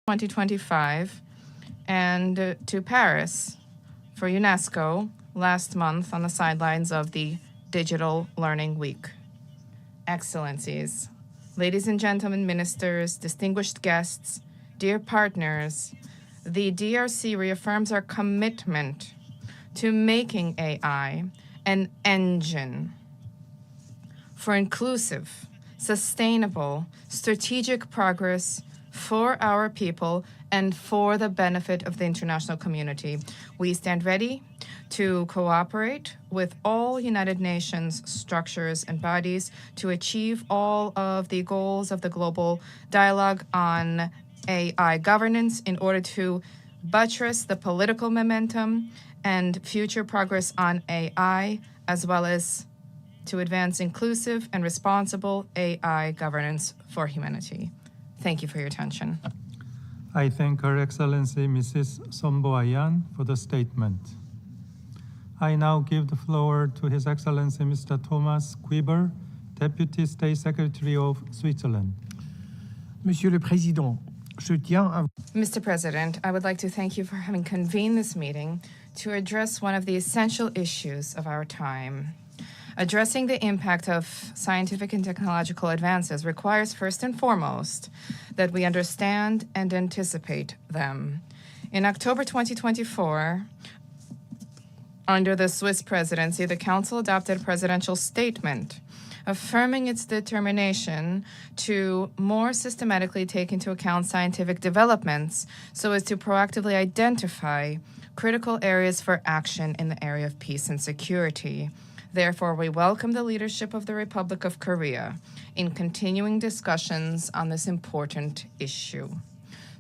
2025 and to Paris for UNESCO last month on the sidelines of the Digital Learning Week. Excellencies, ladies and gentlemen, ministers, distinguished guests, dear partners, the DRC reaffirms our commitment to making AI an engine for inclusive, sustainable, strategic progress for our people and for the benefit of the international community. We stand ready to cooperate with all United Nations structures and bodies to achieve all of the goals of the global dialogue on AI governance in order to buttress the political momentum and future progress on AI, as well as to advance inclusive and responsible AI governance for humanity. Thank you for your attention. I thank Her Excellency Mrs. Sombo-Ayan for the statement. I now give the floor to His Excellency Mr. Thomas Quiber, Deputy State Secretary of Switzerland. Monsieur le Président, je tiens à... Mr. President, I would like to thank you for having convened this meeting to address one of the essential issues of our time. Addressing the impact of scientific and technological advances requires first and foremost that we understand and anticipate them. In October 2024, under the Swiss presidency, the Council adopted a presidential statement affirming its determination to more systematically take into account scientific developments so as to proactively identify critical areas for action in the area of peace and security. Therefore, we welcome the leadership of the Republic of Korea in continuing discussions on this important issue.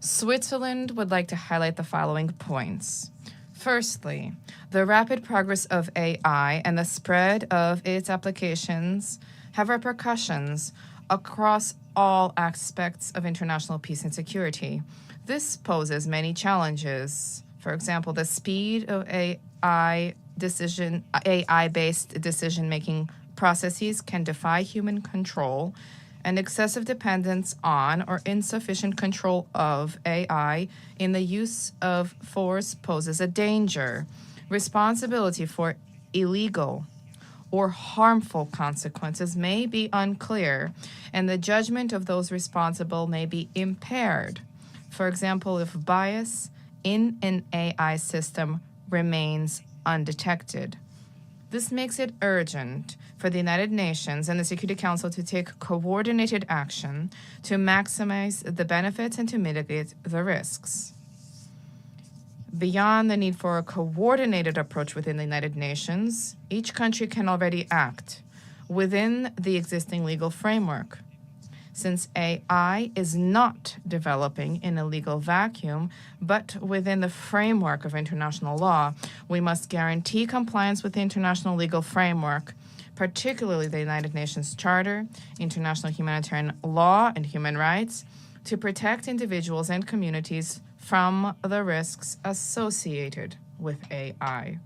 Switzerland would like to highlight the following points. Firstly, the rapid progress of AI and the spread of its applications have repercussions across all aspects of international peace and security. This poses many challenges. For example, the speed of AI-based decision-making processes can defy human control, and excessive dependence on or insufficient control of AI in the use of force poses a danger. Responsibility for illegal or harmful consequences may be unclear, and the judgment of those responsible may be impaired. For example, if bias in an AI system remains undetected. This makes it urgent for the United Nations and the Security Council to take coordinated action to maximize the benefits and to mitigate the risks. Beyond the need for a coordinated approach within the United Nations, each country can already act within the existing legal framework. Since AI is not developing in a legal vacuum, but within the framework of international law, we must guarantee compliance with the international legal framework, particularly the United Nations Charter, international humanitarian law, and human rights, to protect individuals and communities from the risks associated with AI.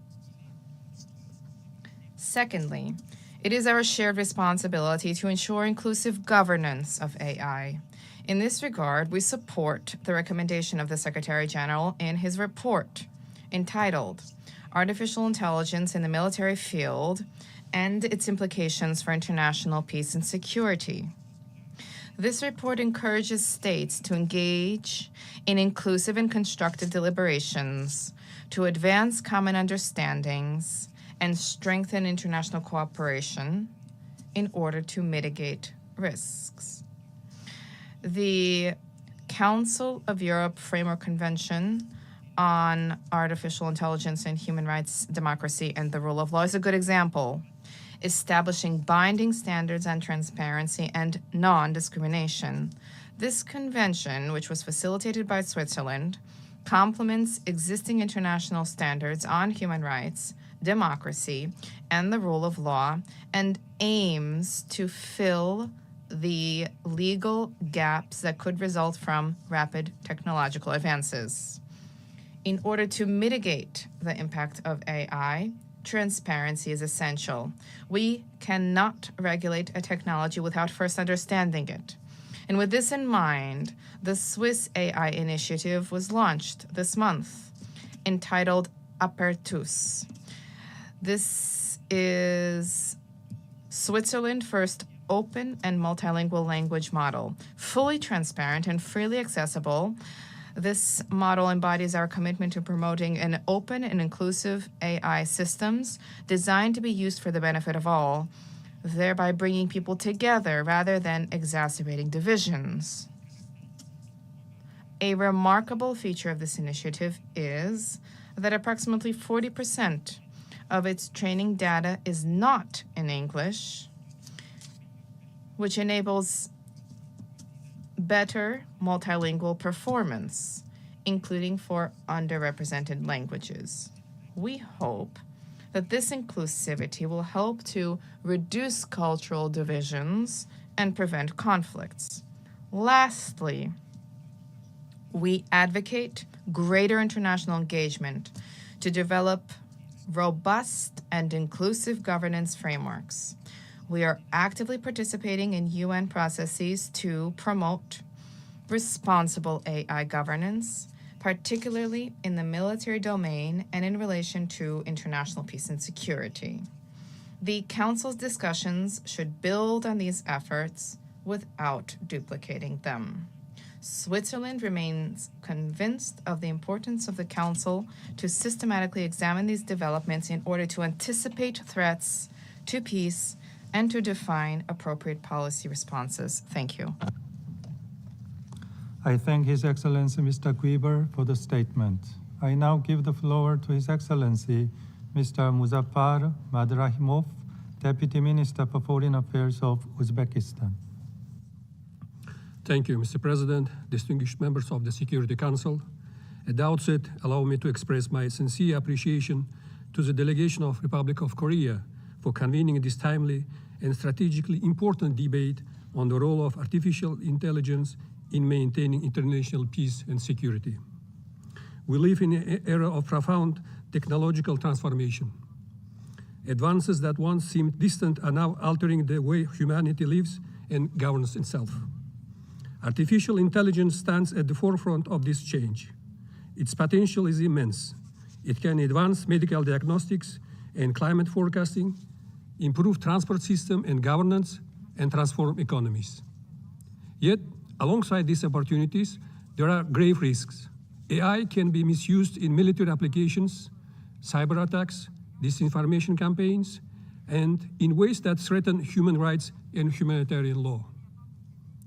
Secondly, it is our shared responsibility to ensure inclusive governance of AI. In this regard, we support the recommendation of the Secretary General in his report entitled Artificial Intelligence in the Military Field and Its Implications for International Peace and Security. This report encourages states to engage in inclusive and constructive deliberations to advance common understandings and strengthen international cooperation in order to mitigate risks. The Council of Europe Framework Convention on Artificial Intelligence and Human Rights, Democracy, and the Rule of Law is a good example, establishing binding standards on transparency and non-discrimination. This convention, which was facilitated by Switzerland, complements existing international standards on human rights, democracy, and the rule of law, and aims to fill the legal gaps that could result from rapid technological advances. In order to mitigate the impact of AI, transparency is essential. We cannot regulate a technology without first understanding it. And with this in mind, the Swiss AI initiative was launched this month, entitled Apertus. This is Switzerland's first open and multilingual language model, fully transparent and freely accessible. This model embodies our commitment to promoting an open and inclusive AI systems designed to be used for the benefit of all, thereby bringing people together rather than exacerbating divisions. A remarkable feature of this initiative is that approximately 40% of its training data is not in English, which enables better multilingual performance, including for underrepresented languages. We hope that this inclusivity will help to reduce cultural divisions and prevent conflicts. Lastly, we advocate greater international engagement to develop robust and inclusive governance frameworks. We are actively participating in UN processes to promote responsible AI governance, particularly in the military domain and in relation to international peace and security. The Council's discussions should build on these efforts without duplicating them. Switzerland remains convinced of the importance of the Council to systematically examine these developments in order to anticipate threats to peace and to define appropriate policy responses. Thank you. I thank His Excellency Mr. Guiber for the statement. I now give the floor to His Excellency Mr. Muzaffar Madrahimov, Deputy Minister for Foreign Affairs of Uzbekistan. Thank you, Mr. President, distinguished members of the Security Council. At the outset, allow me to express my sincere appreciation to the delegation of Republic of Korea for convening this timely and strategically important debate on the role of artificial intelligence in maintaining international peace and security. We live in an era of profound technological transformation. Advances that once seemed distant are now altering the way humanity lives and governs itself. Artificial intelligence stands at the forefront of this change. Its potential is immense. It can advance medical diagnostics and climate forecasting, improve transport system and governance, and transform economies. Yet, alongside these opportunities, there are grave risks. AI can be misused in military applications, cyber attacks, disinformation campaigns, and in ways that threaten human rights and humanitarian law.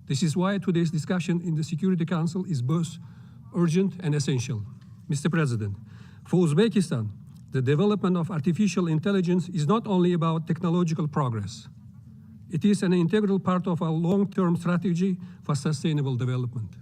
This is why today's discussion in the Security Council is both urgent and essential. Mr. President, for Uzbekistan, the development of artificial intelligence is not only about technological progress. It is an integral part of our long-term strategy for sustainable development.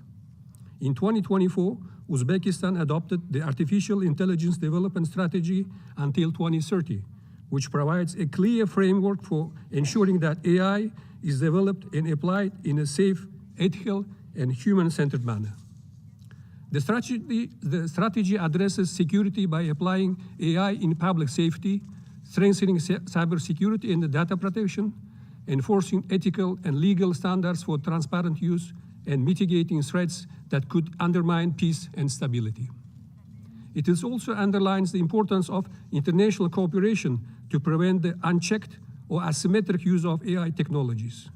In 2024, Uzbekistan adopted the Artificial Intelligence Development Strategy until 2030, which provides a clear framework for ensuring that AI is developed and applied in a safe, ethical, and human-centered manner. The strategy addresses security by applying AI in public safety, strengthening cybersecurity and data protection, enforcing ethical and legal standards for transparent use, and mitigating threats that could undermine peace and stability. It also underlines the importance of international cooperation to prevent the unchecked or asymmetric use of AI technologies.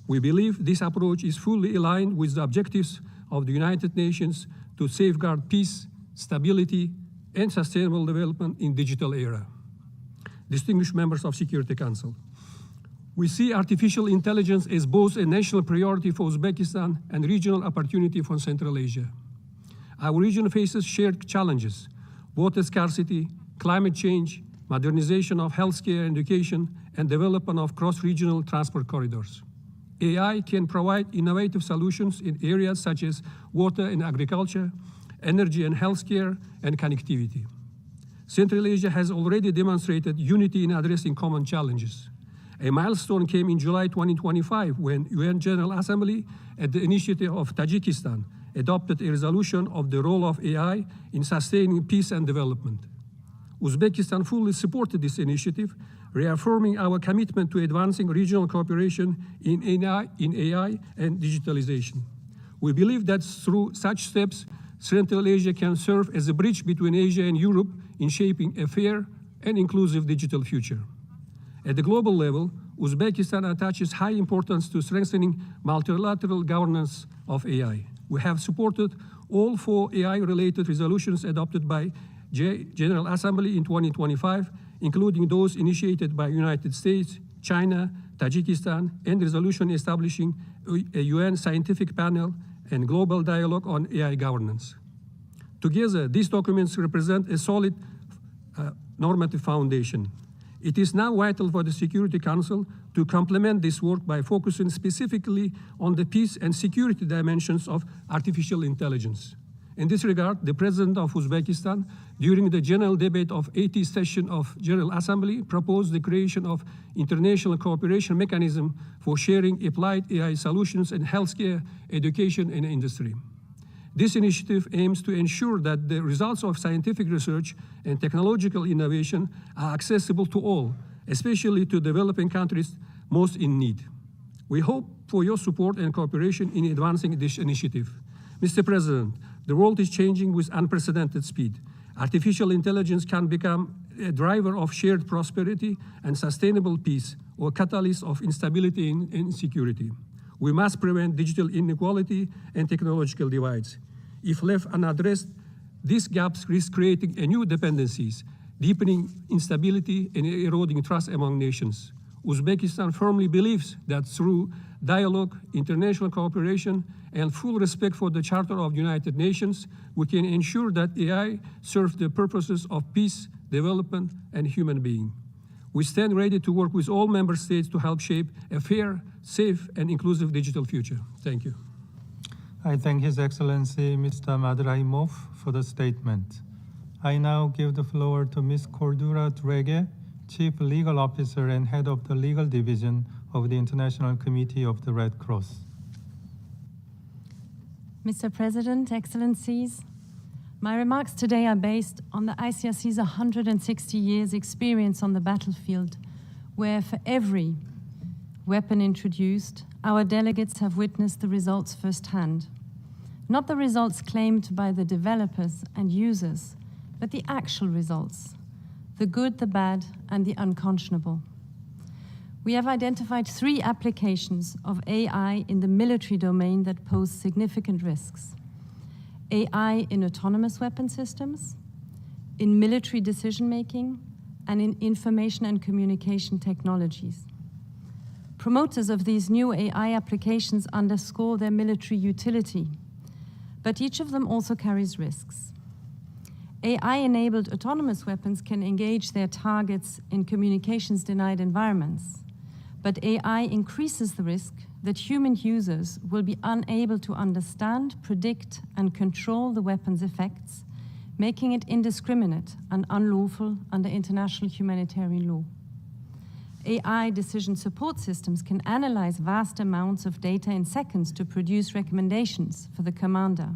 We believe this approach is fully aligned with the objectives of the United Nations to safeguard peace, stability, and sustainable development in digital era. Distinguished members of Security Council, we see artificial intelligence as both a national priority for Uzbekistan and regional opportunity for Central Asia. Our region faces shared challenges: water scarcity, climate change, modernization of healthcare and education, and development of cross-regional transport corridors. AI can provide innovative solutions in areas such as water and agriculture, energy and healthcare, and connectivity. Central Asia has already demonstrated unity in addressing common challenges. A milestone came in July 2025 when UN General Assembly, at the initiative of Tajikistan, adopted a resolution of the role of AI in sustaining peace and development. Uzbekistan fully supported this initiative, reaffirming our commitment to advancing regional cooperation in AI and digitalization. We believe that through such steps, Central Asia can serve as a bridge between Asia and Europe in shaping a fair and inclusive digital future. At the global level, Uzbekistan attaches high importance to strengthening multilateral governance of AI. We have supported all 4 AI-related resolutions adopted by General Assembly in 2025, including those initiated by United States, China, Tajikistan, and resolution establishing a UN scientific panel and global dialogue on AI governance. Together, these documents represent a solid normative foundation. It is now vital for the Security Council to complement this work by focusing specifically on the peace and security dimensions of artificial intelligence. In this regard, the President of Uzbekistan, during the general debate of 80th session of General Assembly, proposed the creation of international cooperation mechanism for sharing applied AI solutions in healthcare, education, and industry. This initiative aims to ensure that the results of scientific research and technological innovation are accessible to all, especially to developing countries most in need. We hope for your support and cooperation in advancing this initiative. Mr. President, the world is changing with unprecedented speed. Artificial intelligence can become a driver of shared prosperity and sustainable peace, or a catalyst of instability and insecurity. We must prevent digital inequality and technological divides. If left unaddressed, these gaps risk creating a new dependencies, deepening instability and eroding trust among nations. Uzbekistan firmly believes that through dialogue, international cooperation, and full respect for the Charter of the United Nations, we can ensure that AI serves the purposes of peace, development, and human being. We stand ready to work with all member states to help shape a fair, safe, and inclusive digital future. Thank you. I thank His Excellency Mr. Madrahimov for the statement. I now give the floor to Ms. Cordura Drege, Chief Legal Officer and Head of the Legal Division of the International Committee of the Red Cross. Mr. President, Excellencies, my remarks today are based on the ICRC's 160 years experience on the battlefield, where for every weapon introduced, our delegates have witnessed the results firsthand. Not the results claimed by the developers and users, but the actual results, the good, the bad, and the unconscionable. We have identified 3 applications of AI in the military domain that pose significant risks. AI in autonomous weapon systems, in military decision-making, and in information and communication technologies. Promoters of these new AI applications underscore their military utility, but each of them also carries risks. AI-enabled autonomous weapons can engage their targets in communications-denied environments, but AI increases the risk that human users will be unable to understand, predict, and control the weapon's effects, making it indiscriminate and unlawful under international humanitarian law. AI decision support systems can analyze vast amounts of data in seconds to produce recommendations for the commander.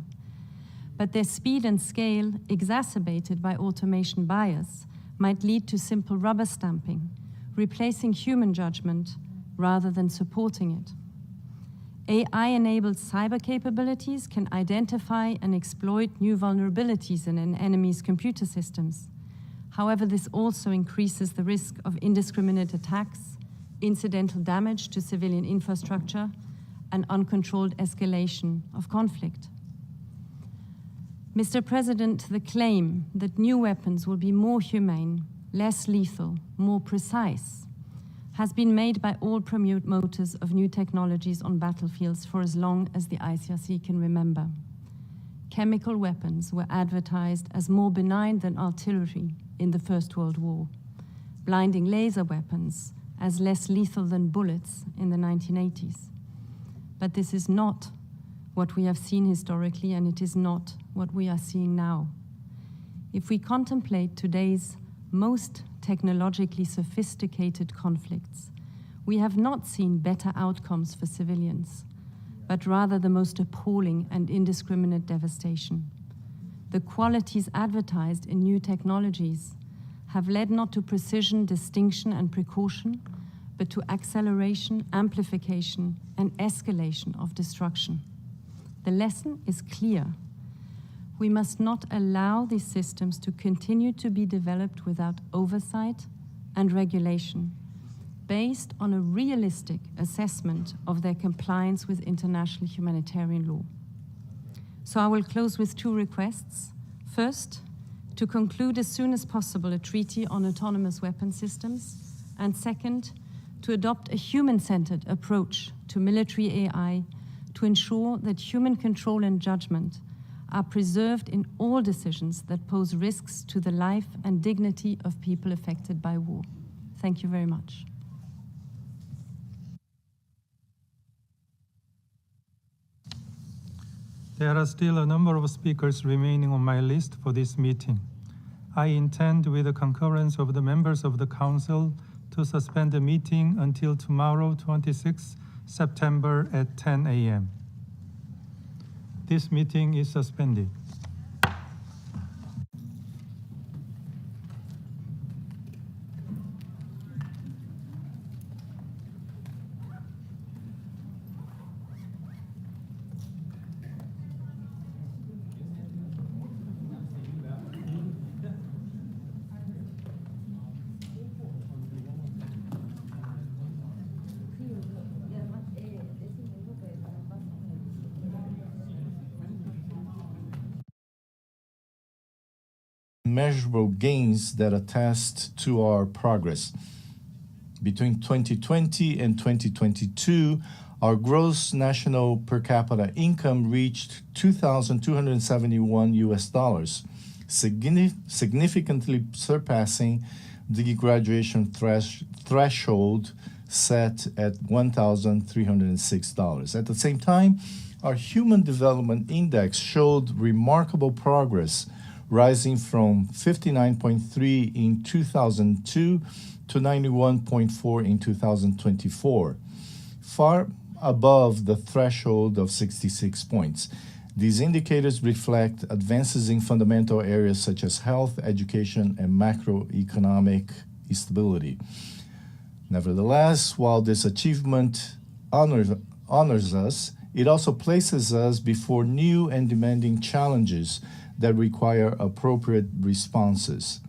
But their speed and scale, exacerbated by automation bias, might lead to simple rubber stamping, replacing human judgment rather than supporting it. AI-enabled cyber capabilities can identify and exploit new vulnerabilities in an enemy's computer systems. However, this also increases the risk of indiscriminate attacks, incidental damage to civilian infrastructure, and uncontrolled escalation of conflict. Mr. President, the claim that new weapons will be more humane, less lethal, more precise, has been made by all promoters of new technologies on battlefields for as long as the ICRC can remember. Chemical weapons were advertised as more benign than artillery in the First World War, blinding laser weapons as less lethal than bullets in the 1980s. But this is not what we have seen historically, and it is not what we are seeing now. If we contemplate today's most technologically sophisticated conflicts, we have not seen better outcomes for civilians, but rather the most appalling and indiscriminate devastation. The qualities advertised in new technologies have led not to precision, distinction, and precaution, but to acceleration, amplification, and escalation of destruction. The lesson is clear. We must not allow these systems to continue to be developed without oversight and regulation, based on a realistic assessment of their compliance with international humanitarian law. So I will close with two requests. First, to conclude as soon as possible a treaty on autonomous weapon systems, and second, to adopt a human-centered approach to military AI to ensure that human control and judgment are preserved in all decisions that pose risks to the life and dignity of people affected by war. Thank you very much. There are still a number of speakers remaining on my list for this meeting. I intend, with the concurrence of the members of the Council, to suspend the meeting until tomorrow, 26 September at 10 a.m. This meeting is suspended. Measurable gains that attest to our progress. Between 2020 and 2022, our gross national per capita income reached $2,271, significantly surpassing the graduation threshold set at $1,306. At the same time, our Human Development Index showed remarkable progress, rising from 59.3 in 2002 to 91.4 in 2024, far above the threshold of 66 points. These indicators reflect advances in fundamental areas such as health, education, and macroeconomic stability. Nevertheless, while this achievement honors us, it also places us before new and demanding challenges that require appropriate responses.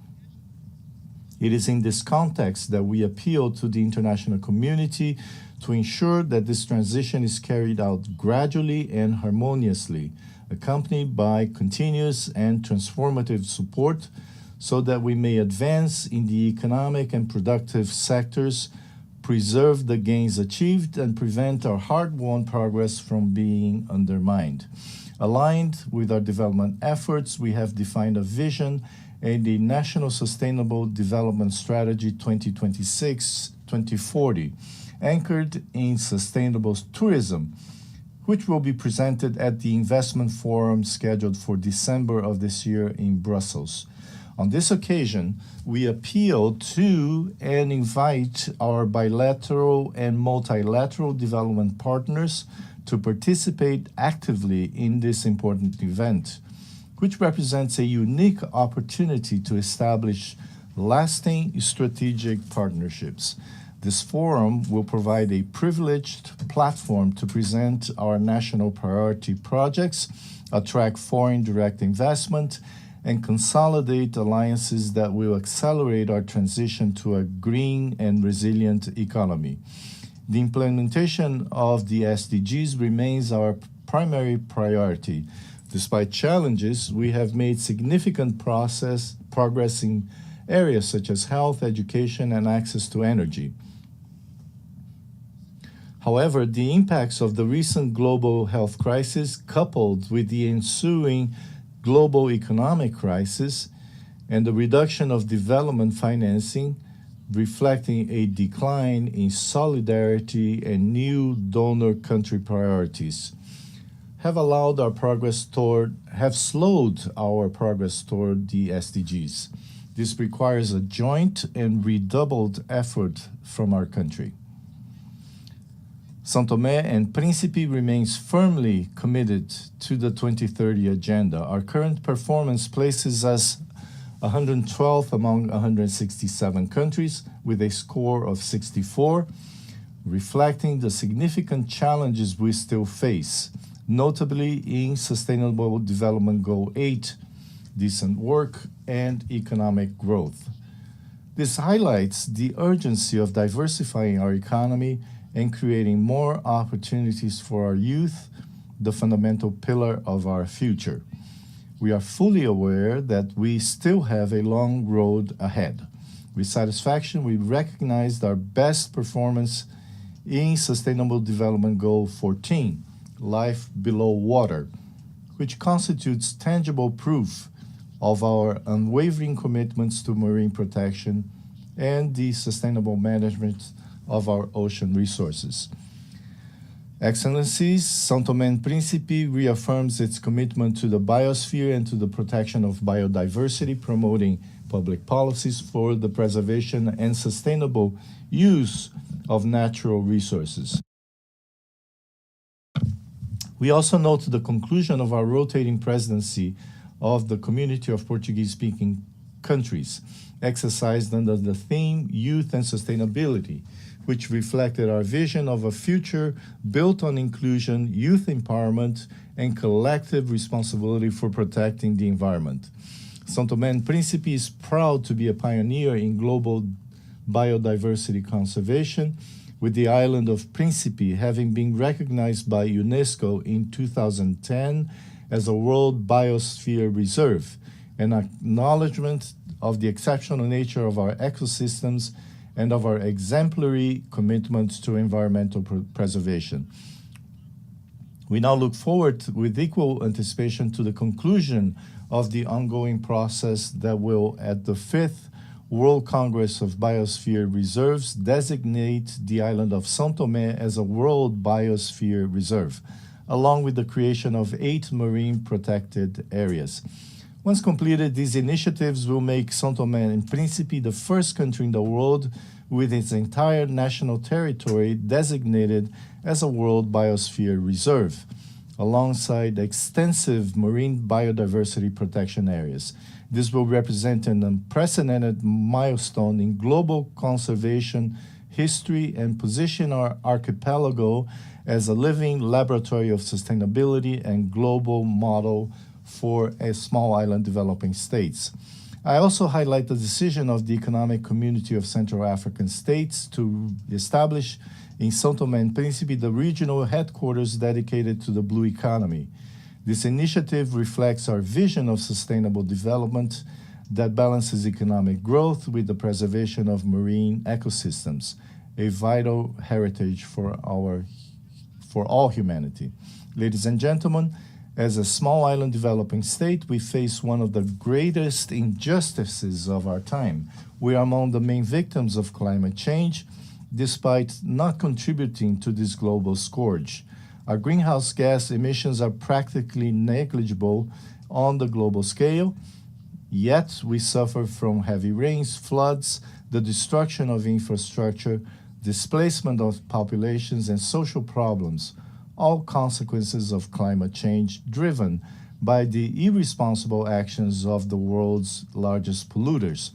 It is in this context that we appeal to the international community to ensure that this transition is carried out gradually and harmoniously, accompanied by continuous and transformative support, so that we may advance in the economic and productive sectors, preserve the gains achieved, and prevent our hard-won progress from being undermined. Aligned with our development efforts, we have defined a vision and the National Sustainable Development Strategy 2026-2040, anchored in sustainable tourism, which will be presented at the Investment Forum scheduled for December of this year in Brussels. On this occasion, we appeal to and invite our bilateral and multilateral development partners to participate actively in this important event, which represents a unique opportunity to establish lasting strategic partnerships. This forum will provide a privileged platform to present our national priority projects, attract foreign direct investment, and consolidate alliances that will accelerate our transition to a green and resilient economy. The implementation of the SDGs remains our primary priority. Despite challenges, we have made significant progress in areas such as health, education, and access to energy. However, the impacts of the recent global health crisis, coupled with the ensuing global economic crisis and the reduction of development financing, reflecting a decline in solidarity and new donor country priorities, have slowed our progress toward the SDGs. This requires a joint and redoubled effort from our country. São Tomé and Príncipe remains firmly committed to the 2030 agenda. Our current performance places us 112th among 167 countries, with a score of 64, reflecting the significant challenges we still face, notably in Sustainable Development Goal 8, decent work and economic growth. This highlights the urgency of diversifying our economy and creating more opportunities for our youth, the fundamental pillar of our future. We are fully aware that we still have a long road ahead. With satisfaction, we recognized our best performance in Sustainable Development Goal 14, Life Below Water, which constitutes tangible proof of our unwavering commitments to marine protection and the sustainable management of our ocean resources. Excellencies, São Tomé and Príncipe reaffirms its commitment to the biosphere and to the protection of biodiversity, promoting public policies for the preservation and sustainable use of natural resources. We also note the conclusion of our rotating presidency of the Community of Portuguese-Speaking Countries, exercised under the theme Youth and Sustainability, which reflected our vision of a future built on inclusion, youth empowerment, and collective responsibility for protecting the environment. São Tomé and Príncipe is proud to be a pioneer in global biodiversity conservation, with the island of Príncipe having been recognized by UNESCO in 2010 as a World Biosphere Reserve, an acknowledgement of the exceptional nature of our ecosystems and of our exemplary commitment to environmental preservation. We now look forward with equal anticipation to the conclusion of the ongoing process that will, at the 5th World Congress of Biosphere Reserves, designate the island of São Tomé as a World Biosphere Reserve, along with the creation of 8 marine protected areas. Once completed, these initiatives will make São Tomé and Príncipe the first country in the world with its entire national territory designated as a World Biosphere Reserve, alongside extensive marine biodiversity protection areas. This will represent an unprecedented milestone in global conservation history and position our archipelago as a living laboratory of sustainability and global model for a small island developing states. I also highlight the decision of the Economic Community of Central African States to establish in São Tomé and Príncipe the regional headquarters dedicated to the blue economy. This initiative reflects our vision of sustainable development that balances economic growth with the preservation of marine ecosystems, a vital heritage for all humanity. Ladies and gentlemen, as a small island developing state, we face one of the greatest injustices of our time. We are among the main victims of climate change, despite not contributing to this global scourge. Our greenhouse gas emissions are practically negligible on the global scale, yet we suffer from heavy rains, floods, the destruction of infrastructure, displacement of populations, and social problems, all consequences of climate change driven by the irresponsible actions of the world's largest polluters.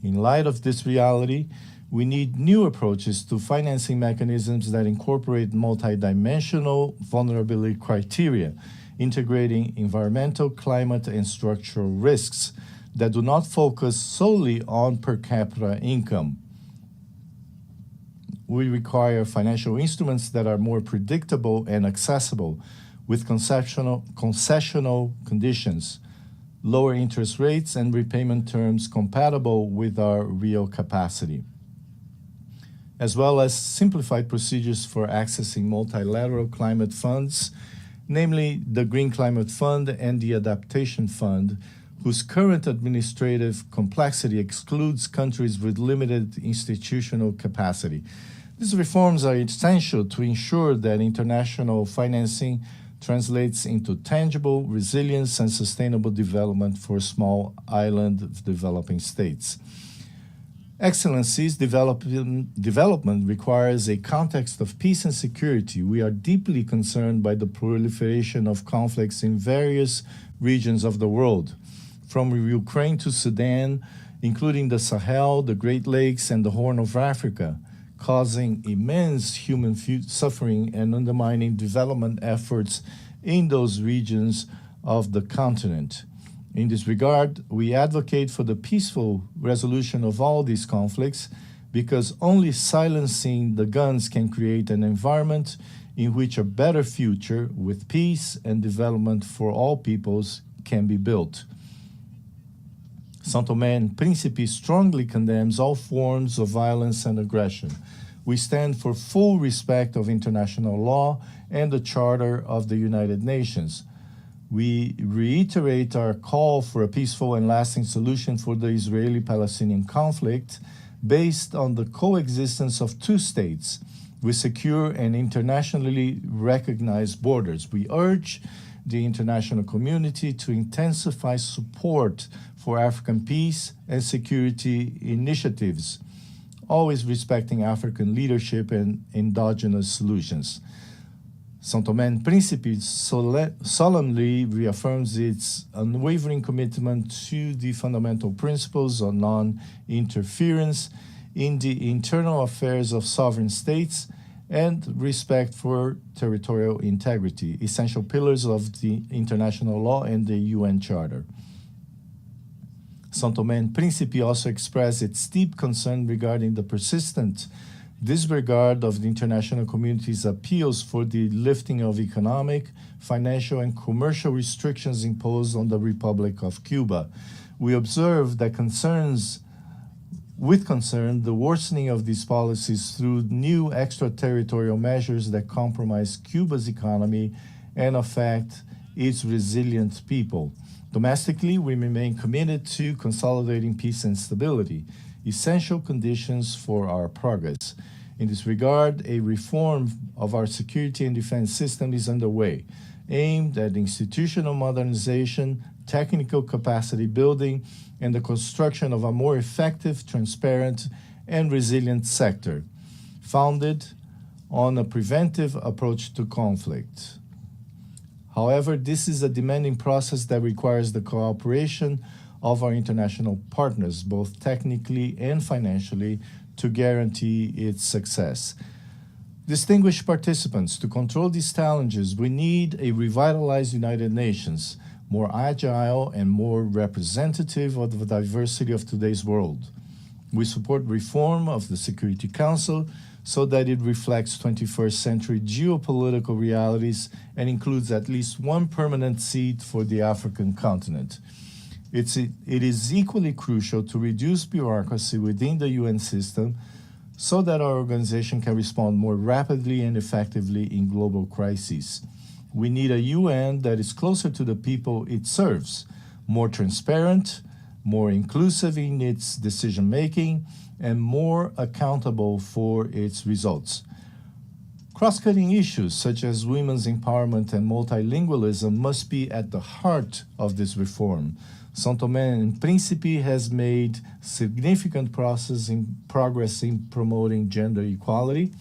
In light of this reality, we need new approaches to financing mechanisms that incorporate multidimensional vulnerability criteria, integrating environmental, climate, and structural risks that do not focus solely on per capita income. We require financial instruments that are more predictable and accessible, with concessional conditions, lower interest rates, and repayment terms compatible with our real capacity, as well as simplified procedures for accessing multilateral climate funds, namely the Green Climate Fund and the Adaptation Fund, whose current administrative complexity excludes countries with limited institutional capacity. These reforms are essential to ensure that international financing translates into tangible resilience and sustainable development for small island developing states. Excellencies, development requires a context of peace and security. We are deeply concerned by the proliferation of conflicts in various regions of the world, from Ukraine to Sudan, including the Sahel, the Great Lakes, and the Horn of Africa, causing immense human suffering and undermining development efforts in those regions of the continent. In this regard, we advocate for the peaceful resolution of all these conflicts because only silencing the guns can create an environment in which a better future with peace and development for all peoples can be built. São Tomé and Príncipe strongly condemns all forms of violence and aggression. We stand for full respect of international law and the Charter of the United Nations. We reiterate our call for a peaceful and lasting solution for the Israeli-Palestinian conflict based on the coexistence of two states with secure and internationally recognized borders. We urge the international community to intensify support for African peace and security initiatives, always respecting African leadership and endogenous solutions. São Tomé and Príncipe solemnly reaffirms its unwavering commitment to the fundamental principles of non-interference in the internal affairs of sovereign states and respect for territorial integrity, essential pillars of the international law and the UN Charter. São Tomé and Príncipe also express its deep concern regarding the persistent disregard of the international community's appeals for the lifting of economic, financial, and commercial restrictions imposed on the Republic of Cuba. We observe that with concern, the worsening of these policies through new extraterritorial measures that compromise Cuba's economy and affect its resilient people. Domestically, we remain committed to consolidating peace and stability, essential conditions for our progress. In this regard, a reform of our security and defense system is underway, aimed at institutional modernization, technical capacity building, and the construction of a more effective, transparent, and resilient sector, founded on a preventive approach to conflict. However, this is a demanding process that requires the cooperation of our international partners, both technically and financially, to guarantee its success. Distinguished participants, to control these challenges, we need a revitalized United Nations, more agile and more representative of the diversity of today's world. We support reform of the Security Council so that it reflects 21st century geopolitical realities and includes at least one permanent seat for the African continent. It is equally crucial to reduce bureaucracy within the UN system so that our organization can respond more rapidly and effectively in global crises. We need a UN that is closer to the people it serves, more transparent, more inclusive in its decision-making, and more accountable for its results. Cross-cutting issues such as women's empowerment and multilingualism must be at the heart of this reform. São Tomé and Príncipe has made significant progress in promoting gender equality,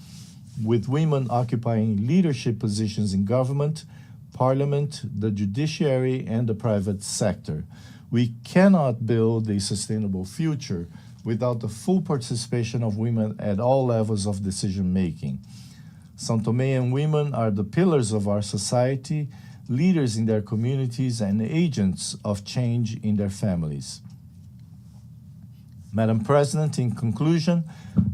with women occupying leadership positions in government, parliament, the judiciary, and the private sector. We cannot build a sustainable future without the full participation of women at all levels of decision-making. São Tomé and women are the pillars of our society, leaders in their communities, and agents of change in their families. Madam President, in conclusion,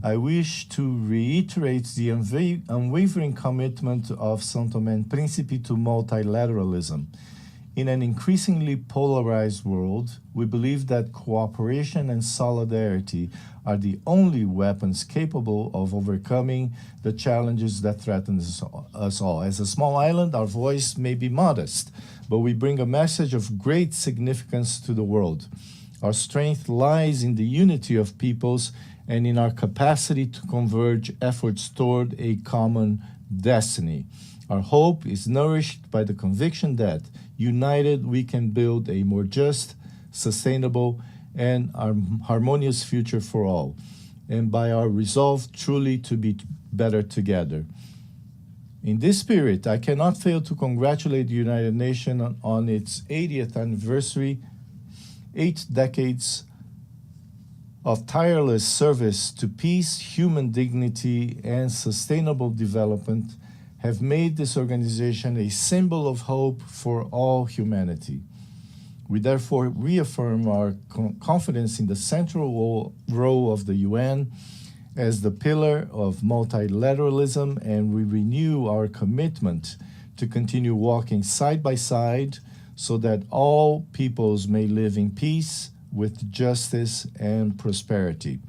I wish to reiterate the unwavering commitment of São Tomé and Príncipe to multilateralism. In an increasingly polarized world, we believe that cooperation and solidarity are the only weapons capable of overcoming the challenges that threaten us all. As a small island, our voice may be modest, but we bring a message of great significance to the world. Our strength lies in the unity of peoples and in our capacity to converge efforts toward a common destiny. Our hope is nourished by the conviction that, united, we can build a more just, sustainable, and harmonious future for all, and by our resolve truly to be better together. In this spirit, I cannot fail to congratulate the United Nations on its 80th anniversary 8 decades of tireless service to peace, human dignity, and sustainable development have made this organization a symbol of hope for all humanity. We therefore reaffirm our confidence in the central role of the UN as the pillar of multilateralism, and we renew our commitment to continue walking side by side so that all peoples may live in peace with justice and prosperity.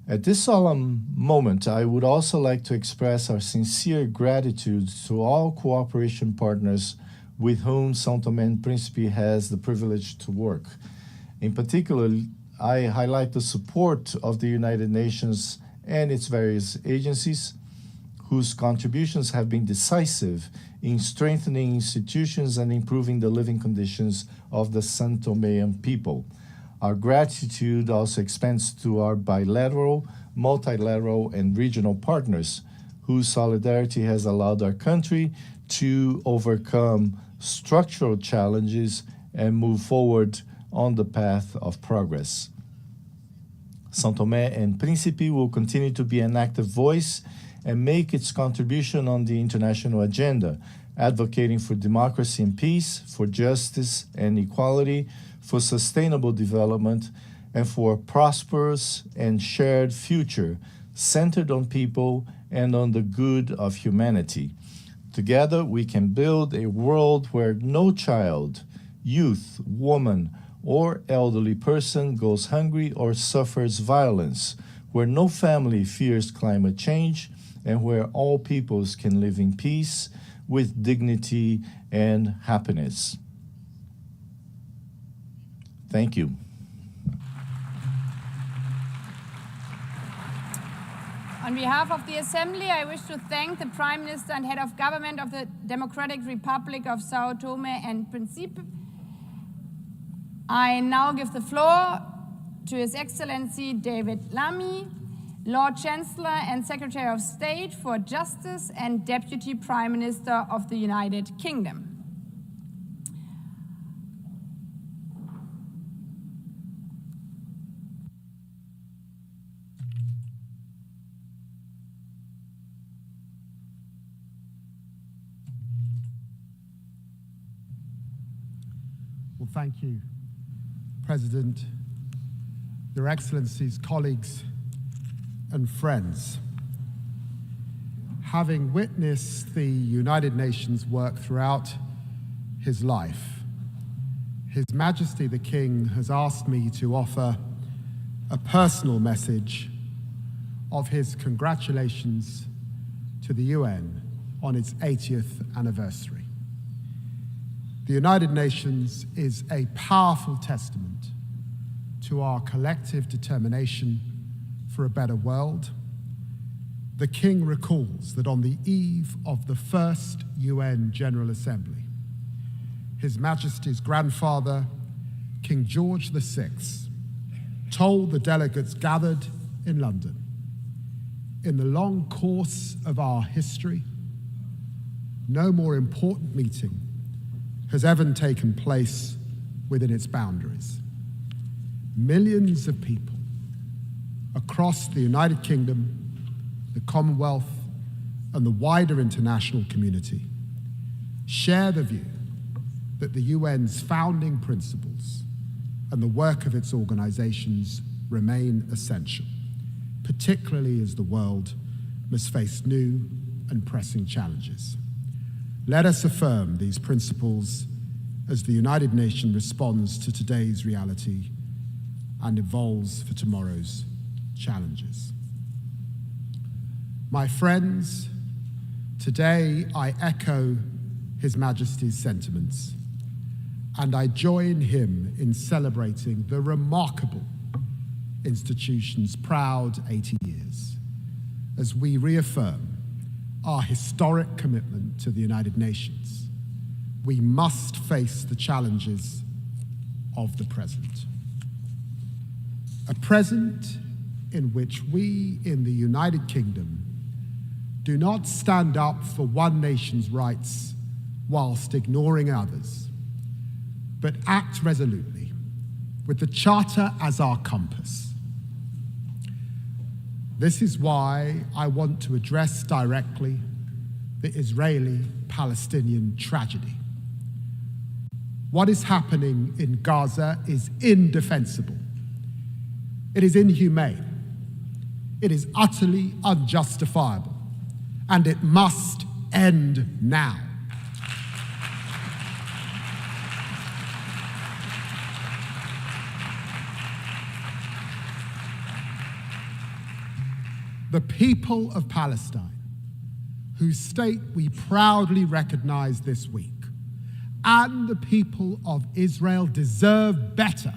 At this solemn moment, I would also like to express our sincere gratitude to all cooperation partners with whom São Tomé and Príncipe has the privilege to work. In particular, I highlight the support of the United Nations and its various agencies, whose contributions have been decisive in strengthening institutions and improving the living conditions of the São Toméan people. Our gratitude also extends to our bilateral, multilateral, and regional partners, whose solidarity has allowed our country to overcome structural challenges and move forward on the path of progress. São Tomé and Príncipe will continue to be an active voice and make its contribution on the international agenda, advocating for democracy and peace, for justice and equality, for sustainable development, and for a prosperous and shared future centered on people and on the good of humanity. Together, we can build a world where no child, youth, woman, or elderly person goes hungry or suffers violence, where no family fears climate change, and where all peoples can live in peace with dignity and happiness. Thank you. On behalf of the Assembly, I wish to thank the Prime Minister and Head of Government of the Democratic Republic of São Tomé and Príncipe. I now give the floor to His Excellency David Lammy, Lord Chancellor and Secretary of State for Justice and Deputy Prime Minister of the United Kingdom. Well, thank you, President, Your Excellencies, colleagues, and friends. Having witnessed the United Nations work throughout his life, His Majesty the King has asked me to offer a personal message of his congratulations to the UN on its 80th anniversary. The United Nations is a powerful testament to our collective determination for a better world. The King recalls that on the eve of the first UN General Assembly, His Majesty's grandfather, King George VI, told the delegates gathered in London, "In the long course of our history, no more important meeting has ever taken place within its boundaries. Millions of people across the United Kingdom, the Commonwealth, and the wider international community share the view that the UN's founding principles and the work of its organizations remain essential, particularly as the world must face new and pressing challenges. Let us affirm these principles as the United Nations responds to today's reality and evolves for tomorrow's challenges." My friends, today I echo His Majesty's sentiments, and I join him in celebrating the remarkable institution's proud 80 years as we reaffirm our historic commitment to the United Nations. We must face the challenges of the present. A present in which we in the United Kingdom do not stand up for one nation's rights whilst ignoring others, but act resolutely with the Charter as our compass. This is why I want to address directly the Israeli-Palestinian tragedy. What is happening in Gaza is indefensible. It is inhumane. It is utterly unjustifiable, and it must end now. The people of Palestine, whose state we proudly recognize this week, and the people of Israel deserve better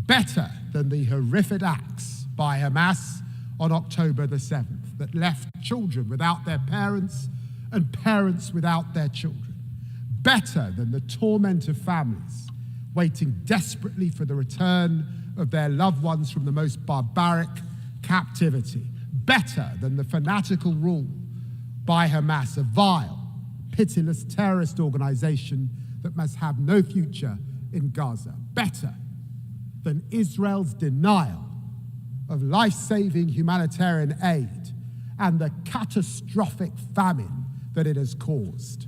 than the horrific acts by Hamas on October the 7th that left children without their parents and parents without their children. Better than the torment of families waiting desperately for the return of their loved ones from the most barbaric captivity. Better than the fanatical rule by Hamas, a vile, pitiless terrorist organization that must have no future in Gaza. Better than Israel's denial of life-saving humanitarian aid and the catastrophic famine that it has caused.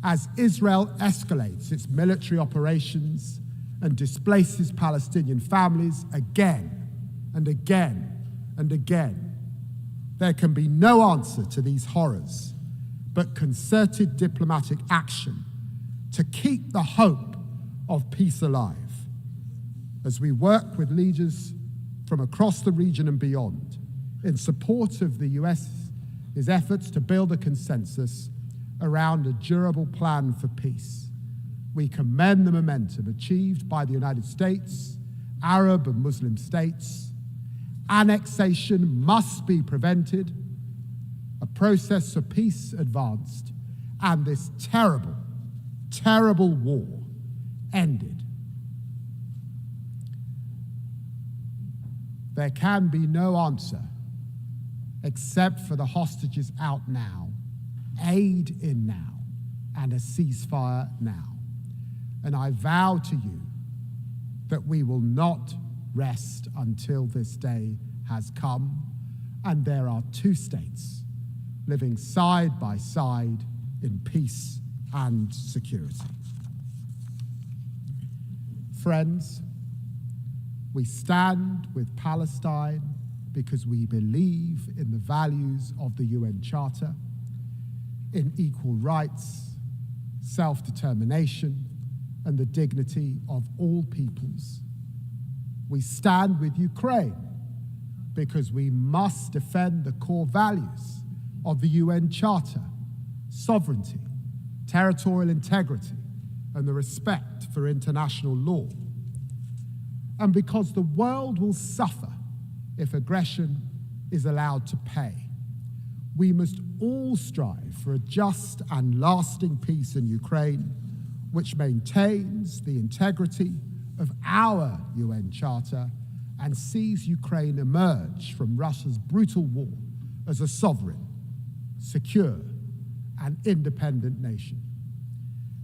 As Israel escalates its military operations and displaces Palestinian families again and again and again, there can be no answer to these horrors but concerted diplomatic action to keep the hope of peace alive. As we work with leaders from across the region and beyond in support of the US's efforts to build a consensus around a durable plan for peace, we commend the momentum achieved by the United States, Arab and Muslim states. Annexation must be prevented, a process for peace advanced, and this terrible, terrible war ended. There can be no answer except for the hostages out now, aid in now, and a ceasefire now. And I vow to you that we will not rest until this day has come, and there are two states living side by side in peace and security. Friends, we stand with Palestine because we believe in the values of the UN Charter, in equal rights, self-determination, and the dignity of all peoples. We stand with Ukraine because we must defend the core values of the UN Charter: sovereignty, territorial integrity, and the respect for international law. And because the world will suffer if aggression is allowed to pay. We must all strive for a just and lasting peace in Ukraine, which maintains the integrity of our UN Charter and sees Ukraine emerge from Russia's brutal war as a sovereign, secure, and independent nation.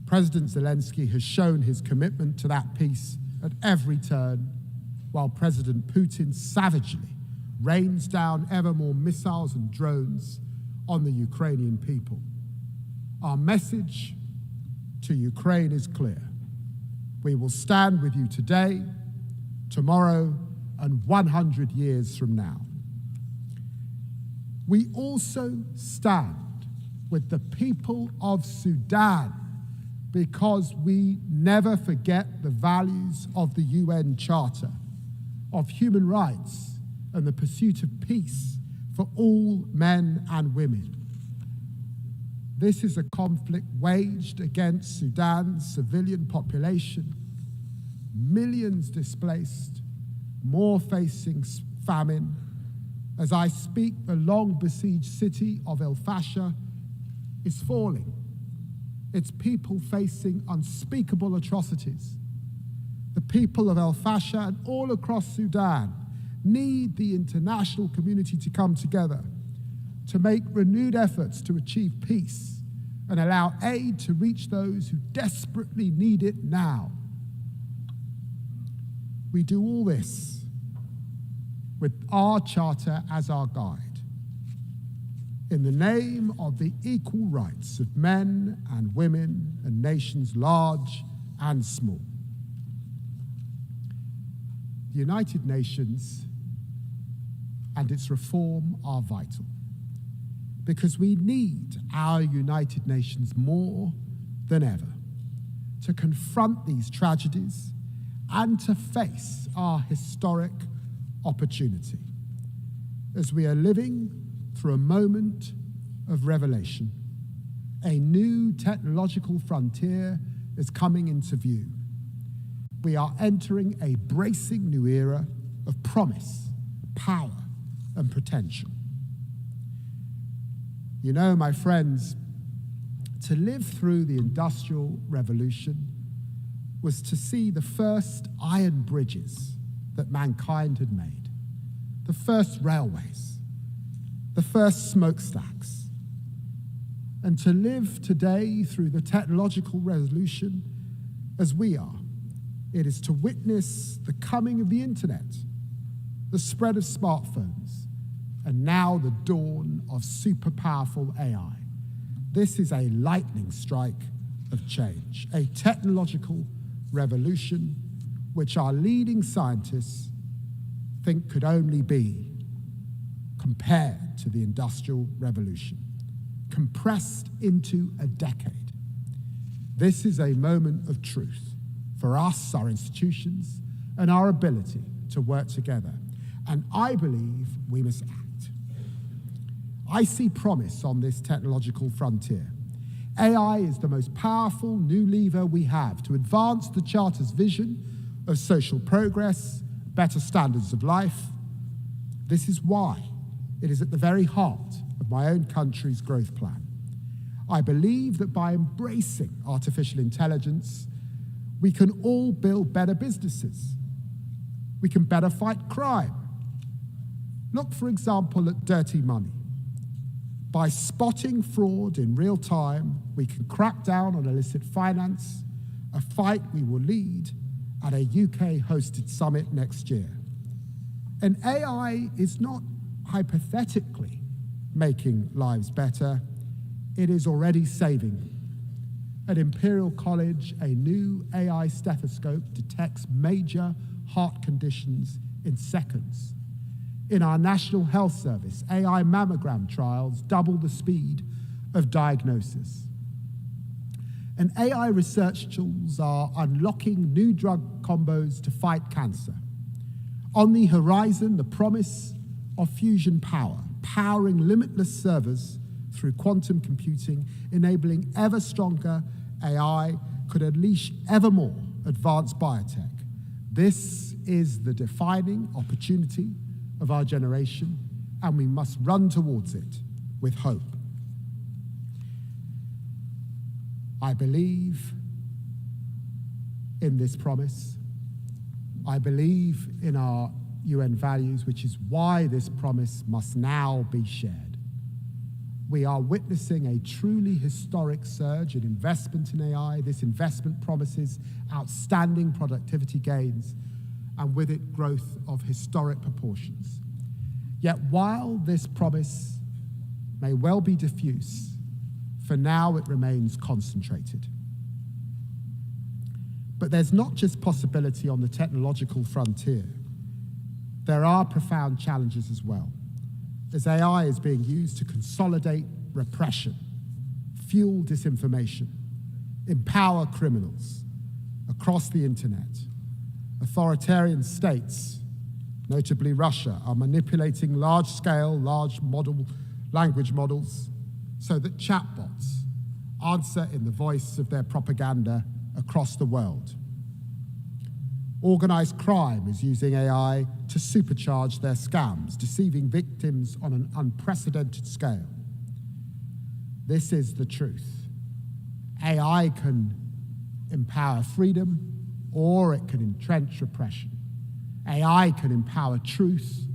President Zelensky has shown his commitment to that peace at every turn, while President Putin savagely rains down ever more missiles and drones on the Ukrainian people. Our message to Ukraine is clear. We will stand with you today, tomorrow, and 100 years from now. We also stand with the people of Sudan because we never forget the values of the UN Charter, of human rights, and the pursuit of peace for all men and women. This is a conflict waged against Sudan's civilian population, millions displaced, more facing famine. As I speak, the long-besieged city of El Fasher is falling, its people facing unspeakable atrocities. The people of El Fasher and all across Sudan need the international community to come together to make renewed efforts to achieve peace and allow aid to reach those who desperately need it now. We do all this with our charter as our guide, in the name of the equal rights of men and women and nations large and small. The United Nations and its reform are vital, because we need our United Nations more than ever to confront these tragedies and to face our historic opportunity as we are living through a moment of revelation. A new technological frontier is coming into view. We are entering a bracing new era of promise, power, and potential. You know, my friends, to live through the Industrial Revolution was to see the first iron bridges that mankind had made, the first railways, the first smokestacks. And to live today through the technological revolution as we are, it is to witness the coming of the internet, the spread of smartphones, and now the dawn of super powerful AI. This is a lightning strike of change, a technological revolution which our leading scientists think could only be compared to the Industrial Revolution, compressed into a decade. This is a moment of truth for us, our institutions, and our ability to work together. And I believe we must act. I see promise on this technological frontier. AI is the most powerful new lever we have to advance the Charter's vision of social progress, better standards of life. This is why it is at the very heart of my own country's growth plan. I believe that by embracing artificial intelligence, we can all build better businesses. We can better fight crime. Look, for example, at dirty money. By spotting fraud in real time, we can crack down on illicit finance, a fight we will lead at a UK-hosted summit next year. And AI is not hypothetically making lives better, it is already saving them. At Imperial College, a new AI stethoscope detects major heart conditions in seconds. In our National Health Service, AI mammogram trials double the speed of diagnosis. And AI research tools are unlocking new drug combos to fight cancer. On the horizon, the promise of fusion power, powering limitless servers through quantum computing, enabling ever stronger AI, could unleash ever more advanced biotech. This is the defining opportunity of our generation, and we must run towards it with hope. I believe in this promise. I believe in our UN values, which is why this promise must now be shared. We are witnessing a truly historic surge in investment in AI. This investment promises outstanding productivity gains, and with it, growth of historic proportions. Yet while this promise may well be diffuse, for now it remains concentrated. But there's not just possibility on the technological frontier. There are profound challenges as well, as AI is being used to consolidate repression, fuel disinformation, empower criminals across the internet. Authoritarian states, notably Russia, are manipulating large-scale, large language models so that chatbots answer in the voice of their propaganda across the world. Organized crime is using AI to supercharge their scams, deceiving victims on an unprecedented scale. This is the truth. AI can empower freedom, or it can entrench repression. AI can empower truth,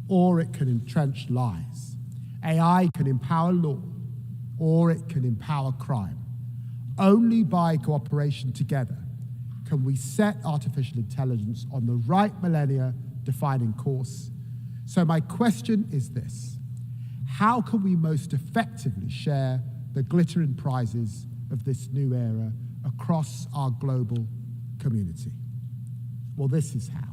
or it can entrench lies. AI can empower law, or it can empower crime. Only by cooperation together can we set artificial intelligence on the right millennia-defining course? So my question is this: how can we most effectively share the glittering prizes of this new era across our global community? Well, this is how.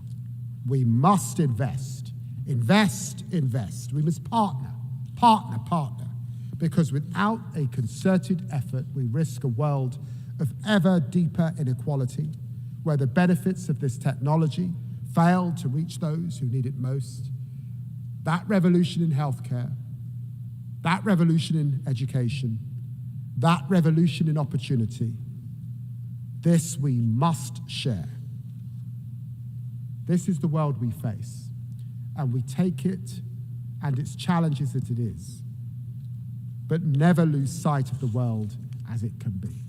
We must invest, invest, invest. We must partner, partner, partner, because without a concerted effort, we risk a world of ever deeper inequality, where the benefits of this technology fail to reach those who need it most. That revolution in healthcare, that revolution in education, that revolution in opportunity, this we must share. This is the world we face, and we take it and its challenges as it is, but never lose sight of the world as it can be.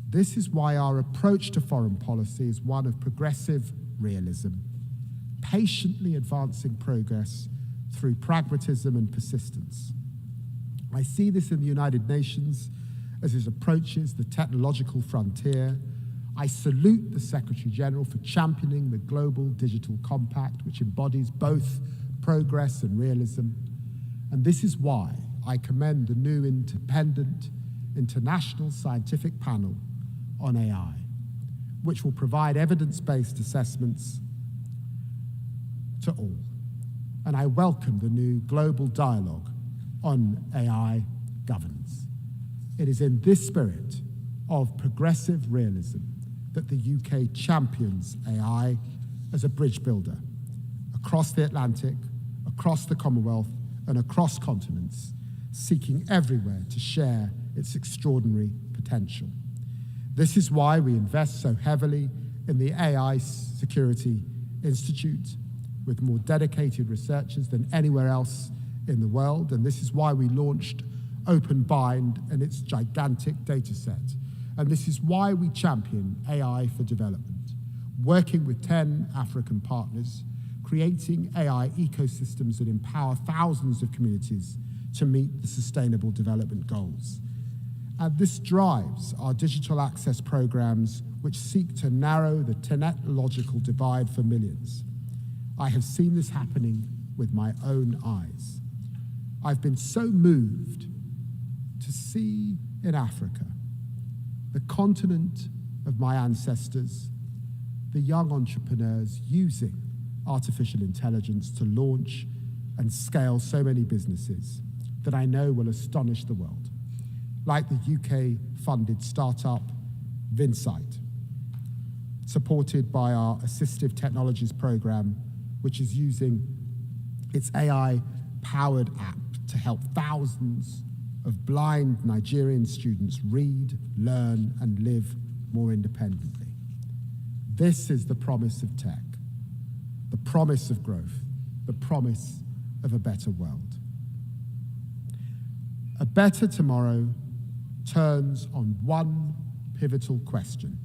This is why our approach to foreign policy is one of progressive realism, patiently advancing progress through pragmatism and persistence. I see this in the United Nations as it approaches the technological frontier. I salute the Secretary General for championing the Global Digital Compact, which embodies both progress and realism. And this is why I commend the new independent international scientific panel on AI, which will provide evidence-based assessments to all. And I welcome the new global dialogue on AI governance. It is in this spirit of progressive realism that the UK champions AI as a bridge builder across the Atlantic, across the Commonwealth, and across continents, seeking everywhere to share its extraordinary potential. This is why we invest so heavily in the AI Security Institute, with more dedicated researchers than anywhere else in the world. And this is why we launched OpenBind and its gigantic data set. And this is why we champion AI for development, working with 10 African partners, creating AI ecosystems that empower thousands of communities to meet the Sustainable Development Goals. And this drives our digital access programs, which seek to narrow the technological divide for millions. I have seen this happening with my own eyes. I've been so moved to see in Africa, the continent of my ancestors, the young entrepreneurs using artificial intelligence to launch and scale so many businesses that I know will astonish the world, like the UK-funded startup Vinsight, supported by our Assistive Technologies program, which is using its AI-powered app to help thousands of blind Nigerian students read, learn, and live more independently. This is the promise of tech, the promise of growth, the promise of a better world. A better tomorrow turns on one pivotal question: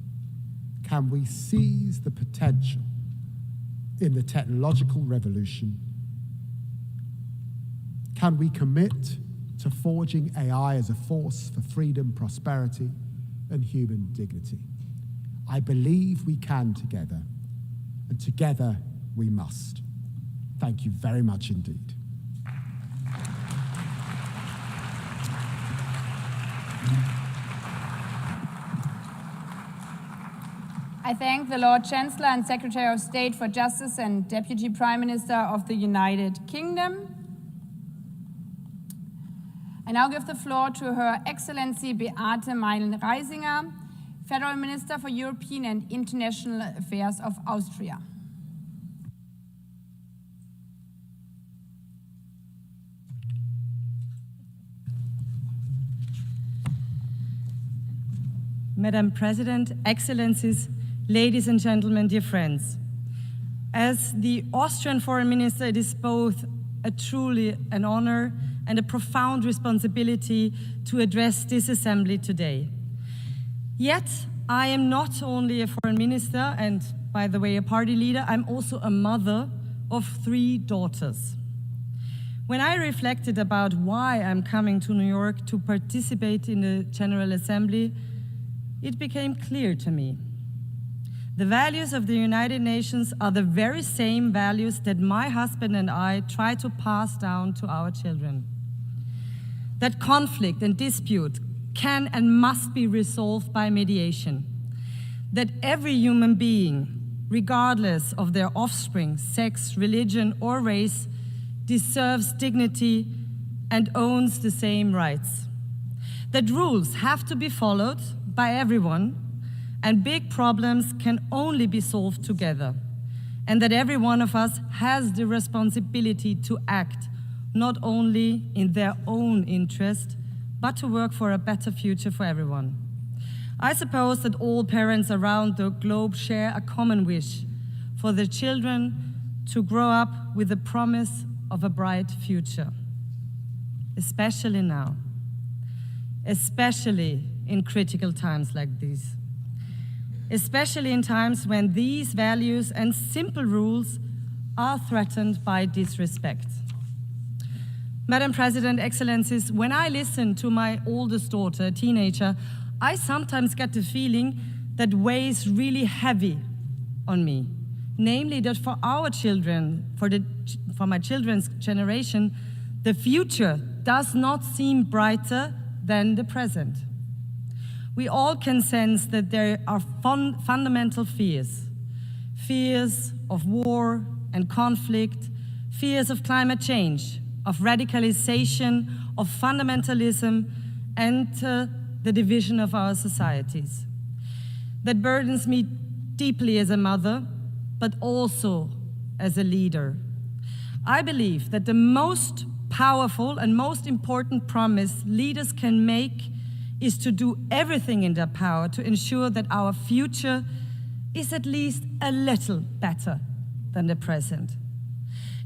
can we seize the potential in the technological revolution? Can we commit to forging AI as a force for freedom, prosperity, and human dignity? I believe we can together, and together we must. Thank you very much indeed. I thank the Lord Chancellor and Secretary of State for Justice and Deputy Prime Minister of the United Kingdom. I now give the floor to Her Excellency Beate Meilen-Reisinger, Federal Minister for European and International Affairs of Austria. Madam President, Excellencies, ladies and gentlemen, dear friends. As the Austrian Foreign Minister, it is both truly an honor and a profound responsibility to address this assembly today. Yet, I am not only a foreign minister and, by the way, a party leader, I'm also a mother of 3 daughters. When I reflected about why I'm coming to New York to participate in the General Assembly, it became clear to me. The values of the United Nations are the very same values that my husband and I try to pass down to our children. That conflict and dispute can and must be resolved by mediation. That every human being, regardless of their offspring, sex, religion, or race, deserves dignity and owns the same rights. That rules have to be followed by everyone, and big problems can only be solved together, and that every one of us has the responsibility to act not only in their own interest, but to work for a better future for everyone. I suppose that all parents around the globe share a common wish for their children to grow up with the promise of a bright future, especially now, especially in critical times like these. Especially in times when these values and simple rules are threatened by disrespect. Madam President, Excellencies, when I listen to my oldest daughter, a teenager, I sometimes get the feeling that weighs really heavy on me. Namely, that for our children, for my children's generation, the future does not seem brighter than the present. We all can sense that there are fundamental fears of war and conflict, fears of climate change, of radicalization, of fundamentalism, and the division of our societies. That burdens me deeply as a mother, but also as a leader. I believe that the most powerful and most important promise leaders can make is to do everything in their power to ensure that our future is at least a little better than the present.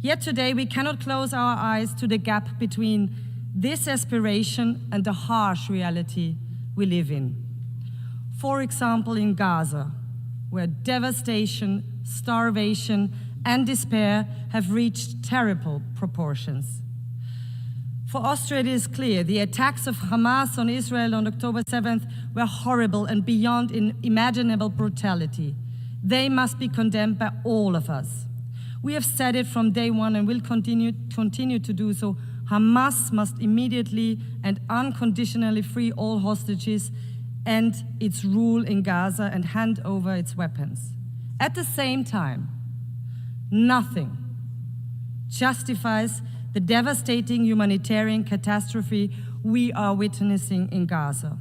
Yet today we cannot close our eyes to the gap between this aspiration and the harsh reality we live in. For example, in Gaza, where devastation, starvation, and despair have reached terrible proportions. For Austria, it is clear the attacks of Hamas on Israel on October 7th were horrible and beyond imaginable brutality. They must be condemned by all of us. We have said it from day one and will continue to do so. Hamas must immediately and unconditionally free all hostages and its rule in Gaza and hand over its weapons. At the same time, nothing justifies the devastating humanitarian catastrophe we are witnessing in Gaza.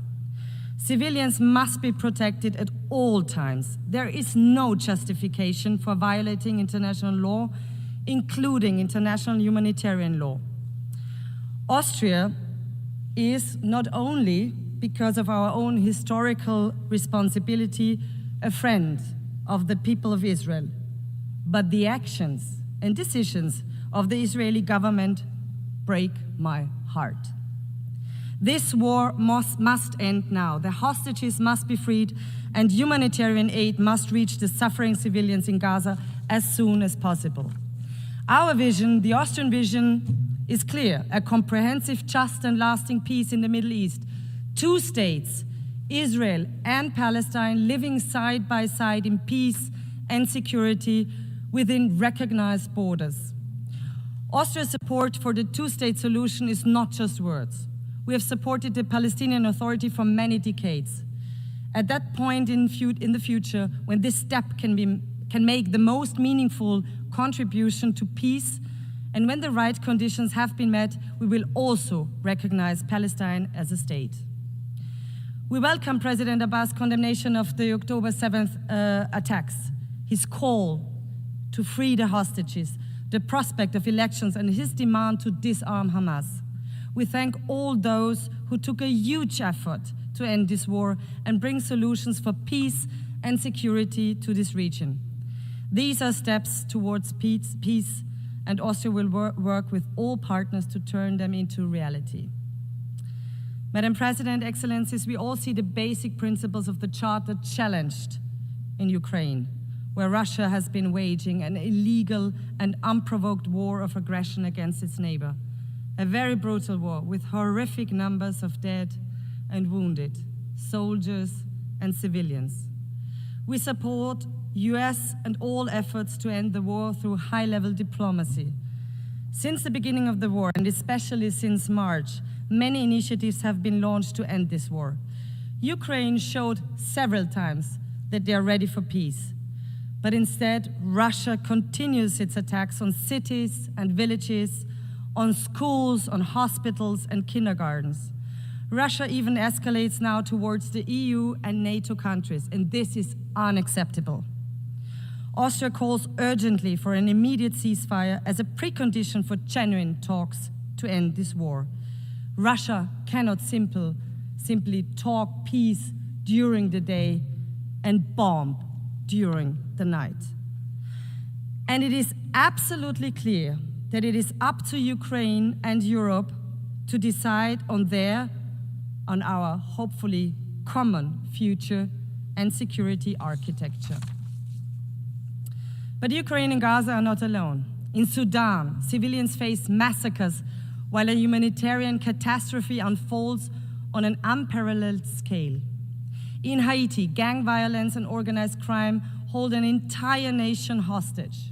Civilians must be protected at all times. There is no justification for violating international law, including international humanitarian law. Austria is not only, because of our own historical responsibility, a friend of the people of Israel, but the actions and decisions of the Israeli government break my heart. This war must end now. The hostages must be freed, and humanitarian aid must reach the suffering civilians in Gaza as soon as possible. Our vision, the Austrian vision, is clear: a comprehensive, just, and lasting peace in the Middle East. 2 states, Israel and Palestine, living side by side in peace and security within recognized borders. Austria's support for the 2-state solution is not just words. We have supported the Palestinian Authority for many decades. At that point in the future, when this step can make the most meaningful contribution to peace, and when the right conditions have been met, we will also recognize Palestine as a state. We welcome President Abbas' condemnation of the October 7th attacks, his call to free the hostages, the prospect of elections, and his demand to disarm Hamas. We thank all those who took a huge effort to end this war and bring solutions for peace and security to this region. These are steps towards peace, and Austria will work with all partners to turn them into reality. Madam President, Excellencies, we all see the basic principles of the Charter challenged in Ukraine, where Russia has been waging an illegal and unprovoked war of aggression against its neighbor. A very brutal war with horrific numbers of dead and wounded, soldiers and civilians. We support US and all efforts to end the war through high-level diplomacy. Since the beginning of the war, and especially since March, many initiatives have been launched to end this war. Ukraine showed several times that they are ready for peace. But instead, Russia continues its attacks on cities and villages, on schools, on hospitals and kindergartens. Russia even escalates now towards the EU and NATO countries, and this is unacceptable. Austria calls urgently for an immediate ceasefire as a precondition for genuine talks to end this war. Russia cannot simply talk peace during the day and bomb during the night. And it is absolutely clear that it is up to Ukraine and Europe to decide on our hopefully common future and security architecture. But Ukraine and Gaza are not alone. In Sudan, civilians face massacres while a humanitarian catastrophe unfolds on an unparalleled scale. In Haiti, gang violence and organized crime hold an entire nation hostage.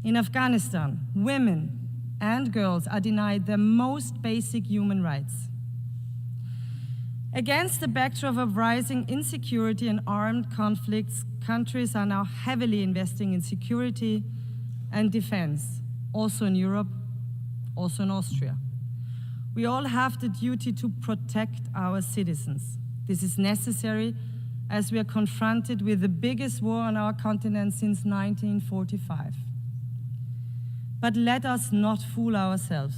In Afghanistan, women and girls are denied their most basic human rights. Against the backdrop of rising insecurity and armed conflicts, countries are now heavily investing in security and defense, also in Europe, also in Austria. We all have the duty to protect our citizens. This is necessary as we are confronted with the biggest war on our continent since 1945. But let us not fool ourselves.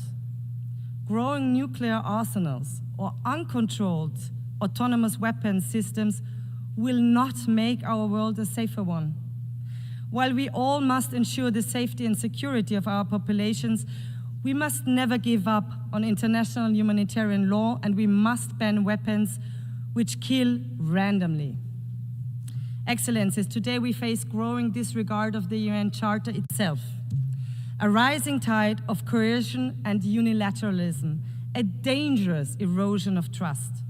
Growing nuclear arsenals or uncontrolled autonomous weapons systems will not make our world a safer one. While we all must ensure the safety and security of our populations, we must never give up on international humanitarian law, and we must ban weapons which kill randomly. Excellencies, today we face growing disregard of the UN Charter itself, a rising tide of coercion and unilateralism, a dangerous erosion of trust.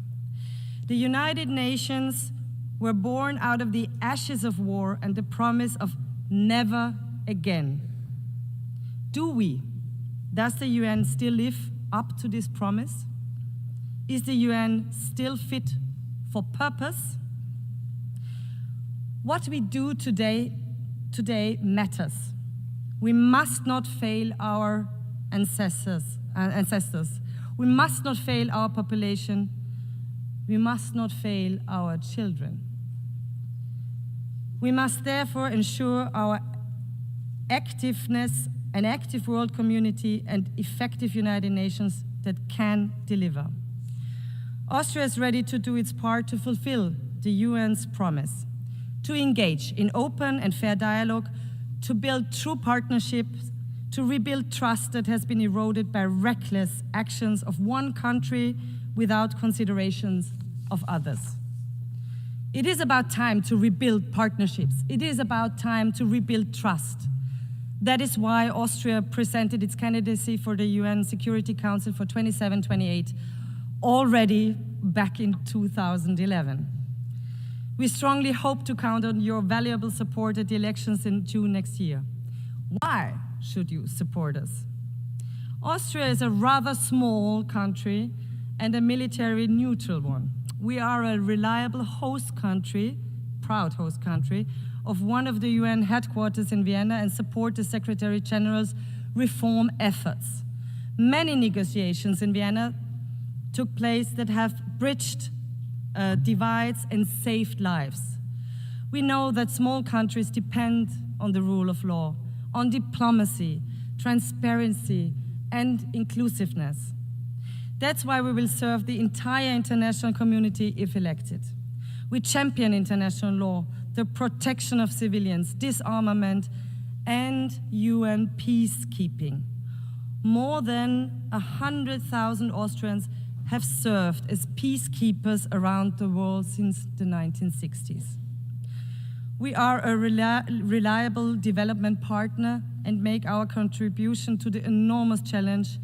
The United Nations were born out of the ashes of war and the promise of never again. Does the UN still live up to this promise? Is the UN still fit for purpose? What we do today matters. We must not fail our ancestors. We must not fail our population. We must not fail our children. We must therefore ensure our activeness, an active world community, and effective United Nations that can deliver. Austria is ready to do its part to fulfill the UN's promise, to engage in open and fair dialogue, to build true partnerships, to rebuild trust that has been eroded by reckless actions of one country without considerations of others. It is about time to rebuild partnerships. It is about time to rebuild trust. That is why Austria presented its candidacy for the UN Security Council for 27-28 already back in 2011. We strongly hope to count on your valuable support at the elections in June next year. Why should you support us? Austria is a rather small country and a military neutral one. We are a reliable host country, proud host country, of one of the UN headquarters in Vienna and support the Secretary General's reform efforts. Many negotiations in Vienna took place that have bridged divides and saved lives. We know that small countries depend on the rule of law, on diplomacy, transparency, and inclusiveness. That's why we will serve the entire international community if elected. We champion international law, the protection of civilians, disarmament, and UN peacekeeping. More than 100,000 Austrians have served as peacekeepers around the world since the 1960s. We are a reliable development partner and make our contribution to the enormous challenge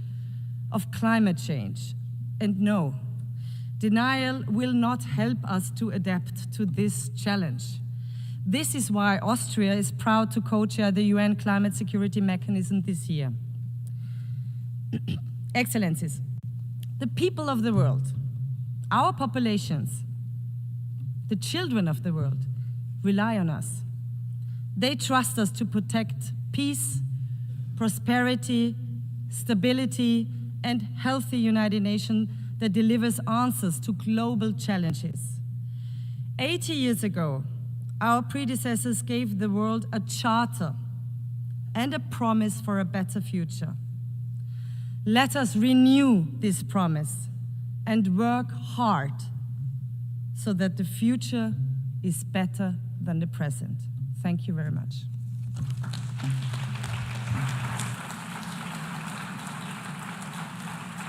of climate change. And no, denial will not help us to adapt to this challenge. This is why Austria is proud to co-chair the UN Climate Security Mechanism this year. Excellencies, the people of the world, our populations, the children of the world, rely on us. They trust us to protect peace, prosperity, stability, and healthy United Nations that delivers answers to global challenges. 80 years ago, our predecessors gave the world a charter and a promise for a better future. Let us renew this promise and work hard so that the future is better than the present. Thank you very much.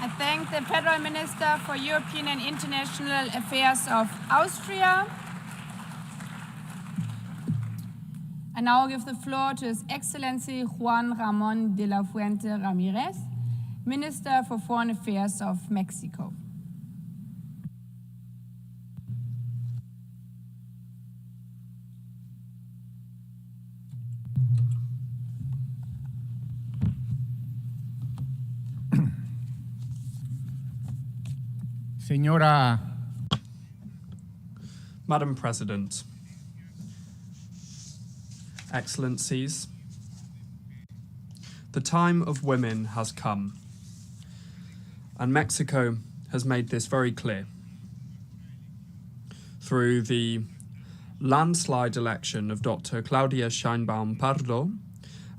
I thank the Federal Minister for European and International Affairs of Austria. I now give the floor to His Excellency Juan Ramón de la Fuente Ramírez, Minister for Foreign Affairs of Mexico. Señora Madam President, Excellencies, the time of women has come, and Mexico has made this very clear through the landslide election of Dr. Claudia Sheinbaum Pardo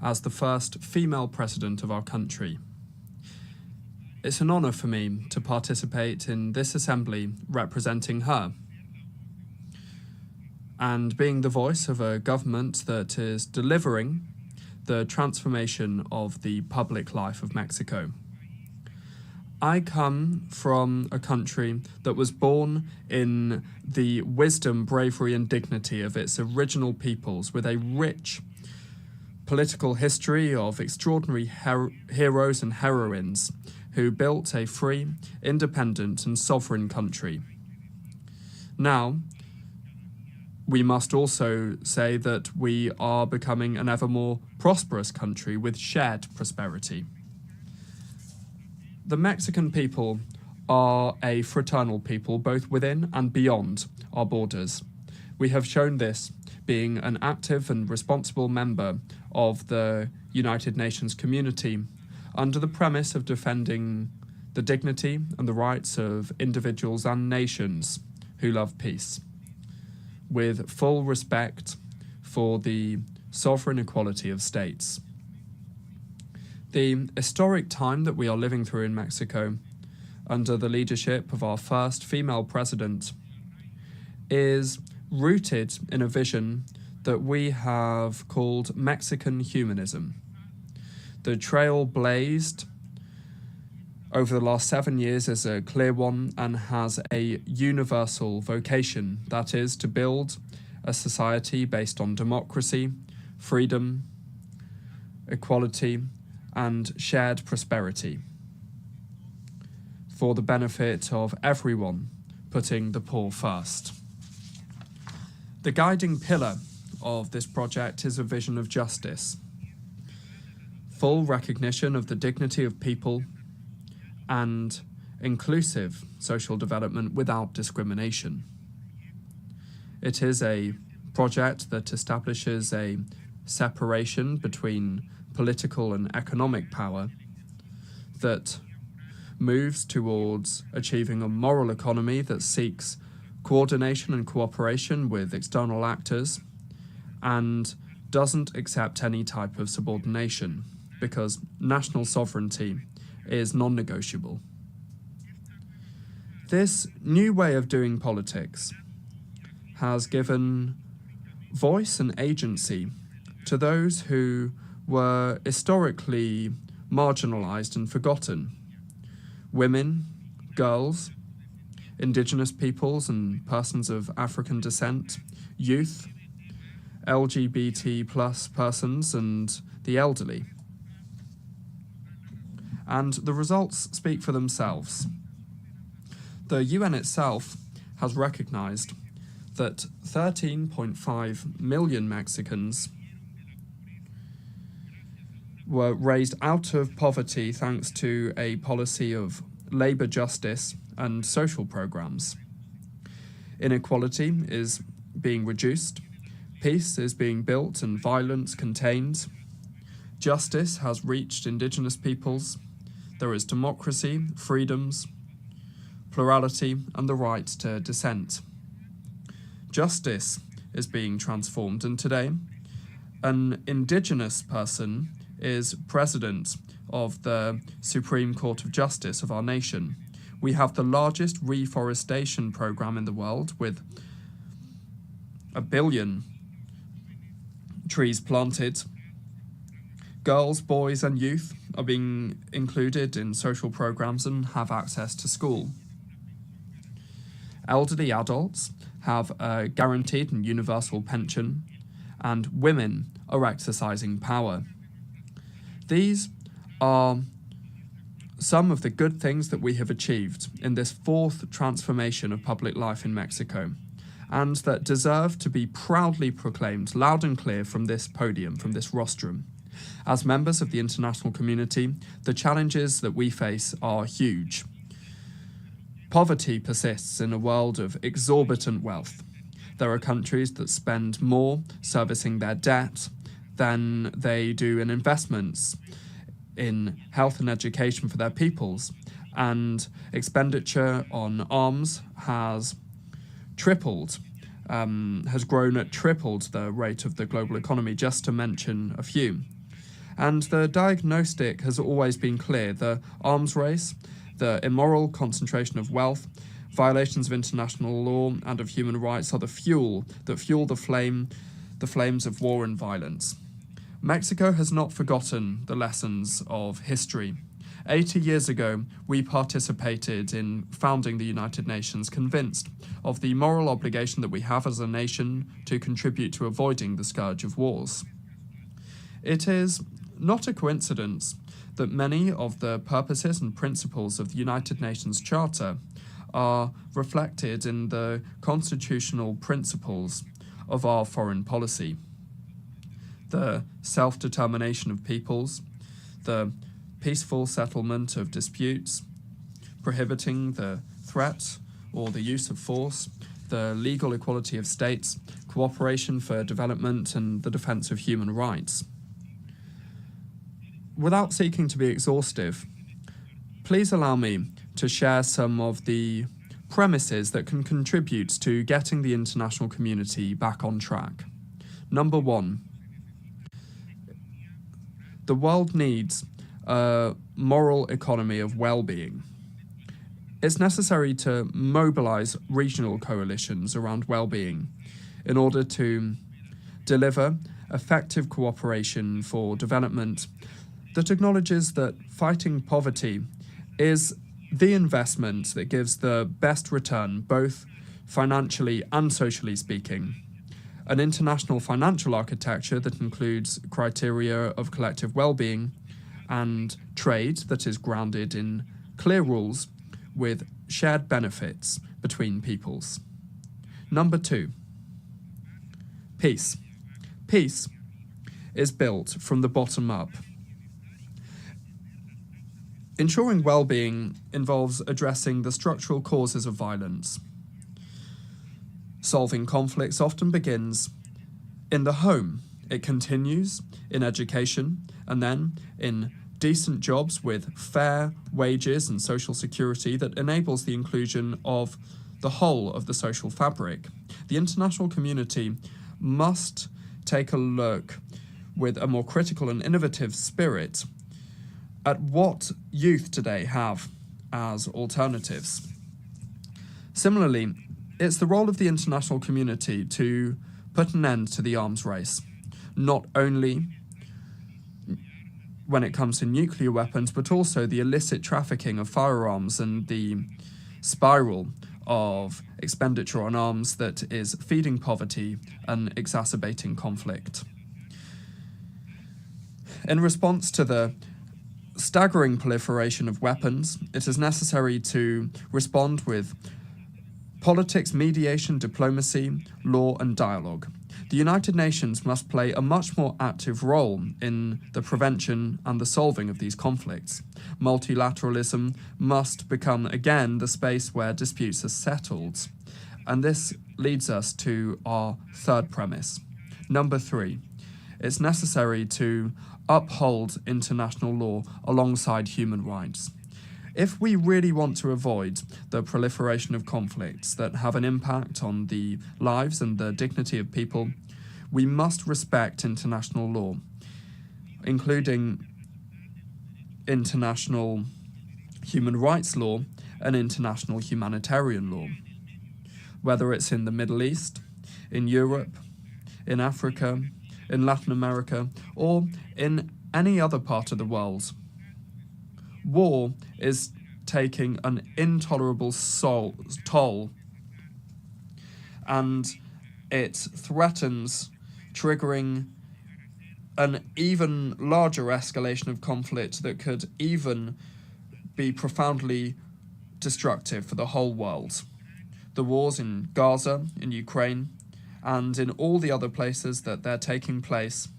as the first female president of our country. It's an honor for me to participate in this assembly representing her and being the voice of a government that is delivering the transformation of the public life of Mexico. I come from a country that was born in the wisdom, bravery, and dignity of its original peoples, with a rich political history of extraordinary heroes and heroines who built a free, independent, and sovereign country. Now, we must also say that we are becoming an ever more prosperous country with shared prosperity. The Mexican people are a fraternal people, both within and beyond our borders. We have shown this being an active and responsible member of the United Nations community under the premise of defending the dignity and the rights of individuals and nations who love peace, with full respect for the sovereign equality of states. The historic time that we are living through in Mexico, under the leadership of our first female president, is rooted in a vision that we have called Mexican humanism. The trail blazed over the last 7 years is a clear one and has a universal vocation, that is, to build a society based on democracy, freedom, equality, and shared prosperity for the benefit of everyone, putting the poor first. The guiding pillar of this project is a vision of justice, full recognition of the dignity of people, and inclusive social development without discrimination. It is a project that establishes a separation between political and economic power, that moves towards achieving a moral economy that seeks coordination and cooperation with external actors, and doesn't accept any type of subordination, because national sovereignty is non-negotiable. This new way of doing politics has given voice and agency to those who were historically marginalized and forgotten. Women, girls, indigenous peoples and persons of African descent, youth, LGBT plus persons, and the elderly. And the results speak for themselves. The UN itself has recognized that 13.5 million Mexicans were raised out of poverty thanks to a policy of labor justice and social programs. Inequality is being reduced, peace is being built and violence contained, justice has reached indigenous peoples, there is democracy, freedoms, plurality, and the right to dissent. Justice is being transformed, and today, an indigenous person is president of the Supreme Court of Justice of our nation. We have the largest reforestation program in the world, with 1 billion trees planted. Girls, boys, and youth are being included in social programs and have access to school. Elderly adults have a guaranteed and universal pension, and women are exercising power. These are some of the good things that we have achieved in this fourth transformation of public life in Mexico, and that deserve to be proudly proclaimed loud and clear from this podium, from this rostrum. As members of the international community, the challenges that we face are huge. Poverty persists in a world of exorbitant wealth. There are countries that spend more servicing their debt than they do in investments in health and education for their peoples, and expenditure on arms has tripled, has grown at tripled the rate of the global economy, just to mention a few. And the diagnostic has always been clear: the arms race, the immoral concentration of wealth, violations of international law and of human rights are the fuel that fuel the flames of war and violence. Mexico has not forgotten the lessons of history. 80 years ago, we participated in founding the United Nations, convinced of the moral obligation that we have as a nation to contribute to avoiding the scourge of wars. It is not a coincidence that many of the purposes and principles of the United Nations Charter are reflected in the constitutional principles of our foreign policy. The self-determination of peoples, the peaceful settlement of disputes, prohibiting the threat or the use of force, the legal equality of states, cooperation for development, and the defense of human rights. Without seeking to be exhaustive, please allow me to share some of the premises that can contribute to getting the international community back on track. Number one, the world needs a moral economy of well-being. It's necessary to mobilize regional coalitions around well-being in order to deliver effective cooperation for development that acknowledges that fighting poverty is the investment that gives the best return, both financially and socially speaking. An international financial architecture that includes criteria of collective well-being and trade that is grounded in clear rules with shared benefits between peoples. Number two, peace. Peace is built from the bottom up. Ensuring well-being involves addressing the structural causes of violence. Solving conflicts often begins in the home. It continues in education, and then in decent jobs with fair wages and social security that enables the inclusion of the whole of the social fabric. The international community must take a look with a more critical and innovative spirit at what youth today have as alternatives. Similarly, it's the role of the international community to put an end to the arms race, not only when it comes to nuclear weapons, but also the illicit trafficking of firearms and the spiral of expenditure on arms that is feeding poverty and exacerbating conflict. In response to the staggering proliferation of weapons, it is necessary to respond with politics, mediation, diplomacy, law, and dialogue. The United Nations must play a much more active role in the prevention and the solving of these conflicts. Multilateralism must become again the space where disputes are settled. And this leads us to our third premise. Number 3, it's necessary to uphold international law alongside human rights. If we really want to avoid the proliferation of conflicts that have an impact on the lives and the dignity of people, we must respect international law, including international human rights law and international humanitarian law. Whether it's in the Middle East, in Europe, in Africa, in Latin America, or in any other part of the world. War is taking an intolerable toll, and it threatens triggering an even larger escalation of conflict that could even be profoundly destructive for the whole world. The wars in Gaza, in Ukraine, and in all the other places that they're taking place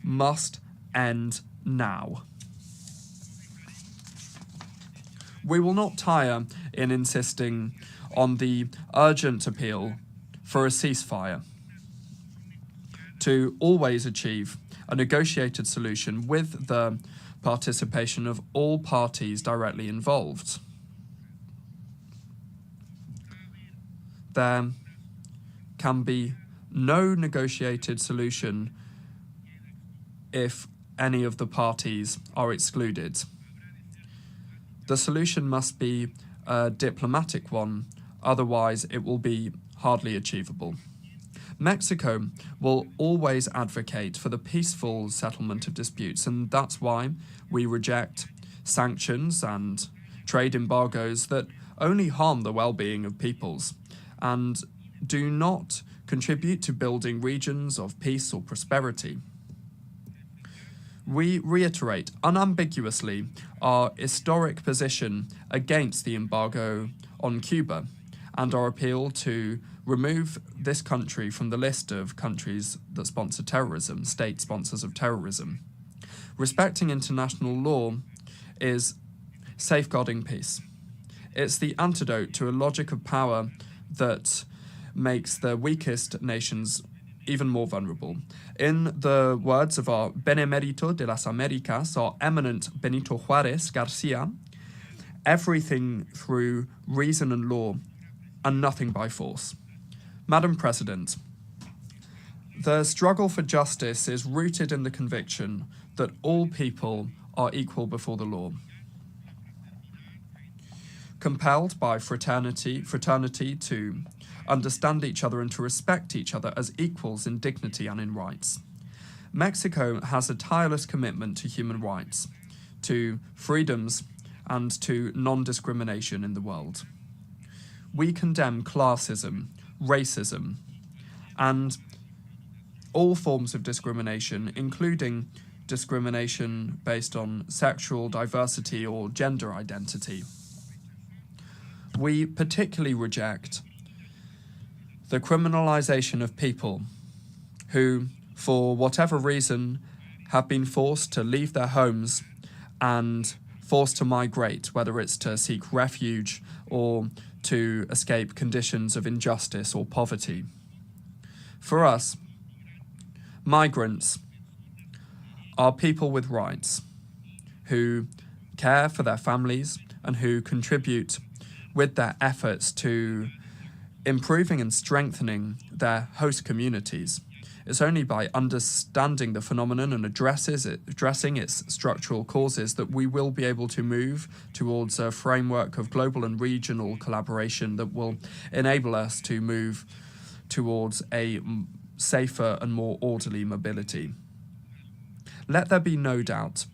must end now. We will not tire in insisting on the urgent appeal for a ceasefire, to always achieve a negotiated solution with the participation of all parties directly involved. There can be no negotiated solution if any of the parties are excluded. The solution must be a diplomatic one, otherwise it will be hardly achievable. Mexico will always advocate for the peaceful settlement of disputes, and that's why we reject sanctions and trade embargoes that only harm the well-being of peoples and do not contribute to building regions of peace or prosperity. We reiterate unambiguously our historic position against the embargo on Cuba and our appeal to remove this country from the list of countries that sponsor terrorism, state sponsors of terrorism. Respecting international law is safeguarding peace. It's the antidote to a logic of power that makes the weakest nations even more vulnerable. In the words of our Benemérito de las Américas, our eminent Benito Juárez Garcia, everything through reason and law and nothing by force. Madam President, the struggle for justice is rooted in the conviction that all people are equal before the law. Compelled by fraternity to understand each other and to respect each other as equals in dignity and in rights. Mexico has a tireless commitment to human rights, to freedoms, and to non-discrimination in the world. We condemn classism, racism, and all forms of discrimination, including discrimination based on sexual diversity or gender identity. We particularly reject the criminalization of people who, for whatever reason, have been forced to leave their homes and forced to migrate, whether it's to seek refuge or to escape conditions of injustice or poverty. For us, migrants are people with rights who care for their families and who contribute with their efforts to improving and strengthening their host communities. It's only by understanding the phenomenon and addressing its structural causes that we will be able to move towards a framework of global and regional collaboration that will enable us to move towards a safer and more orderly mobility. Let there be no doubt,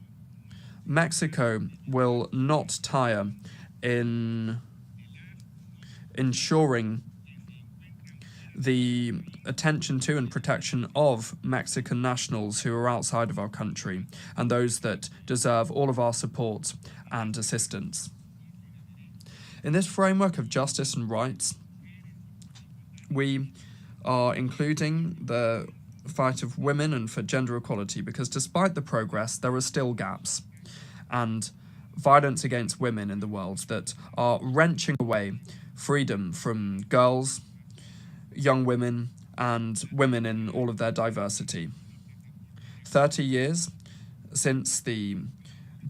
Mexico will not tire in ensuring the attention to and protection of Mexican nationals who are outside of our country and those that deserve all of our support and assistance. In this framework of justice and rights, We are including the fight of women and for gender equality because despite the progress, there are still gaps and violence against women in the world that are wrenching away freedom from girls, young women, and women in all of their diversity. 30 years since the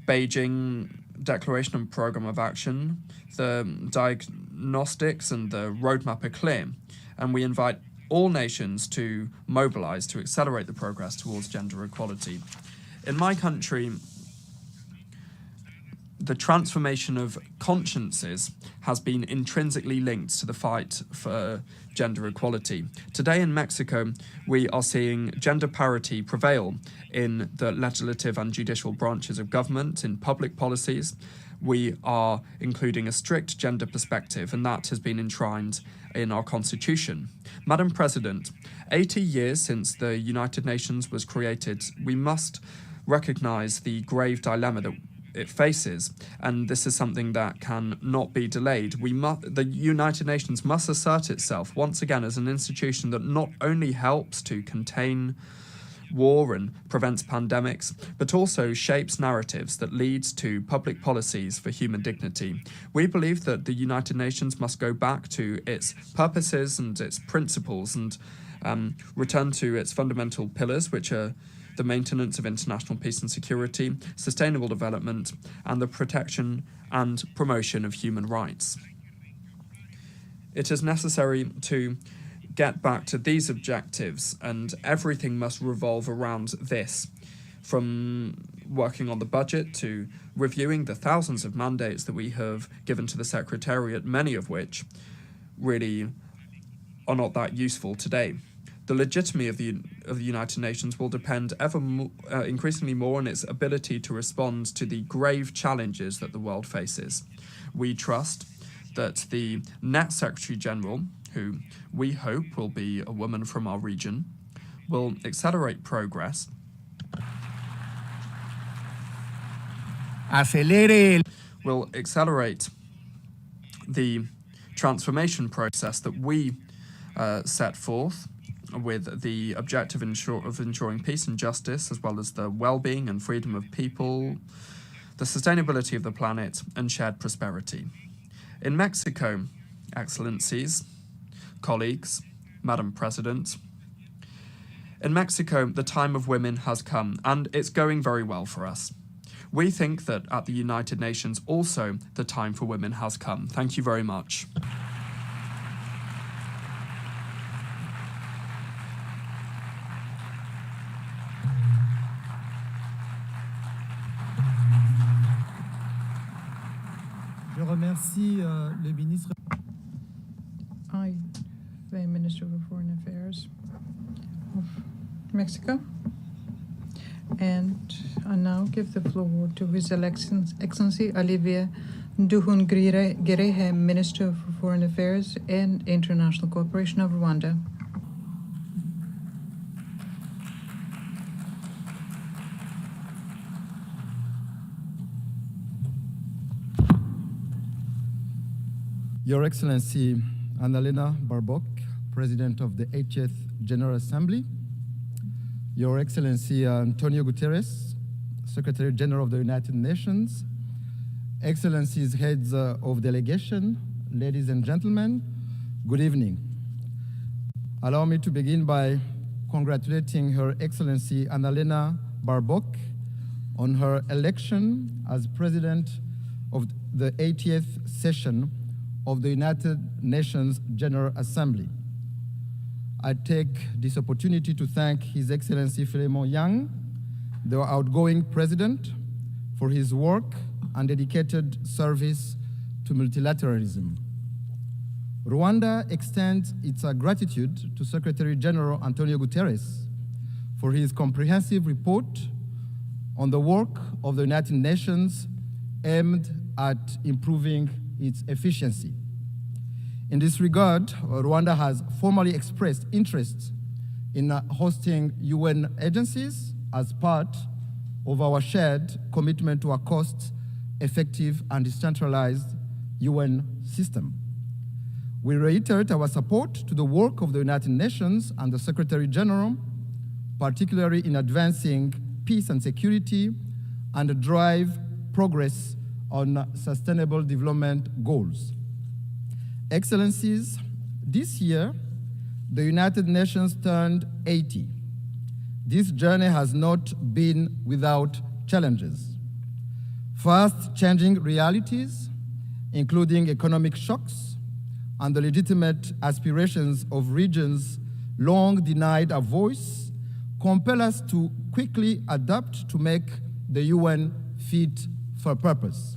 Beijing Declaration and Programme of Action, the diagnostics and the roadmap are clear, and we invite all nations to mobilize to accelerate the progress towards gender equality. In my country, the transformation of consciences has been intrinsically linked to the fight for gender equality. Today in Mexico, we are seeing gender parity prevail in the legislative and judicial branches of government, in public policies. We are including a strict gender perspective, and that has been enshrined in our constitution. Madam President, 80 years since the United Nations was created, we must recognize the grave dilemma that it faces, and this is something that can not be delayed. The United Nations must assert itself once again as an institution that not only helps to contain war and prevents pandemics, but also shapes narratives that lead to public policies for human dignity. We believe that the United Nations must go back to its purposes and its principles and return to its fundamental pillars, which are the maintenance of international peace and security, sustainable development, and the protection and promotion of human rights. It is necessary to get back to these objectives, and everything must revolve around this, from working on the budget to reviewing the thousands of mandates that we have given to the Secretariat, many of which really are not that useful today. The legitimacy of the United Nations will depend increasingly more on its ability to respond to the grave challenges that the world faces. We trust that the next Secretary General, who we hope will be a woman from our region, will accelerate progress, will accelerate the transformation process that we set forth, with the objective of ensuring peace and justice, as well as the well-being and freedom of people, the sustainability of the planet, and shared prosperity. In Mexico, Excellencies, colleagues, Madam President, in Mexico, the time of women has come, and it's going very well for us. We think that at the United Nations also the time for women has come. Thank you very much. Je remercie le ministre. I thank Minister of Foreign Affairs of Mexico, and I now give the floor to His Excellency Olivier Nduhungirehe, Minister of Foreign Affairs and International Cooperation of Rwanda. Your Excellency Annalena Baerbock, President of the 80th General Assembly, Your Excellency Antonio Guterres, Secretary General of the United Nations, Excellencies, Heads of Delegation, ladies and gentlemen, good evening. Allow me to begin by congratulating Her Excellency Annalena Baerbock on her election as President of the 80th session of the United Nations General Assembly. I take this opportunity to thank His Excellency Philemon Yang, the outgoing president, for his work and dedicated service to multilateralism. Rwanda extends its gratitude to Secretary General Antonio Guterres for his comprehensive report on the work of the United Nations aimed at improving its efficiency. In this regard, Rwanda has formally expressed interest in hosting UN agencies as part of our shared commitment to a cost-effective and decentralized UN system. We reiterate our support to the work of the United Nations and the Secretary General, particularly in advancing peace and security and drive progress on sustainable development goals. Excellencies, this year, the United Nations turned 80. This journey has not been without challenges. Fast changing realities, including economic shocks and the legitimate aspirations of regions long denied a voice, compel us to quickly adapt to make the UN fit for purpose.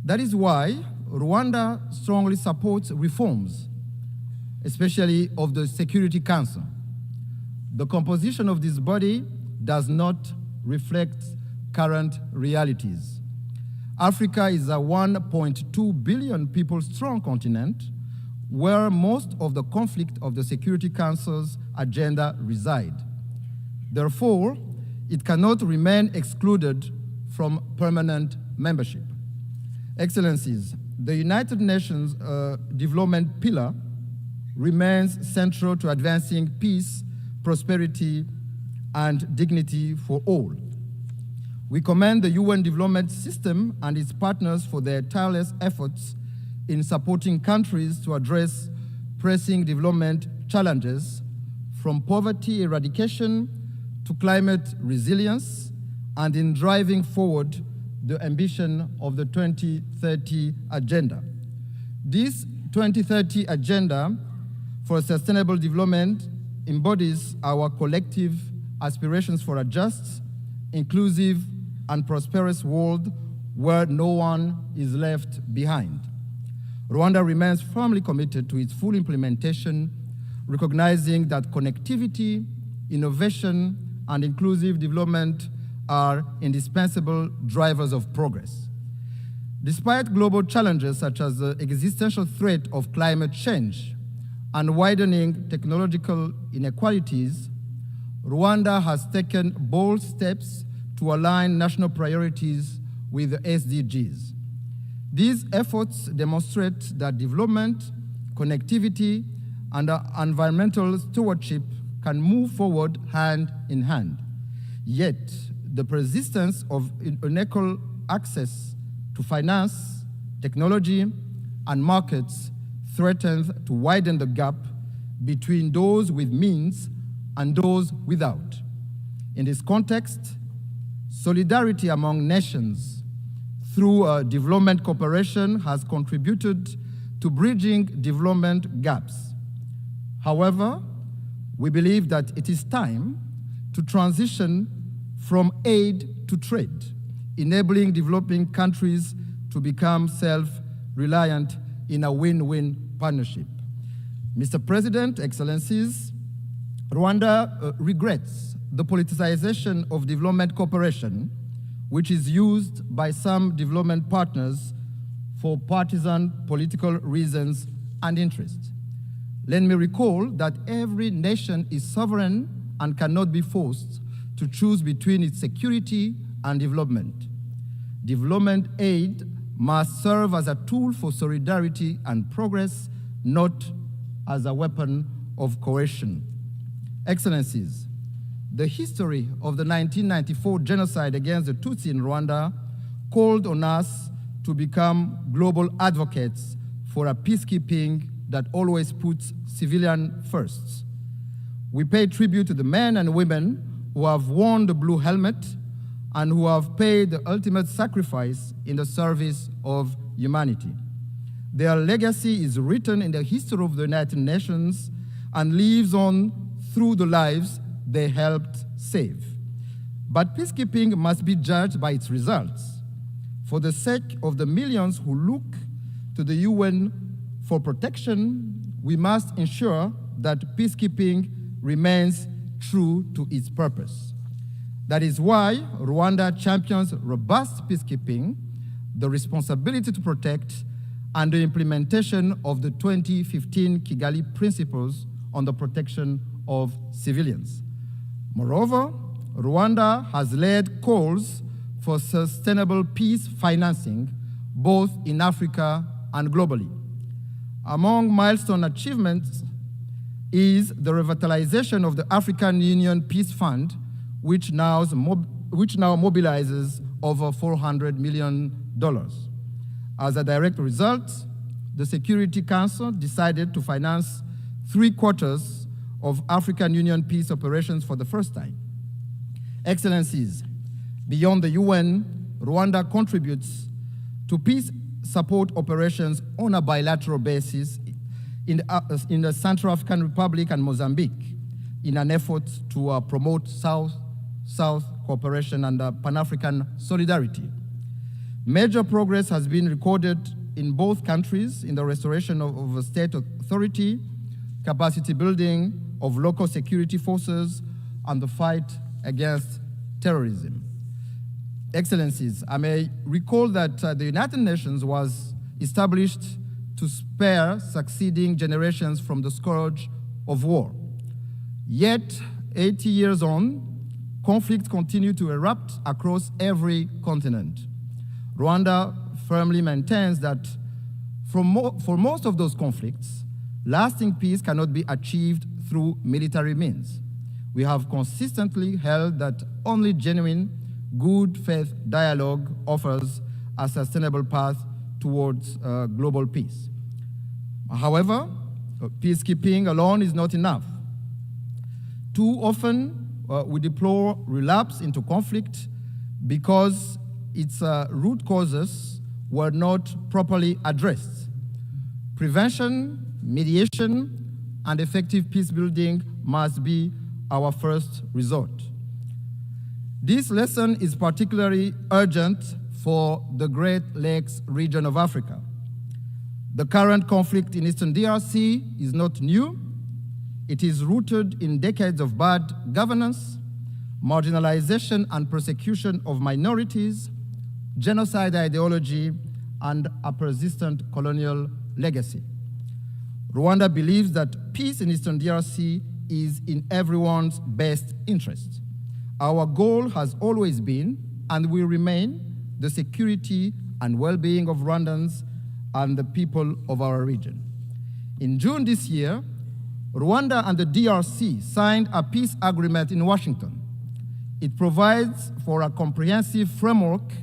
That is why Rwanda strongly supports reforms, especially of the Security Council. The composition of this body does not reflect current realities. Africa is a 1.2 billion people strong continent where most of the conflict of the Security Council's agenda reside. Therefore, it cannot remain excluded from permanent membership. Excellencies, the United Nations development pillar remains central to advancing peace, prosperity, and dignity for all. We commend the UN development system and its partners for their tireless efforts in supporting countries to address pressing development challenges, from poverty eradication to climate resilience, and in driving forward the ambition of the 2030 Agenda. This 2030 Agenda for Sustainable Development embodies our collective aspirations for a just, inclusive, and prosperous world where no one is left behind. Rwanda remains firmly committed to its full implementation, recognizing that connectivity, innovation, and inclusive development are indispensable drivers of progress. Despite global challenges such as the existential threat of climate change and widening technological inequalities, Rwanda has taken bold steps to align national priorities with the SDGs. These efforts demonstrate that development, connectivity, and environmental stewardship can move forward hand in hand. Yet, the persistence of unequal access to finance, technology, and markets threatens to widen the gap between those with means and those without. In this context, solidarity among nations through development cooperation has contributed to bridging development gaps. However, we believe that it is time to transition from aid to trade, enabling developing countries to become self-reliant in a win-win partnership. Mr. President, Excellencies, Rwanda regrets the politicization of development cooperation, which is used by some development partners for partisan political reasons and interests. Let me recall that every nation is sovereign and cannot be forced to choose between its security and development. Development aid must serve as a tool for solidarity and progress, not as a weapon of coercion. Excellencies, the history of the 1994 genocide against the Tutsi in Rwanda called on us to become global advocates for a peacekeeping that always puts civilians first. We pay tribute to the men and women who have worn the blue helmet and who have paid the ultimate sacrifice in the service of humanity. Their legacy is written in the history of the United Nations and lives on through the lives they helped save. But peacekeeping must be judged by its results. For the sake of the millions who look to the UN for protection, we must ensure that peacekeeping remains true to its purpose. That is why Rwanda champions robust peacekeeping, the responsibility to protect, and the implementation of the 2015 Kigali Principles on the protection of civilians. Moreover, Rwanda has led calls for sustainable peace financing both in Africa and globally. Among milestone achievements is the revitalization of the African Union Peace Fund, which now mobilizes over $400 million. As a direct result, the Security Council decided to finance 3/4 of African Union peace operations for the first time. Excellencies, beyond the UN, Rwanda contributes to peace support operations on a bilateral basis in the Central African Republic and Mozambique in an effort to promote South-South cooperation and Pan-African solidarity. Major progress has been recorded in both countries in the restoration of state authority, capacity building of local security forces, and the fight against terrorism. Excellencies, I may recall that the United Nations was established to spare succeeding generations from the scourge of war. Yet, 80 years on, conflicts continue to erupt across every continent. Rwanda firmly maintains that for most of those conflicts, lasting peace cannot be achieved through military means. We have consistently held that only genuine, good faith dialogue offers a sustainable path towards global peace. However, peacekeeping alone is not enough. Too often, we deplore relapse into conflict because its root causes were not properly addressed. Prevention, mediation, and effective peace building must be our first resort. This lesson is particularly urgent for the Great Lakes region of Africa. The current conflict in Eastern DRC is not new. It is rooted in decades of bad governance, marginalization and persecution of minorities, genocide ideology, and a persistent colonial legacy. Rwanda believes that peace in Eastern DRC is in everyone's best interest. Our goal has always been, and will remain, the security and well-being of Rwandans and the people of our region. In June this year, Rwanda and the DRC signed a peace agreement in Washington. It provides for a comprehensive framework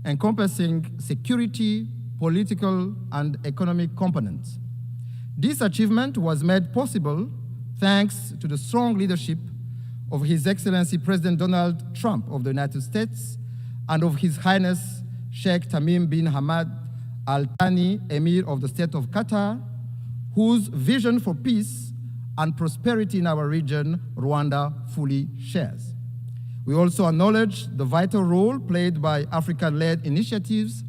encompassing security, political, and economic components. This achievement was made possible thanks to the strong leadership of His Excellency President Donald Trump of the United States and of His Highness Sheikh Tamim bin Hamad Al Thani, Emir of the State of Qatar, whose vision for peace and prosperity in our region, Rwanda fully shares. We also acknowledge the vital role played by African-led initiatives,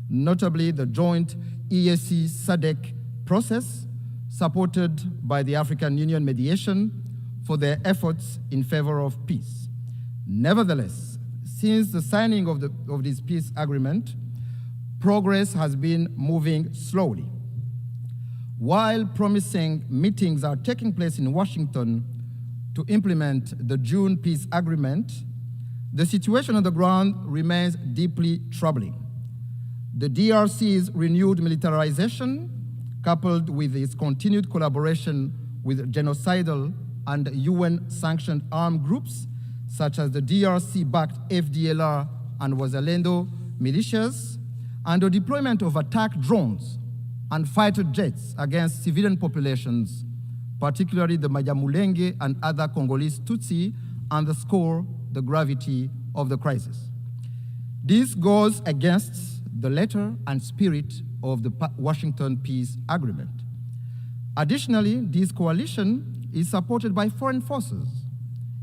notably the joint EAC SADC process, supported by the African Union mediation, for their efforts in favor of peace. Nevertheless, since the signing of this peace agreement, progress has been moving slowly. While promising meetings are taking place in Washington to implement the June peace agreement, the situation on the ground remains deeply troubling. The DRC's renewed militarization, coupled with its continued collaboration with genocidal and UN-sanctioned armed groups, such as the DRC-backed FDLR and Wazalendo militias, and the deployment of attack drones and fighter jets against civilian populations, particularly the Banyamulenge and other Congolese Tutsi, underscore the gravity of the crisis. This goes against the letter and spirit of the Washington Peace Agreement. Additionally, this coalition is supported by foreign forces,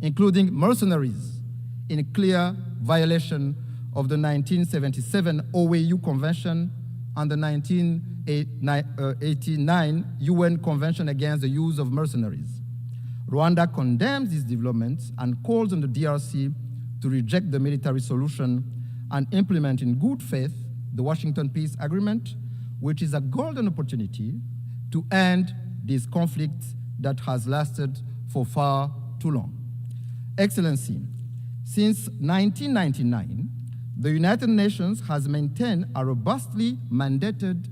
including mercenaries, in clear violation of the 1977 OAU Convention and the 1989 UN Convention against the use of mercenaries. Rwanda condemns these developments and calls on the DRC to reject the military solution and implement in good faith the Washington Peace Agreement, which is a golden opportunity to end this conflict that has lasted for far too long. Excellency, since 1999, the United Nations has maintained a robustly mandated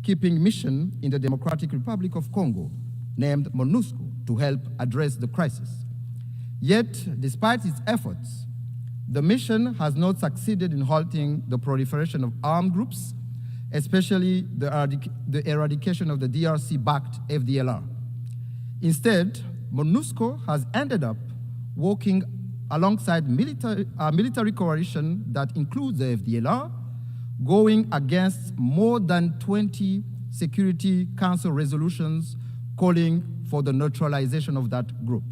peacekeeping mission in the Democratic Republic of Congo, named MONUSCO, to help address the crisis. Yet, despite its efforts, the mission has not succeeded in halting the proliferation of armed groups, especially the eradication of the DRC-backed FDLR. Instead, MONUSCO has ended up working alongside a military coalition that includes the FDLR, going against more than 20 Security Council resolutions calling for the neutralization of that group.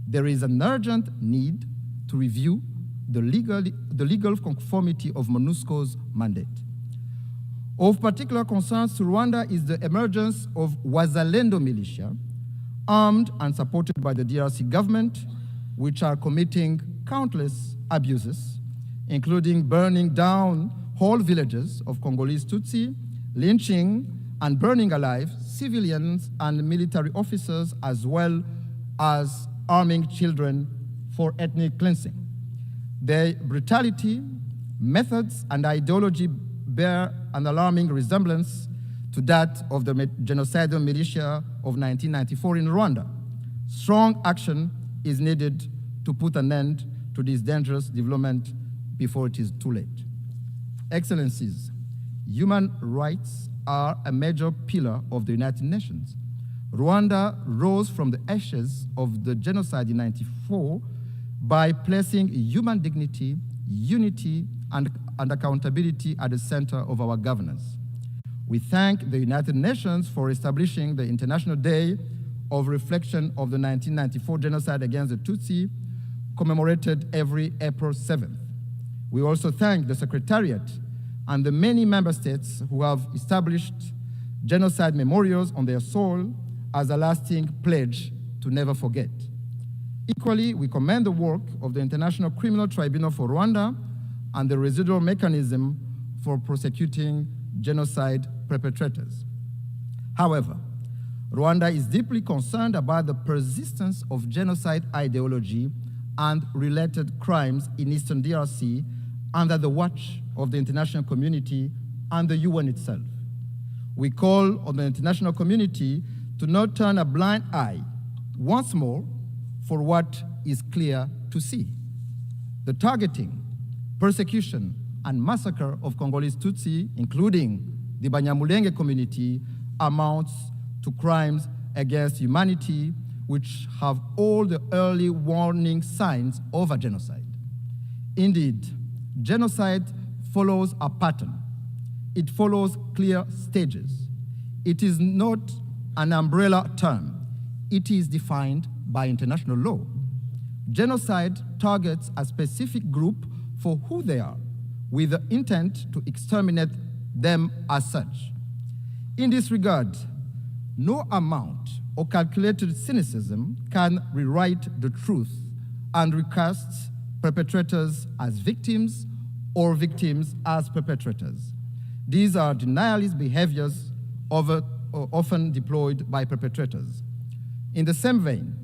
There is an urgent need to review the legal conformity of MONUSCO's mandate. Of particular concern to Rwanda is the emergence of Wazalendo militia, armed and supported by the DRC government, which are committing countless abuses, including burning down whole villages of Congolese Tutsi, lynching and burning alive civilians and military officers, as well as arming children for ethnic cleansing. Their brutality, methods, and ideology bear an alarming resemblance to that of the genocidal militia of 1994 in Rwanda. Strong action is needed to put an end to this dangerous development before it is too late. Excellencies, human rights are a major pillar of the United Nations. Rwanda rose from the ashes of the genocide in 1994 by placing human dignity, unity, and accountability at the center of our governance. We thank the United Nations for establishing the International Day of Reflection of the 1994 genocide against the Tutsi, commemorated every April 7th. We also thank the Secretariat and the many member states who have established genocide memorials on their soil as a lasting pledge to never forget. Equally, we commend the work of the International Criminal Tribunal for Rwanda and the residual mechanism for prosecuting genocide perpetrators. However, Rwanda is deeply concerned about the persistence of genocide ideology and related crimes in Eastern DRC under the watch of the international community and the UN itself. We call on the international community to not turn a blind eye once more for what is clear to see. The targeting, persecution, and massacre of Congolese Tutsi, including the Banyamulenge community, amounts to crimes against humanity which have all the early warning signs of a genocide. Indeed, genocide follows a pattern. It follows clear stages. It is not an umbrella term. It is defined by international law. Genocide targets a specific group for who they are, with the intent to exterminate them as such. In this regard, no amount or calculated cynicism can rewrite the truth and recast perpetrators as victims or victims as perpetrators. These are denialist behaviors often deployed by perpetrators. In the same vein,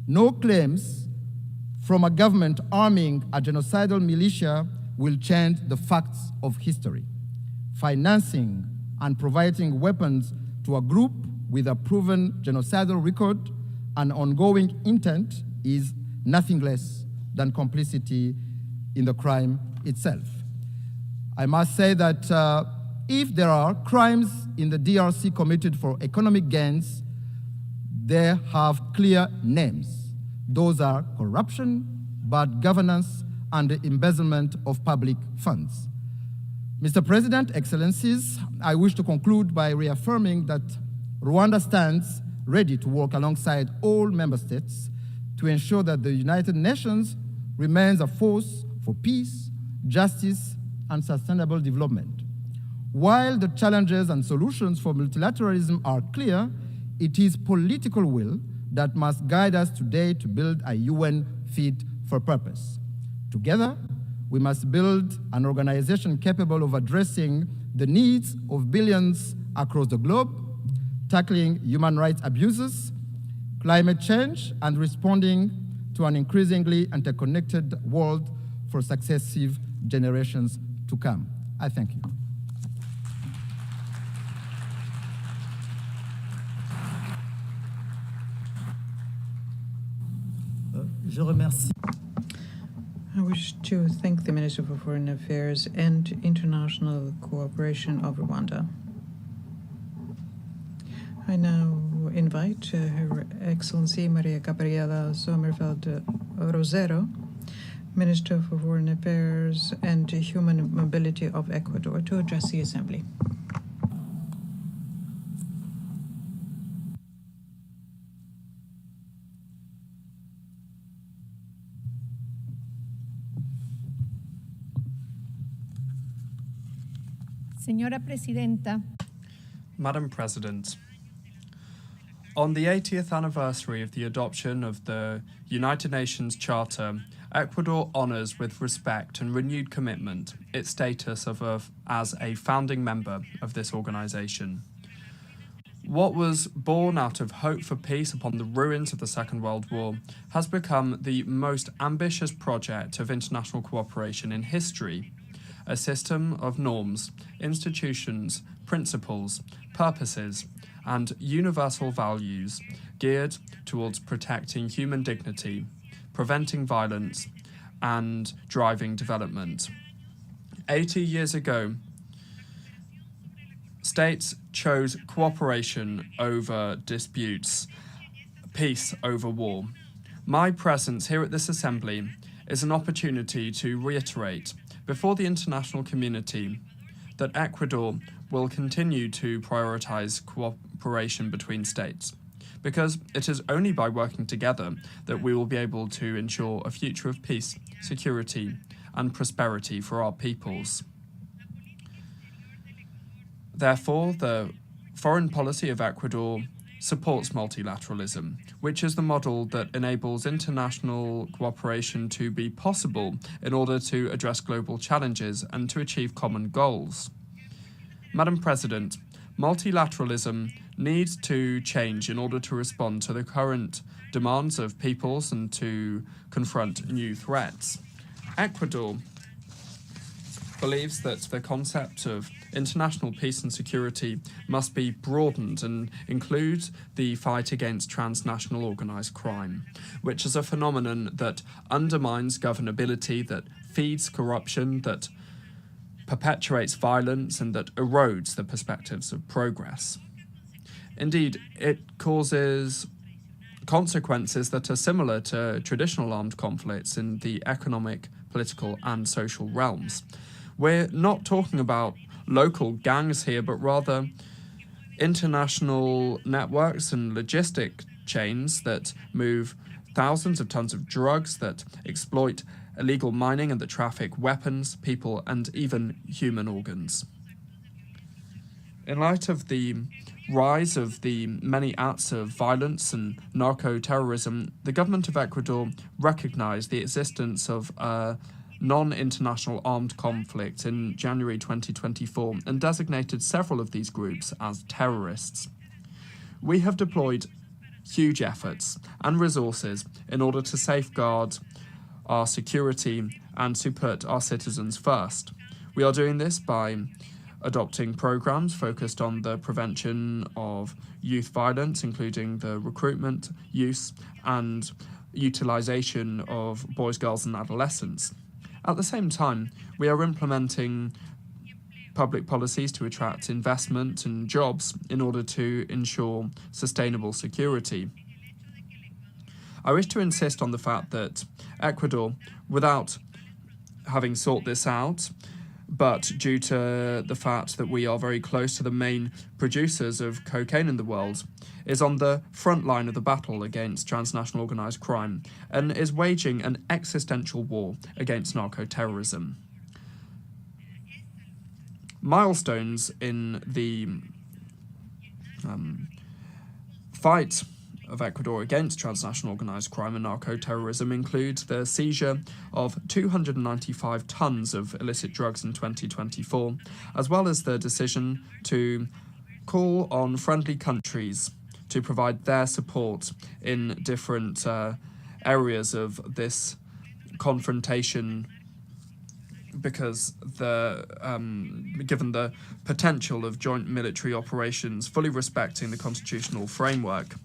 no claims from a government arming a genocidal militia will change the facts of history. Financing and providing weapons to a group with a proven genocidal record and ongoing intent is nothing less than complicity in the crime itself. I must say that if there are crimes in the DRC committed for economic gains, they have clear names. Those are corruption, bad governance, and the embezzlement of public funds. Mr. President, Excellencies, I wish to conclude by reaffirming that Rwanda stands ready to work alongside all member states to ensure that the United Nations remains a force for peace, justice, and sustainable development. While the challenges and solutions for multilateralism are clear, it is political will that must guide us today to build a UN fit for purpose. Together, we must build an organization capable of addressing the needs of billions across the globe, tackling human rights abuses, climate change, and responding to an increasingly interconnected world for successive generations to come. I thank you. Je remercie. I wish to thank the Minister for Foreign Affairs and International Cooperation of Rwanda. I now invite Her Excellency Maria Gabriela Sommerfeld Rosero, Minister for Foreign Affairs and Human Mobility of Ecuador, to address the Assembly. Señora Presidenta. Madam President, on the 80th anniversary of the adoption of the United Nations Charter, Ecuador honours with respect and renewed commitment its status as a founding member of this organisation. What was born out of hope for peace upon the ruins of the Second World War has become the most ambitious project of international cooperation in history. A system of norms, institutions, principles, purposes, and universal values geared towards protecting human dignity, preventing violence, and driving development. 80 years ago, states chose cooperation over disputes, peace over war. My presence here at this Assembly is an opportunity to reiterate before the international community that Ecuador will continue to prioritise cooperation between states, because it is only by working together that we will be able to ensure a future of peace, security, and prosperity for our peoples. Therefore, the foreign policy of Ecuador supports multilateralism, which is the model that enables international cooperation to be possible in order to address global challenges and to achieve common goals. Madam President, multilateralism needs to change in order to respond to the current demands of peoples and to confront new threats. Ecuador believes that the concept of international peace and security must be broadened and include the fight against transnational organised crime, which is a phenomenon that undermines governability, that feeds corruption, that perpetuates violence, and that erodes the perspectives of progress. Indeed, it causes consequences that are similar to traditional armed conflicts in the economic, political, and social realms. We're not talking about local gangs here, but rather international networks and logistic chains that move thousands of tons of drugs, that exploit illegal mining, and that traffic weapons, people, and even human organs. In light of the rise of the many acts of violence and narco-terrorism, the government of Ecuador recognized the existence of a non-international armed conflict in January 2024 and designated several of these groups as terrorists. We have deployed huge efforts and resources in order to safeguard our security and to put our citizens first. We are doing this by adopting programs focused on the prevention of youth violence, including the recruitment, use, and utilization of boys, girls, and adolescents. At the same time, we are implementing public policies to attract investment and jobs in order to ensure sustainable security. I wish to insist on the fact that Ecuador, without having sought this out, but due to the fact that we are very close to the main producers of cocaine in the world, is on the front line of the battle against transnational organised crime and is waging an existential war against narco-terrorism. Milestones in the fight of Ecuador against transnational organised crime and narco-terrorism include the seizure of 295 tons of illicit drugs in 2024, as well as the decision to call on friendly countries to provide their support in different areas of this confrontation, because given the potential of joint military operations fully respecting the constitutional framework.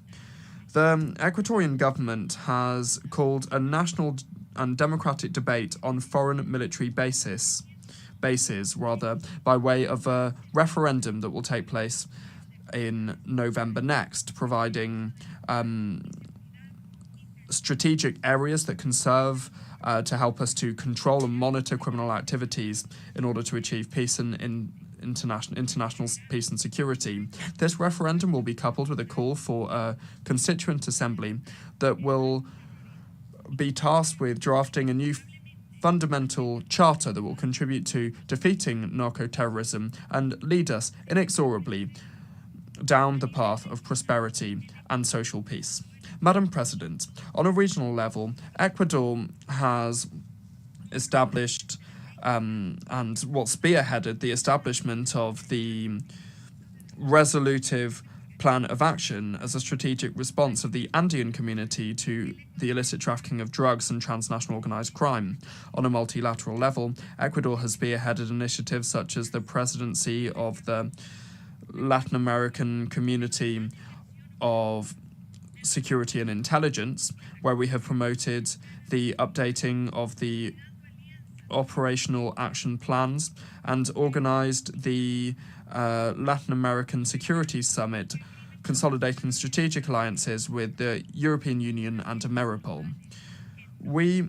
The Ecuadorian government has called a national and democratic debate on foreign military bases, by way of a referendum that will take place in November next, providing strategic areas that can serve to help us to control and monitor criminal activities in order to achieve peace and international peace and security. This referendum will be coupled with a call for a constituent assembly that will be tasked with drafting a new fundamental charter that will contribute to defeating narco-terrorism and lead us inexorably down the path of prosperity and social peace. Madam President, on a regional level, Ecuador has established and spearheaded the establishment of the resolutive plan of action as a strategic response of the Andean community to the illicit trafficking of drugs and transnational organized crime. On a multilateral level, Ecuador has spearheaded initiatives such as the presidency of the Latin American Community of Security and Intelligence, where we have promoted the updating of the operational action plans and organized the Latin American Security Summit, consolidating strategic alliances with the European Union and Ameripol. We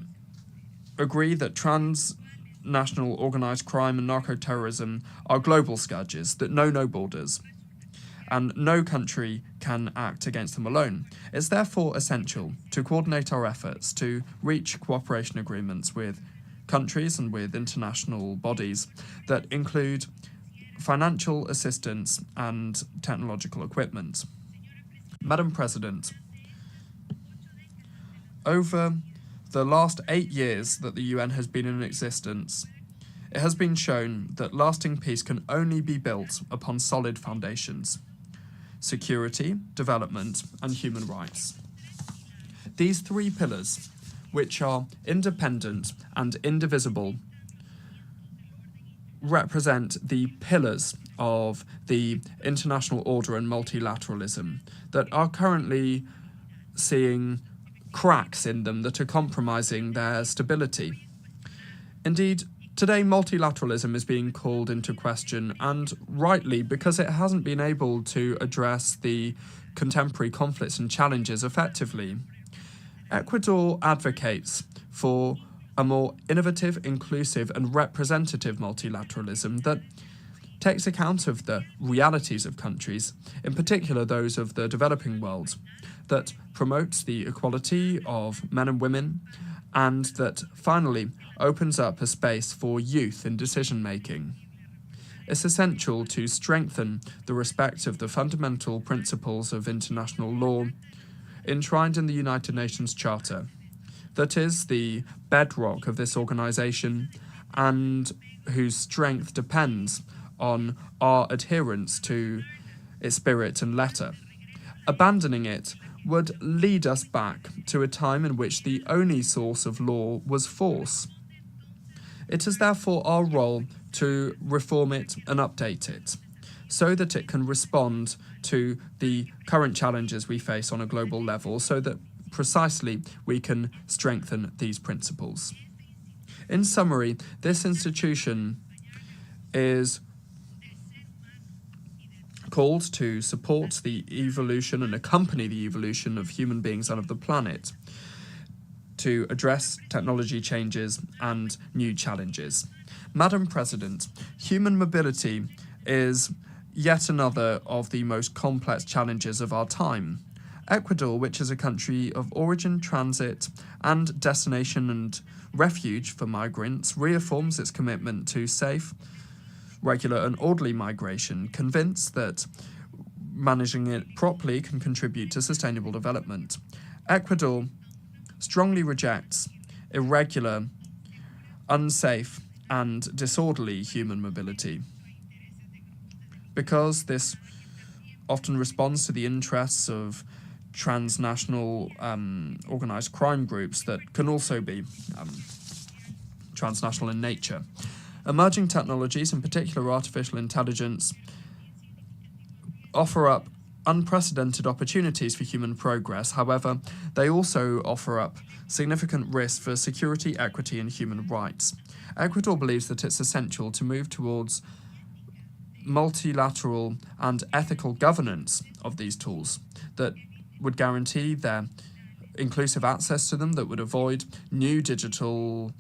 agree that transnational organized crime and narco-terrorism are global scourges that know no borders, and no country can act against them alone. It's therefore essential to coordinate our efforts to reach cooperation agreements with countries and with international bodies that include financial assistance and technological equipment. Madam President, over the last 8 years that the UN has been in existence, it has been shown that lasting peace can only be built upon solid foundations: security, development, and human rights. These three pillars, which are independent and indivisible, represent the pillars of the international order and multilateralism that are currently seeing cracks in them that are compromising their stability. Indeed, today multilateralism is being called into question, and rightly, because it hasn't been able to address the contemporary conflicts and challenges effectively. Ecuador advocates for a more innovative, inclusive, and representative multilateralism that takes account of the realities of countries, in particular those of the developing world, that promotes the equality of men and women, and that finally opens up a space for youth in decision-making. It's essential to strengthen the respect of the fundamental principles of international law enshrined in the United Nations Charter, that is the bedrock of this organization and whose strength depends on our adherence to its spirit and letter. Abandoning it would lead us back to a time in which the only source of law was force. It is therefore our role to reform it and update it, so that it can respond to the current challenges we face on a global level, so that precisely we can strengthen these principles. In summary, this institution is called to support the evolution and accompany the evolution of human beings and of the planet, to address technology changes and new challenges. Madam President, human mobility is yet another of the most complex challenges of our time. Ecuador, which is a country of origin, transit, and destination and refuge for migrants, reaffirms its commitment to safe, regular, and orderly migration, convinced that managing it properly can contribute to sustainable development. Ecuador strongly rejects irregular, unsafe, and disorderly human mobility, because this often responds to the interests of transnational organized crime groups that can also be transnational in nature. Emerging technologies, in particular artificial intelligence, offer up unprecedented opportunities for human progress. However, they also offer up significant risks for security, equity, and human rights. Ecuador believes that it's essential to move towards multilateral and ethical governance of these tools that would guarantee their inclusive access to them, that would avoid new digital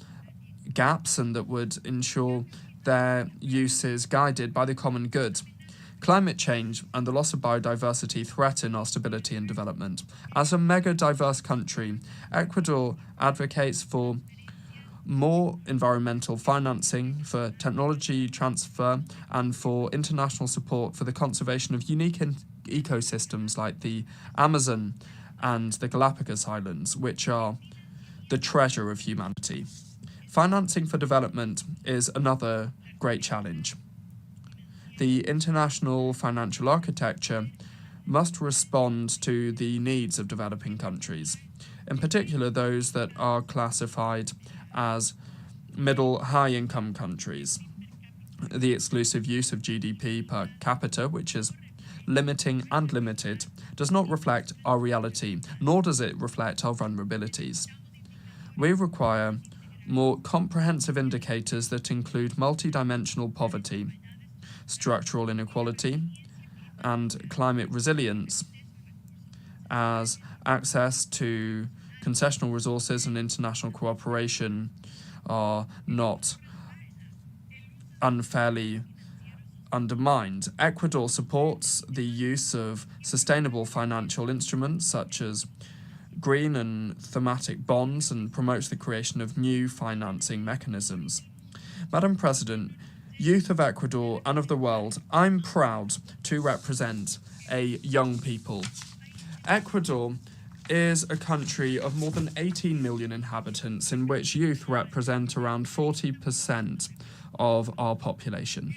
gaps, and that would ensure their use is guided by the common good. Climate change and the loss of biodiversity threaten our stability and development. As a mega-diverse country, Ecuador advocates for more environmental financing, for technology transfer, and for international support for the conservation of unique ecosystems like the Amazon and the Galapagos Islands, which are the treasure of humanity. Financing for development is another great challenge. The international financial architecture must respond to the needs of developing countries, in particular those that are classified as middle high-income countries. The exclusive use of GDP per capita, which is limiting and limited, does not reflect our reality, nor does it reflect our vulnerabilities. We require more comprehensive indicators that include multidimensional poverty, structural inequality, and climate resilience, as access to concessional resources and international cooperation are not unfairly undermined. Ecuador supports the use of sustainable financial instruments such as green and thematic bonds and promotes the creation of new financing mechanisms. Madam President, youth of Ecuador and of the world, I'm proud to represent a young people. Ecuador is a country of more than 18 million inhabitants, in which youth represent around 40% of our population.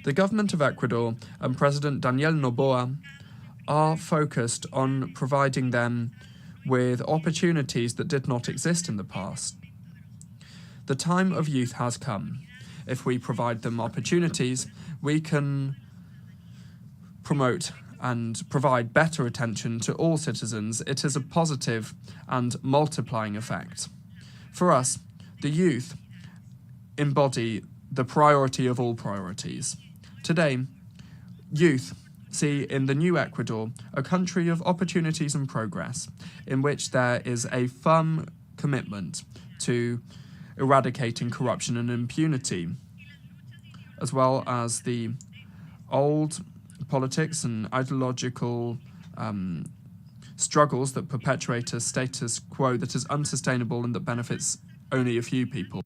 The government of Ecuador and President Daniel Noboa are focused on providing them with opportunities that did not exist in the past. The time of youth has come. If we provide them opportunities, we can promote and provide better attention to all citizens. It is a positive and multiplying effect. For us, the youth embody the priority of all priorities. Today, youth see in the new Ecuador a country of opportunities and progress, in which there is a firm commitment to eradicating corruption and impunity, as well as the old politics and ideological struggles that perpetuate a status quo that is unsustainable and that benefits only a few people.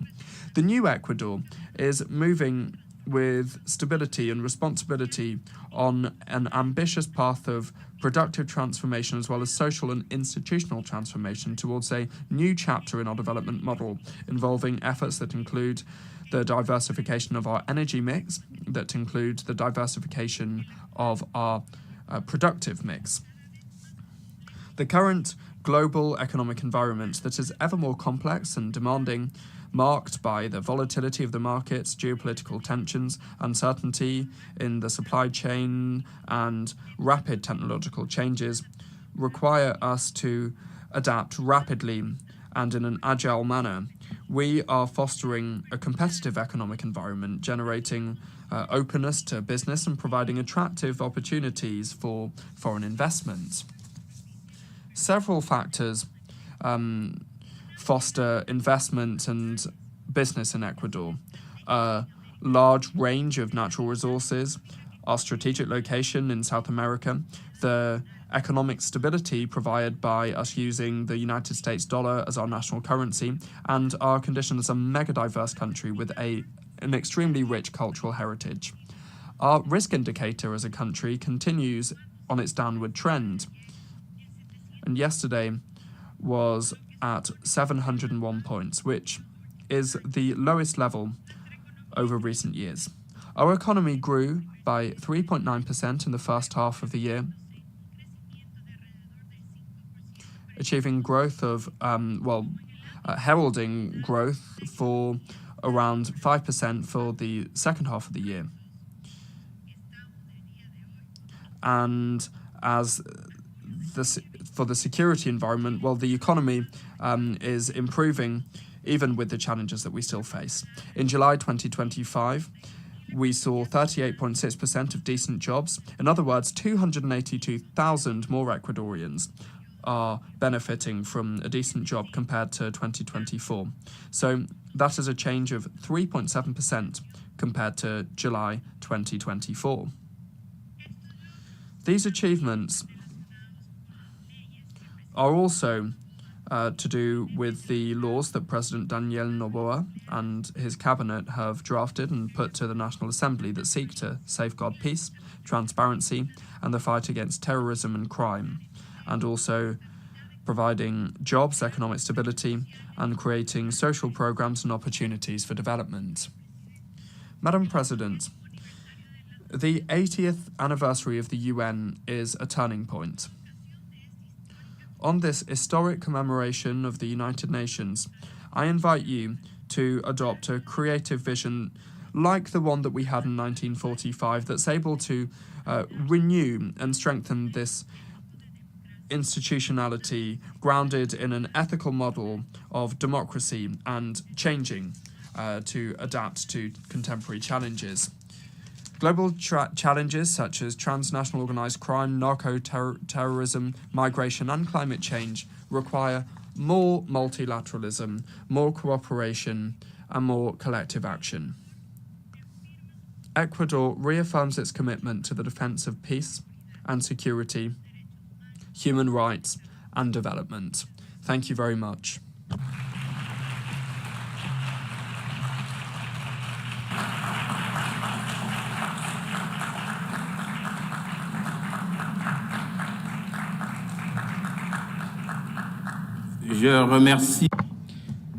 The new Ecuador is moving with stability and responsibility on an ambitious path of productive transformation, as well as social and institutional transformation, towards a new chapter in our development model, involving efforts that include the diversification of our energy mix, that include the diversification of our productive mix. The current global economic environment that is ever more complex and demanding, marked by the volatility of the markets, geopolitical tensions, uncertainty in the supply chain, and rapid technological changes, require us to adapt rapidly and in an agile manner. We are fostering a competitive economic environment, generating openness to business and providing attractive opportunities for foreign investment. Several factors foster investment and business in Ecuador. A large range of natural resources, our strategic location in South America, the economic stability provided by us using the United States dollar as our national currency, and our condition as a mega-diverse country with an extremely rich cultural heritage. Our risk indicator as a country continues on its downward trend, and yesterday was at 701 points, which is the lowest level over recent years. Our economy grew by 3.9% in the first half of the year, achieving growth of, heralding growth for around 5% for the second half of the year. And for the security environment, well, the economy is improving even with the challenges that we still face. In July 2025, we saw 38.6% of decent jobs. In other words, 282,000 more Ecuadorians are benefiting from a decent job compared to 2024. So that is a change of 3.7% compared to July 2024. These achievements are also to do with the laws that President Daniel Noboa and his cabinet have drafted and put to the National Assembly that seek to safeguard peace, transparency, and the fight against terrorism and crime, and also providing jobs, economic stability, and creating social programs and opportunities for development. Madam President, the 80th anniversary of the UN is a turning point. On this historic commemoration of the United Nations, I invite you to adopt a creative vision like the one that we had in 1945 that's able to renew and strengthen this institutionality grounded in an ethical model of democracy and changing to adapt to contemporary challenges. Global challenges such as transnational organised crime, narco-terrorism, migration and climate change require more multilateralism, more cooperation and more collective action. Ecuador reaffirms its commitment to the defence of peace and security, human rights and development. Thank you very much.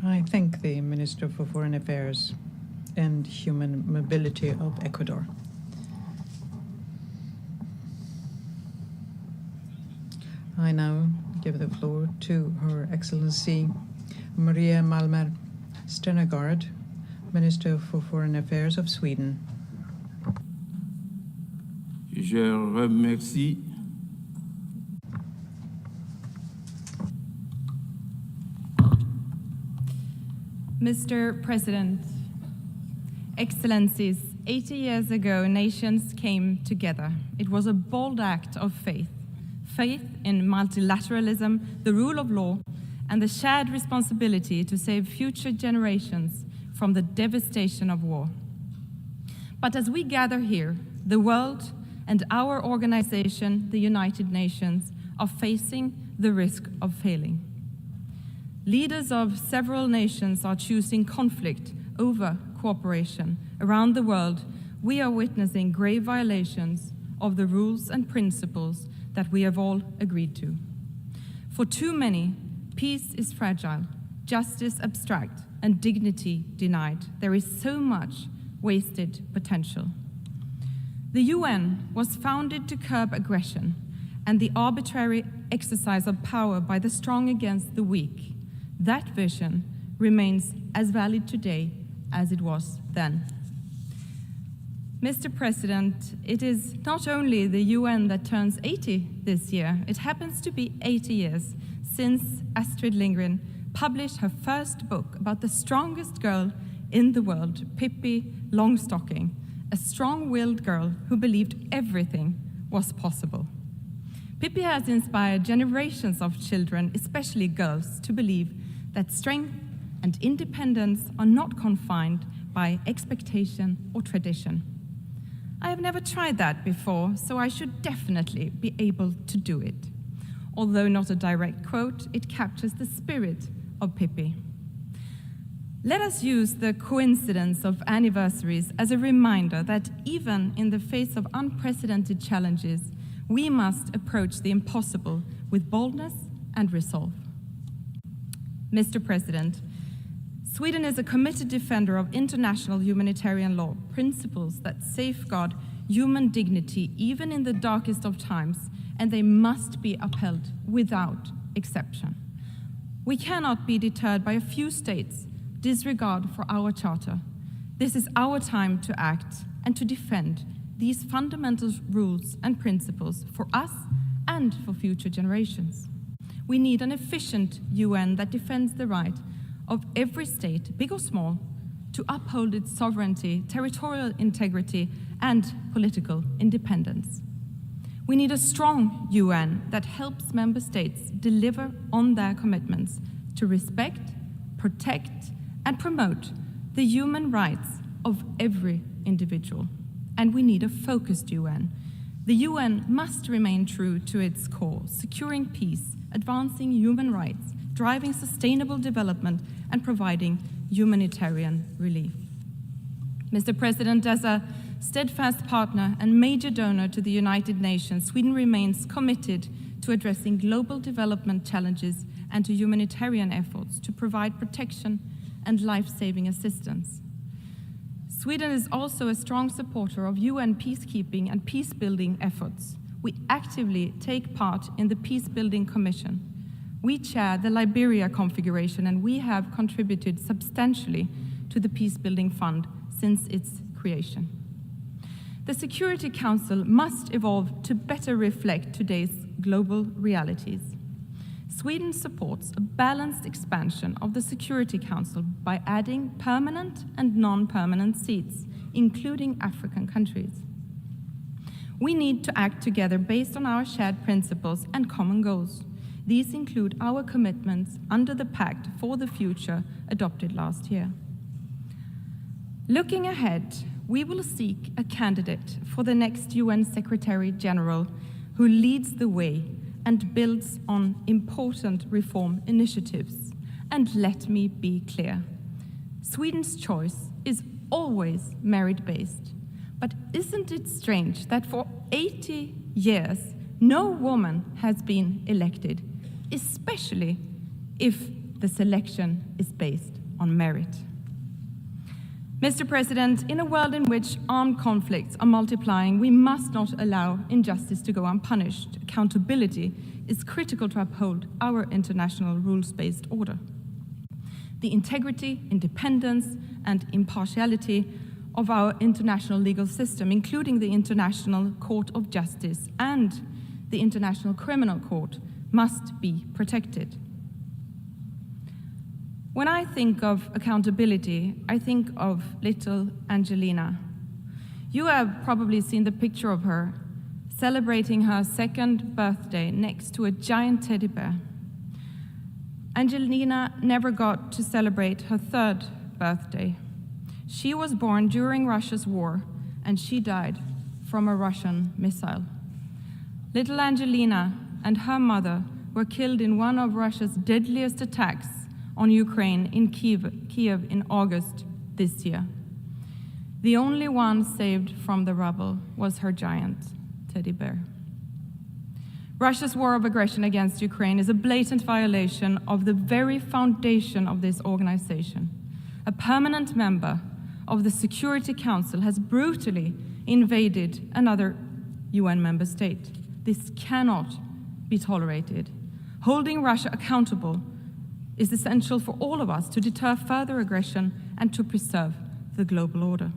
I thank the Minister for Foreign Affairs and Human Mobility of Ecuador. I now give the floor to Her Excellency Maria Malmer Stenergard, Minister for Foreign Affairs of Sweden. Je remercie Mr. President, Excellencies, 80 years ago, nations came together. It was a bold act of faith. Faith in multilateralism, the rule of law, and the shared responsibility to save future generations from the devastation of war. But as we gather here, the world and our organization, the United Nations, are facing the risk of failing. Leaders of several nations are choosing conflict over cooperation. Around the world, we are witnessing grave violations of the rules and principles that we have all agreed to. For too many, peace is fragile, justice abstract, and dignity denied. There is so much wasted potential. The UN was founded to curb aggression and the arbitrary exercise of power by the strong against the weak. That vision remains as valid today as it was then. Mr. President, it is not only the UN that turns 80 this year, it happens to be 80 years since Astrid Lindgren published her first book about the strongest girl in the world, Pippi Longstocking, a strong-willed girl who believed everything was possible. Pippi has inspired generations of children, especially girls, to believe that strength and independence are not confined by expectation or tradition. I have never tried that before, so I should definitely be able to do it. Although not a direct quote, it captures the spirit of Pippi. Let us use the coincidence of anniversaries as a reminder that even in the face of unprecedented challenges, we must approach the impossible with boldness and resolve. Mr. President, Sweden is a committed defender of international humanitarian law, principles that safeguard human dignity even in the darkest of times, and they must be upheld without exception. We cannot be deterred by a few states' disregard for our charter. This is our time to act and to defend these fundamental rules and principles for us and for future generations. We need an efficient UN that defends the right of every state, big or small, to uphold its sovereignty, territorial integrity, and political independence. We need a strong UN that helps member states deliver on their commitments to respect, protect, and promote the human rights of every individual. And we need a focused UN. The UN must remain true to its core, securing peace, advancing human rights, driving sustainable development, and providing humanitarian relief. Mr. President, as a steadfast partner and major donor to the United Nations, Sweden remains committed to addressing global development challenges and to humanitarian efforts to provide protection and life-saving assistance. Sweden is also a strong supporter of UN peacekeeping and peace-building efforts. We actively take part in the Peace-Building Commission. We chair the Liberia configuration, and we have contributed substantially to the Peace-Building Fund since its creation. The Security Council must evolve to better reflect today's global realities. Sweden supports a balanced expansion of the Security Council by adding permanent and non-permanent seats, including African countries. We need to act together based on our shared principles and common goals. These include our commitments under the Pact for the Future adopted last year. Looking ahead, we will seek a candidate for the next UN Secretary General who leads the way and builds on important reform initiatives. And let me be clear, Sweden's choice is always merit-based. But isn't it strange that for 80 years, no woman has been elected, especially if the selection is based on merit? Mr. President, in a world in which armed conflicts are multiplying, we must not allow injustice to go unpunished. Accountability is critical to uphold our international rules-based order. The integrity, independence, and impartiality of our international legal system, including the International Court of Justice and the International Criminal Court, must be protected. When I think of accountability, I think of little Angelina. You have probably seen the picture of her celebrating her 2nd birthday next to a giant teddy bear. Angelina never got to celebrate her 3rd birthday. She was born during Russia's war, and she died from a Russian missile. Little Angelina and her mother were killed in one of Russia's deadliest attacks on Ukraine in Kiev in August this year. The only one saved from the rubble was her giant teddy bear. Russia's war of aggression against Ukraine is a blatant violation of the very foundation of this organization. A permanent member of the Security Council has brutally invaded another UN member state. This cannot be tolerated. Holding Russia accountable is essential for all of us to deter further aggression and to preserve the global order.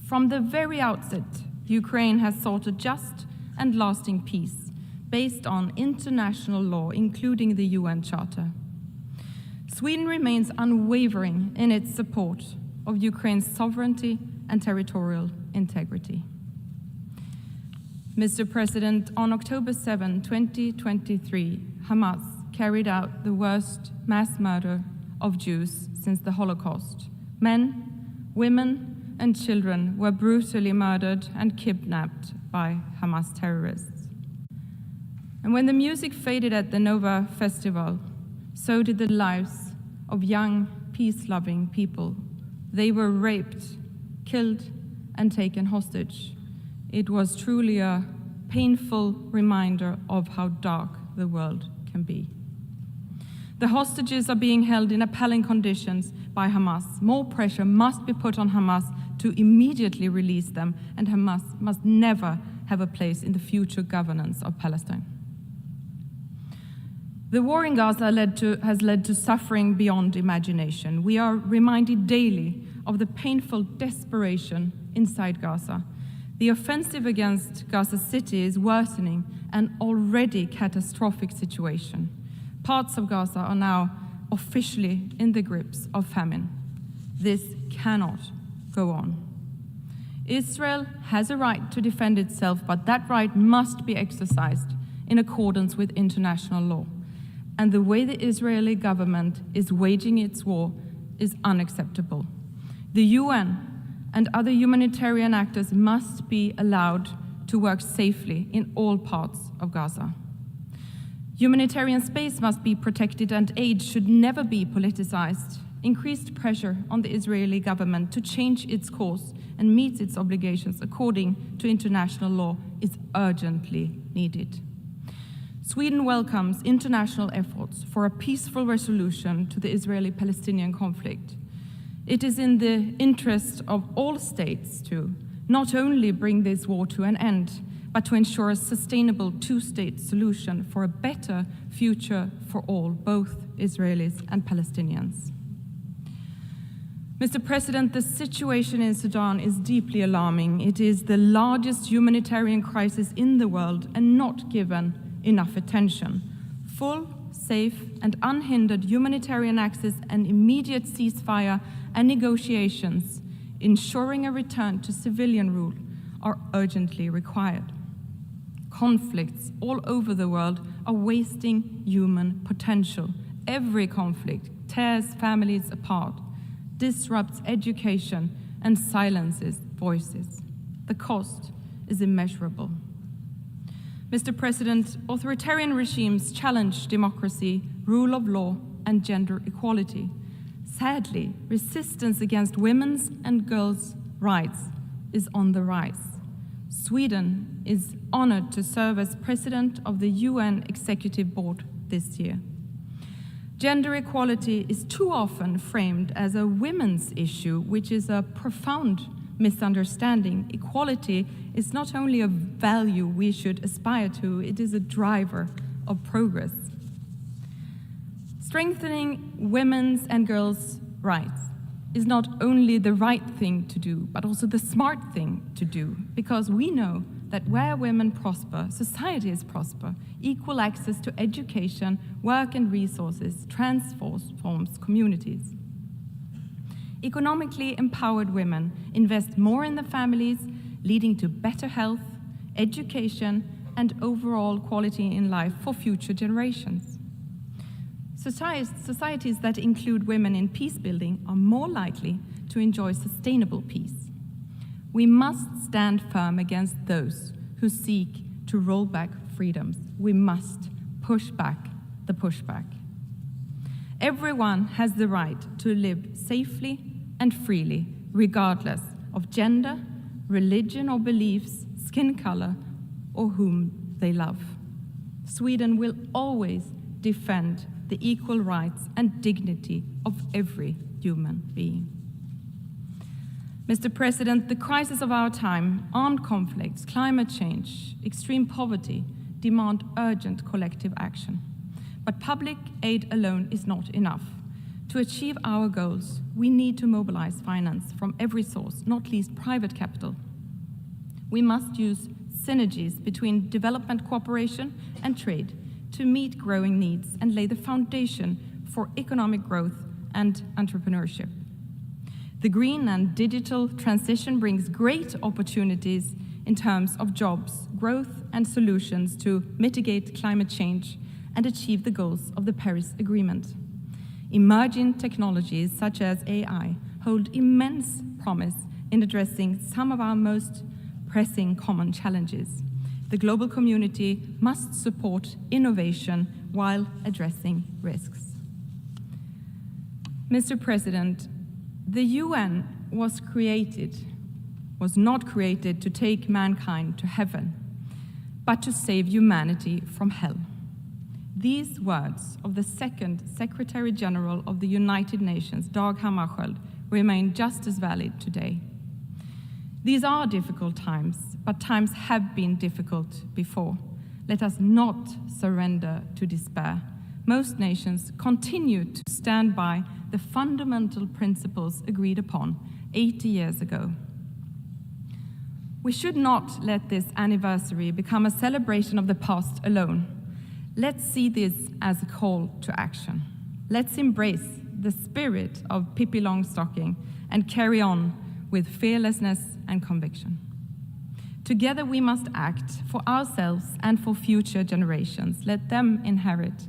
From the very outset, Ukraine has sought a just and lasting peace based on international law, including the UN Charter. Sweden remains unwavering in its support of Ukraine's sovereignty and territorial integrity. Mr. President, on October 7, 2023, Hamas carried out the worst mass murder of Jews since the Holocaust. Men, women, and children were brutally murdered and kidnapped by Hamas terrorists. And when the music faded at the Nova Festival, so did the lives of young, peace-loving people. They were raped, killed, and taken hostage. It was truly a painful reminder of how dark the world can be. The hostages are being held in appalling conditions by Hamas. More pressure must be put on Hamas to immediately release them, and Hamas must never have a place in the future governance of Palestine. The war in Gaza has led to suffering beyond imagination. We are reminded daily of the painful desperation inside Gaza. The offensive against Gaza City is worsening an already catastrophic situation. Parts of Gaza are now officially in the grips of famine. This cannot go on. Israel has a right to defend itself, but that right must be exercised in accordance with international law. And the way the Israeli government is waging its war is unacceptable. The UN and other humanitarian actors must be allowed to work safely in all parts of Gaza. Humanitarian space must be protected and aid should never be politicized. Increased pressure on the Israeli government to change its course and meet its obligations according to international law is urgently needed. Sweden welcomes international efforts for a peaceful resolution to the Israeli-Palestinian conflict. It is in the interest of all states to not only bring this war to an end, but to ensure a sustainable two-state solution for a better future for all, both Israelis and Palestinians. Mr. President, the situation in Sudan is deeply alarming. It is the largest humanitarian crisis in the world and not given enough attention. Full, safe, and unhindered humanitarian access and immediate ceasefire and negotiations, ensuring a return to civilian rule, are urgently required. Conflicts all over the world are wasting human potential. Every conflict tears families apart, disrupts education, and silences voices. The cost is immeasurable. Mr. President, authoritarian regimes challenge democracy, rule of law, and gender equality. Sadly, resistance against women's and girls' rights is on the rise. Sweden is honored to serve as president of the UN Executive Board this year. Gender equality is too often framed as a women's issue, which is a profound misunderstanding. Equality is not only a value we should aspire to, it is a driver of progress. Strengthening women's and girls' rights is not only the right thing to do, but also the smart thing to do, because we know that where women prosper, societies prosper. Equal access to education, work, and resources transforms communities. Economically empowered women invest more in their families, leading to better health, education, and overall quality in life for future generations. Societies that include women in peace building are more likely to enjoy sustainable peace. We must stand firm against those who seek to roll back freedoms. We must push back the pushback. Everyone has the right to live safely and freely, regardless of gender, religion or beliefs, skin color, or whom they love. Sweden will always defend the equal rights and dignity of every human being. Mr. President, the crisis of our time, armed conflicts, climate change, extreme poverty, demand urgent collective action. But public aid alone is not enough. To achieve our goals, we need to mobilize finance from every source, not least private capital. We must use synergies between development cooperation and trade to meet growing needs and lay the foundation for economic growth and entrepreneurship. The green and digital transition brings great opportunities in terms of jobs, growth, and solutions to mitigate climate change and achieve the goals of the Paris Agreement. Emerging technologies such as AI hold immense promise in addressing some of our most pressing common challenges. The global community must support innovation while addressing risks. Mr. President, the UN was not created to take mankind to heaven, but to save humanity from hell. These words of the second Secretary General of the United Nations, Dag Hammarskjöld, remain just as valid today. These are difficult times, but times have been difficult before. Let us not surrender to despair. Most nations continue to stand by the fundamental principles agreed upon 80 years ago. We should not let this anniversary become a celebration of the past alone. Let's see this as a call to action. Let's embrace the spirit of Pippi Longstocking and carry on with fearlessness and conviction. Together we must act for ourselves and for future generations. Let them inherit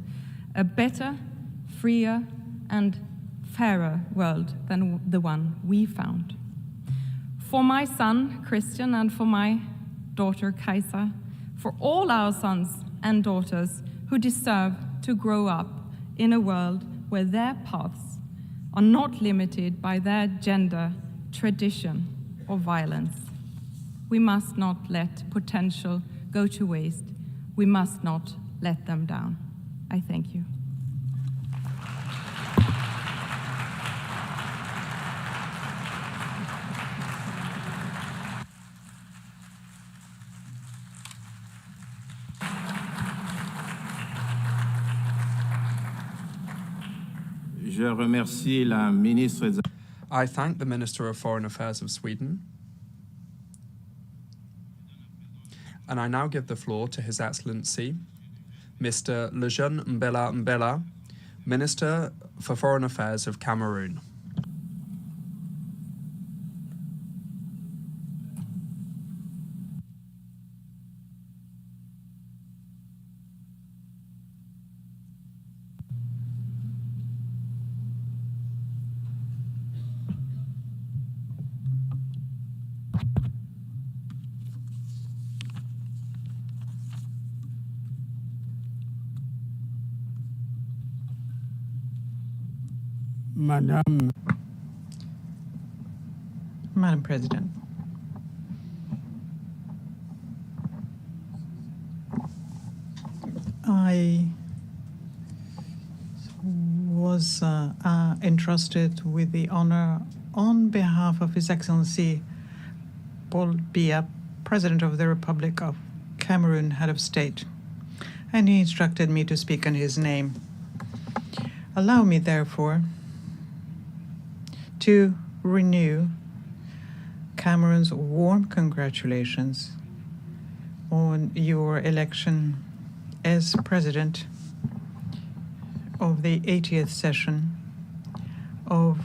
a better, freer, and fairer world than the one we found. For my son, Christian, and for my daughter, Kajsa, for all our sons and daughters who deserve to grow up in a world where their paths are not limited by their gender, tradition, or violence. We must not let potential go to waste. We must not let them down. I thank you. Je remercie la ministre des I thank the Minister of Foreign Affairs of Sweden. And I now give the floor to His Excellency, Mr. Lejeune Mbela Mbela, Minister for Foreign Affairs of Cameroon. Madam President, I was entrusted with the honor on behalf of His Excellency Paul Biya, President of the Republic of Cameroon, Head of State, and he instructed me to speak in his name. Allow me, therefore, to renew Cameroon's warm congratulations on your election as President of the 80th session of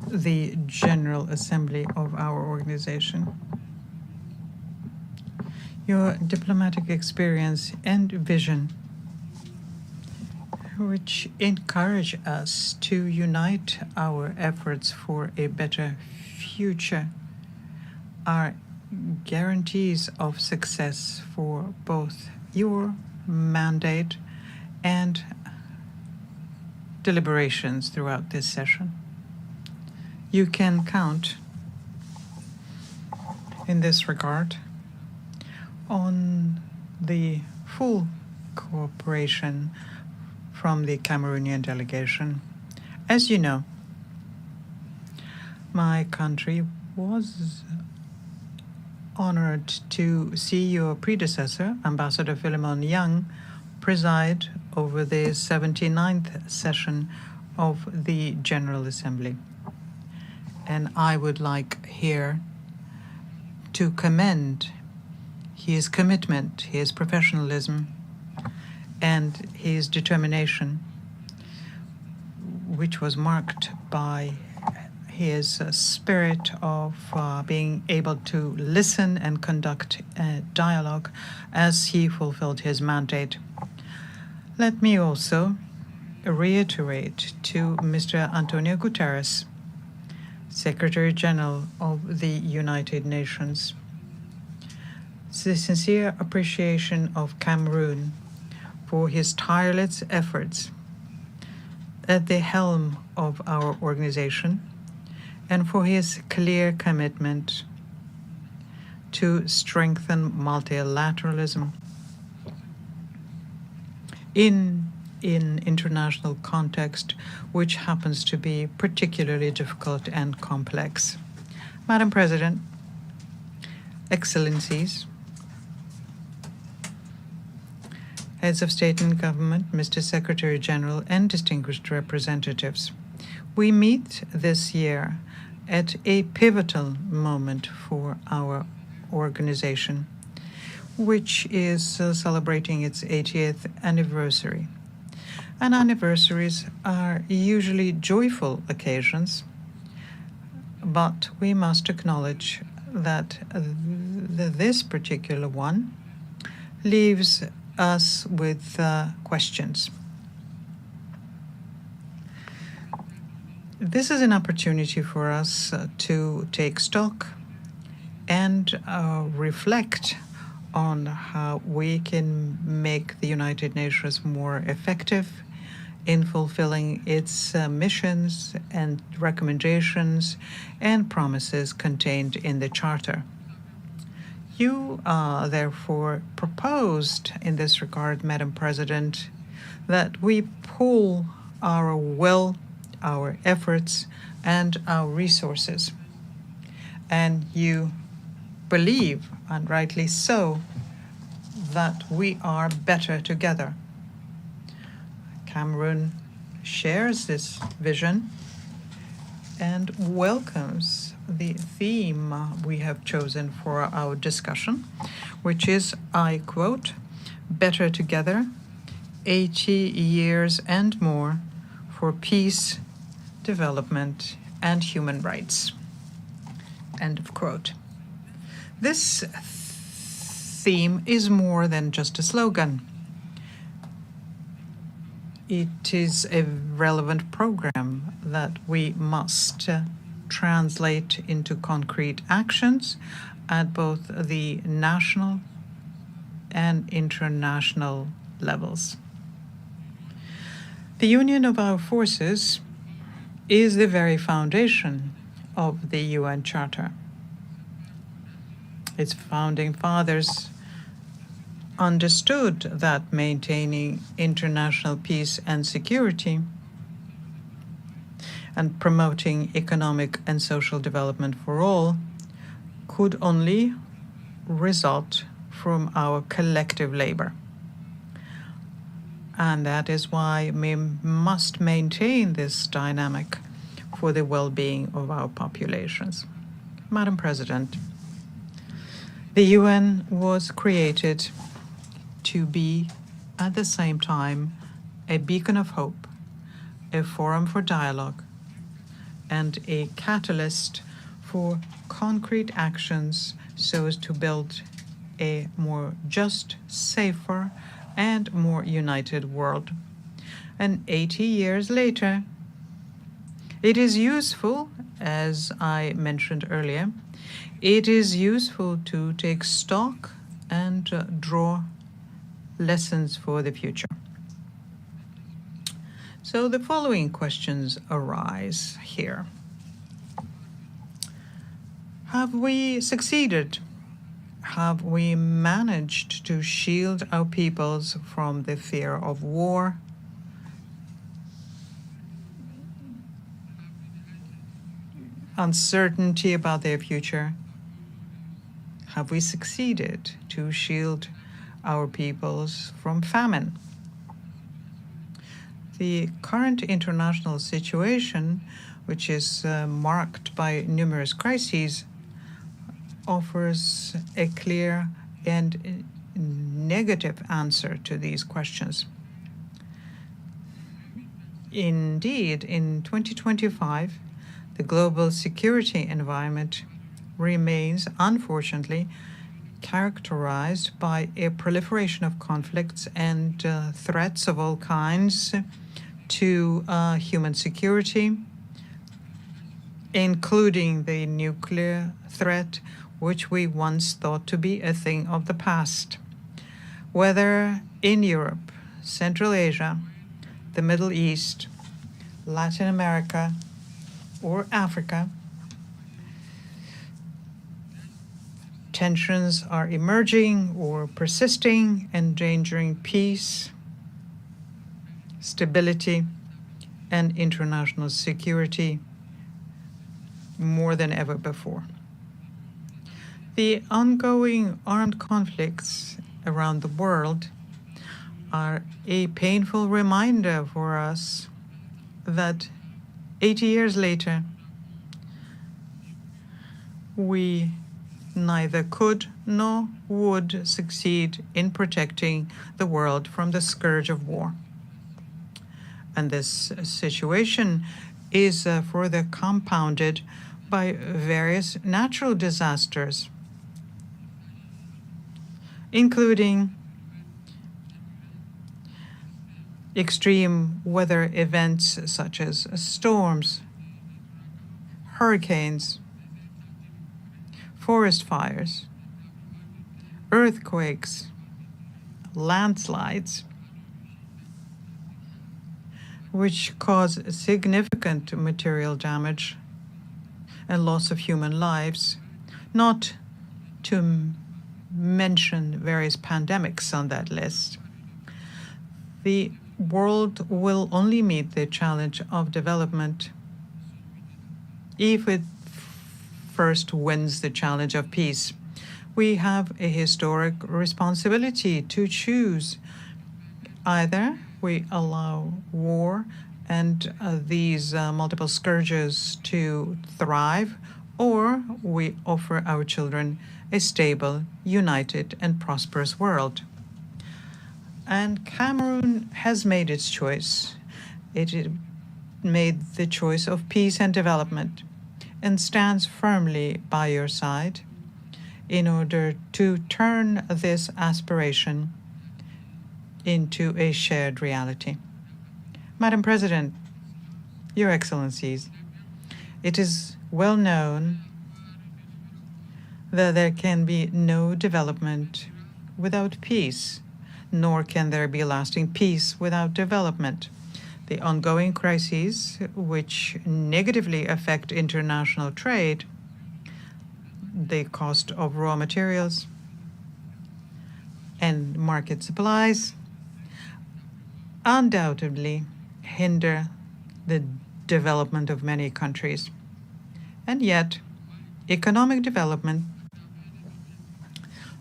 the General Assembly of our organization. Your diplomatic experience and vision, which encourage us to unite our efforts for a better future, are guarantees of success for both your mandate and deliberations throughout this session. You can count in this regard on the full cooperation from the Cameroonian delegation. As you know, my country was honored to see your predecessor, Ambassador Philemon Young, preside over the 79th session of the General Assembly. And I would like here to commend his commitment, his professionalism, and his determination, which was marked by his spirit of being able to listen and conduct a dialogue as he fulfilled his mandate. Let me also reiterate to Mr. Antonio Guterres, Secretary General of the United Nations, the sincere appreciation of Cameroon for his tireless efforts at the helm of our organization and for his clear commitment to strengthen multilateralism in international context, which happens to be particularly difficult and complex. Madam President, Excellencies, Heads of State and Government, Mr. Secretary General, and distinguished representatives, we meet this year at a pivotal moment for our organization, which is celebrating its 80th anniversary. And anniversaries are usually joyful occasions, but we must acknowledge that this particular one leaves us with questions. This is an opportunity for us to take stock and reflect on how we can make the United Nations more effective in fulfilling its missions and recommendations and promises contained in the Charter. You therefore proposed in this regard, Madam President, that we pool our will, our efforts, and our resources. And you believe, and rightly so, that we are better together. Cameroon shares this vision and welcomes the theme we have chosen for our discussion, which is, I quote, "Better together, 80 years and more for peace, development, and human rights." End of quote. This theme is more than just a slogan. It is a relevant program that we must translate into concrete actions at both the national and international levels. The union of our forces is the very foundation of the UN Charter. Its founding fathers understood that maintaining international peace and security and promoting economic and social development for all could only result from our collective labor. And that is why we must maintain this dynamic for the well-being of our populations. Madam President, the UN was created to be, at the same time, a beacon of hope, a forum for dialogue, and a catalyst for concrete actions so as to build a more just, safer, and more united world. And 80 years later, it is useful, as I mentioned earlier, it is useful to take stock and draw lessons for the future. So the following questions arise here. Have we succeeded? Have we managed to shield our peoples from the fear of war? Uncertainty about their future? Have we succeeded to shield our peoples from famine? The current international situation, which is marked by numerous crises, offers a clear and negative answer to these questions. Indeed, in 2025, the global security environment remains, unfortunately, characterized by a proliferation of conflicts and threats of all kinds to human security, including the nuclear threat, which we once thought to be a thing of the past. Whether in Europe, Central Asia, the Middle East, Latin America, or Africa, tensions are emerging or persisting, endangering peace, stability, and international security more than ever before. The ongoing armed conflicts around the world are a painful reminder for us that 80 years later, we neither could nor would succeed in protecting the world from the scourge of war. And this situation is further compounded by various natural disasters, including extreme weather events such as storms, hurricanes, forest fires, earthquakes, landslides, which cause significant material damage and loss of human lives, not to mention various pandemics on that list. The world will only meet the challenge of development if it first wins the challenge of peace. We have a historic responsibility to choose. Either we allow war and these multiple scourges to thrive, or we offer our children a stable, united, and prosperous world. And Cameroon has made its choice. It made the choice of peace and development and stands firmly by your side in order to turn this aspiration into a shared reality. Madam President, Your Excellencies, it is well known that there can be no development without peace, nor can there be lasting peace without development. The ongoing crises, which negatively affect international trade, the cost of raw materials and market supplies, undoubtedly hinder the development of many countries. And yet, economic development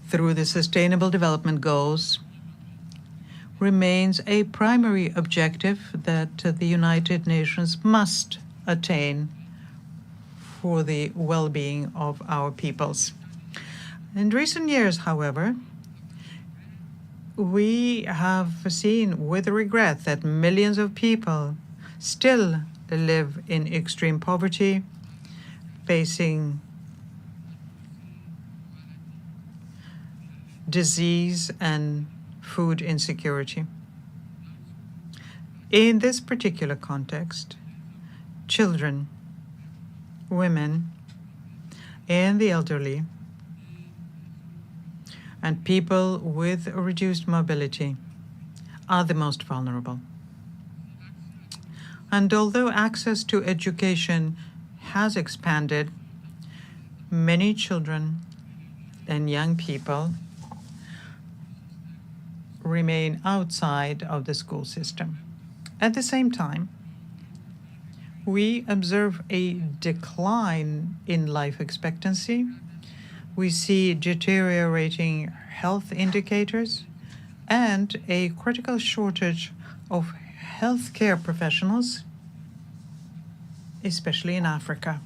through the Sustainable Development Goals remains a primary objective that the United Nations must attain for the well-being of our peoples. In recent years, however, we have seen with regret that millions of people still live in extreme poverty, facing disease and food insecurity. In this particular context, children, women, and the elderly, and people with reduced mobility are the most vulnerable. And although access to education has expanded, many children and young people remain outside of the school system. At the same time, we observe a decline in life expectancy. We see deteriorating health indicators and a critical shortage of healthcare professionals, especially in Africa.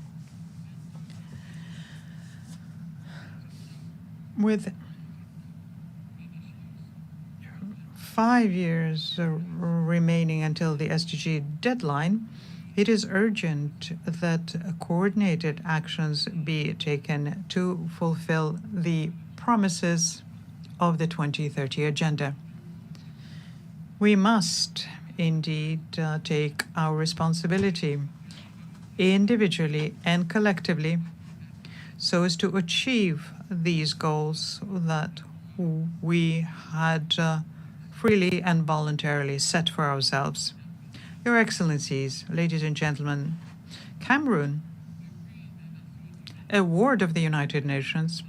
With 5 years remaining until the SDG deadline, it is urgent that coordinated actions be taken to fulfill the promises of the 2030 Agenda. We must indeed take our responsibility individually and collectively so as to achieve these goals that we had freely and voluntarily set for ourselves. Your Excellencies, ladies and gentlemen, Cameroon, a ward of the United Nations,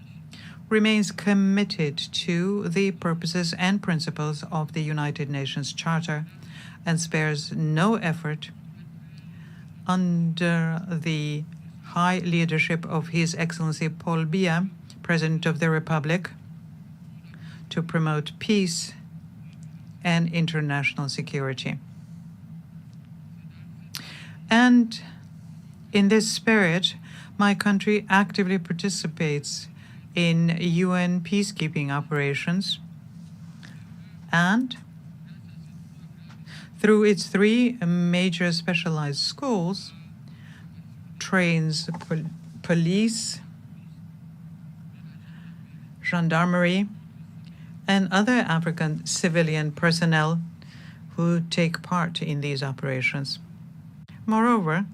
remains committed to the purposes and principles of the United Nations Charter and spares no effort under the high leadership of His Excellency Paul Biya, President of the Republic, to promote peace and international security. And in this spirit, my country actively participates in UN peacekeeping operations, and through its 3 major specialized schools, trains police, gendarmerie, and other African civilian personnel who take part in these operations. Moreover,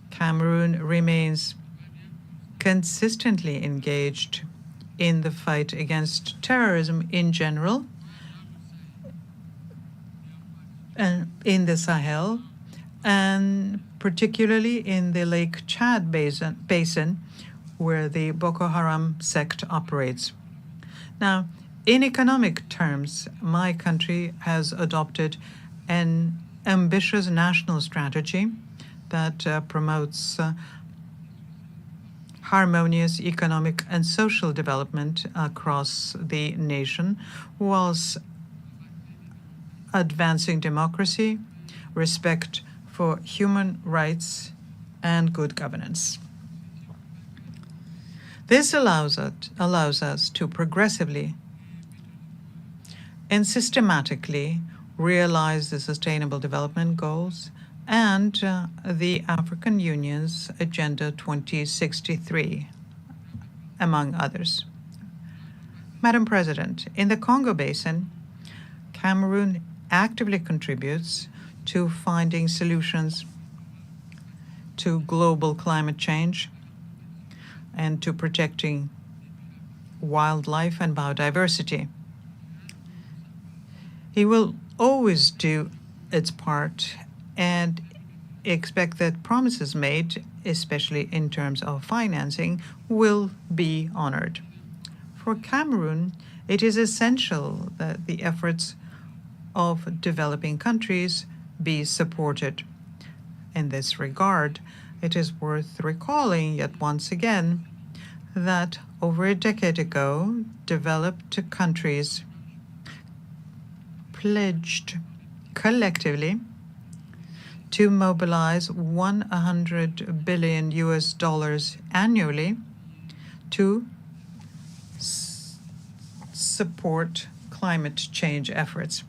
Cameroon remains consistently engaged in the fight against terrorism in general, and in the Sahel, and particularly in the Lake Chad basin, where the Boko Haram sect operates. Now, in economic terms, my country has adopted an ambitious national strategy that promotes harmonious economic and social development across the nation, whilst advancing democracy, respect for human rights, and good governance. This allows us to progressively and systematically realize the Sustainable Development Goals and the African Union's Agenda 2063, among others. Madam President, in the Congo Basin, Cameroon actively contributes to finding solutions to global climate change and to protecting wildlife and biodiversity. He will always do its part and expect that promises made, especially in terms of financing, will be honored. For Cameroon, it is essential that the efforts of developing countries be supported. In this regard, it is worth recalling yet once again that over a decade ago, developed countries pledged collectively to mobilize $100 billion annually to support climate change efforts.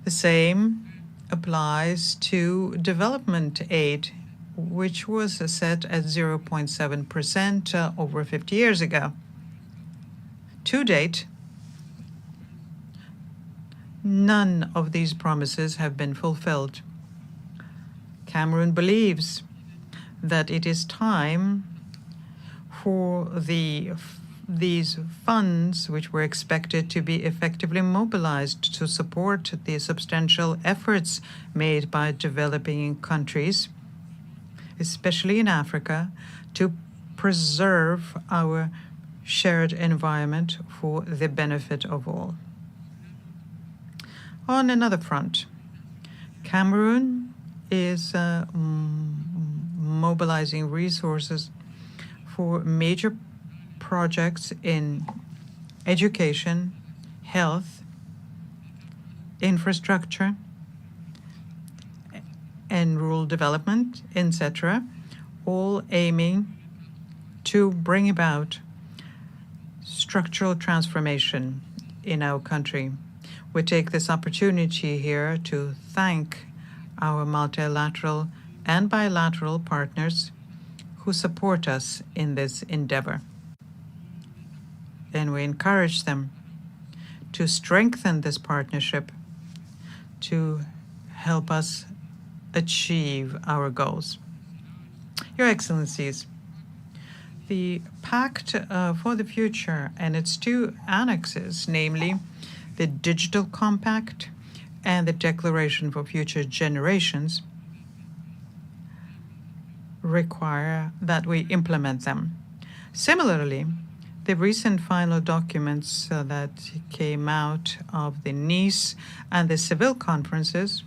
The same applies to development aid, which was set at 0.7% over 50 years ago. To date, none of these promises have been fulfilled. Cameroon believes that it is time for these funds, which were expected to be effectively mobilized to support the substantial efforts made by developing countries, especially in Africa, to preserve our shared environment for the benefit of all. On another front, Cameroon is mobilizing resources for major projects in education, health, infrastructure, and rural development, etc., all aiming to bring about structural transformation in our country. We take this opportunity here to thank our multilateral and bilateral partners who support us in this endeavor. And we encourage them to strengthen this partnership to help us achieve our goals. Your Excellencies, the Pact for the Future and its 2 annexes, namely the Digital Compact and the Declaration for Future Generations, require that we implement them. Similarly, the recent final documents that came out of the Nice and the Seville conferences,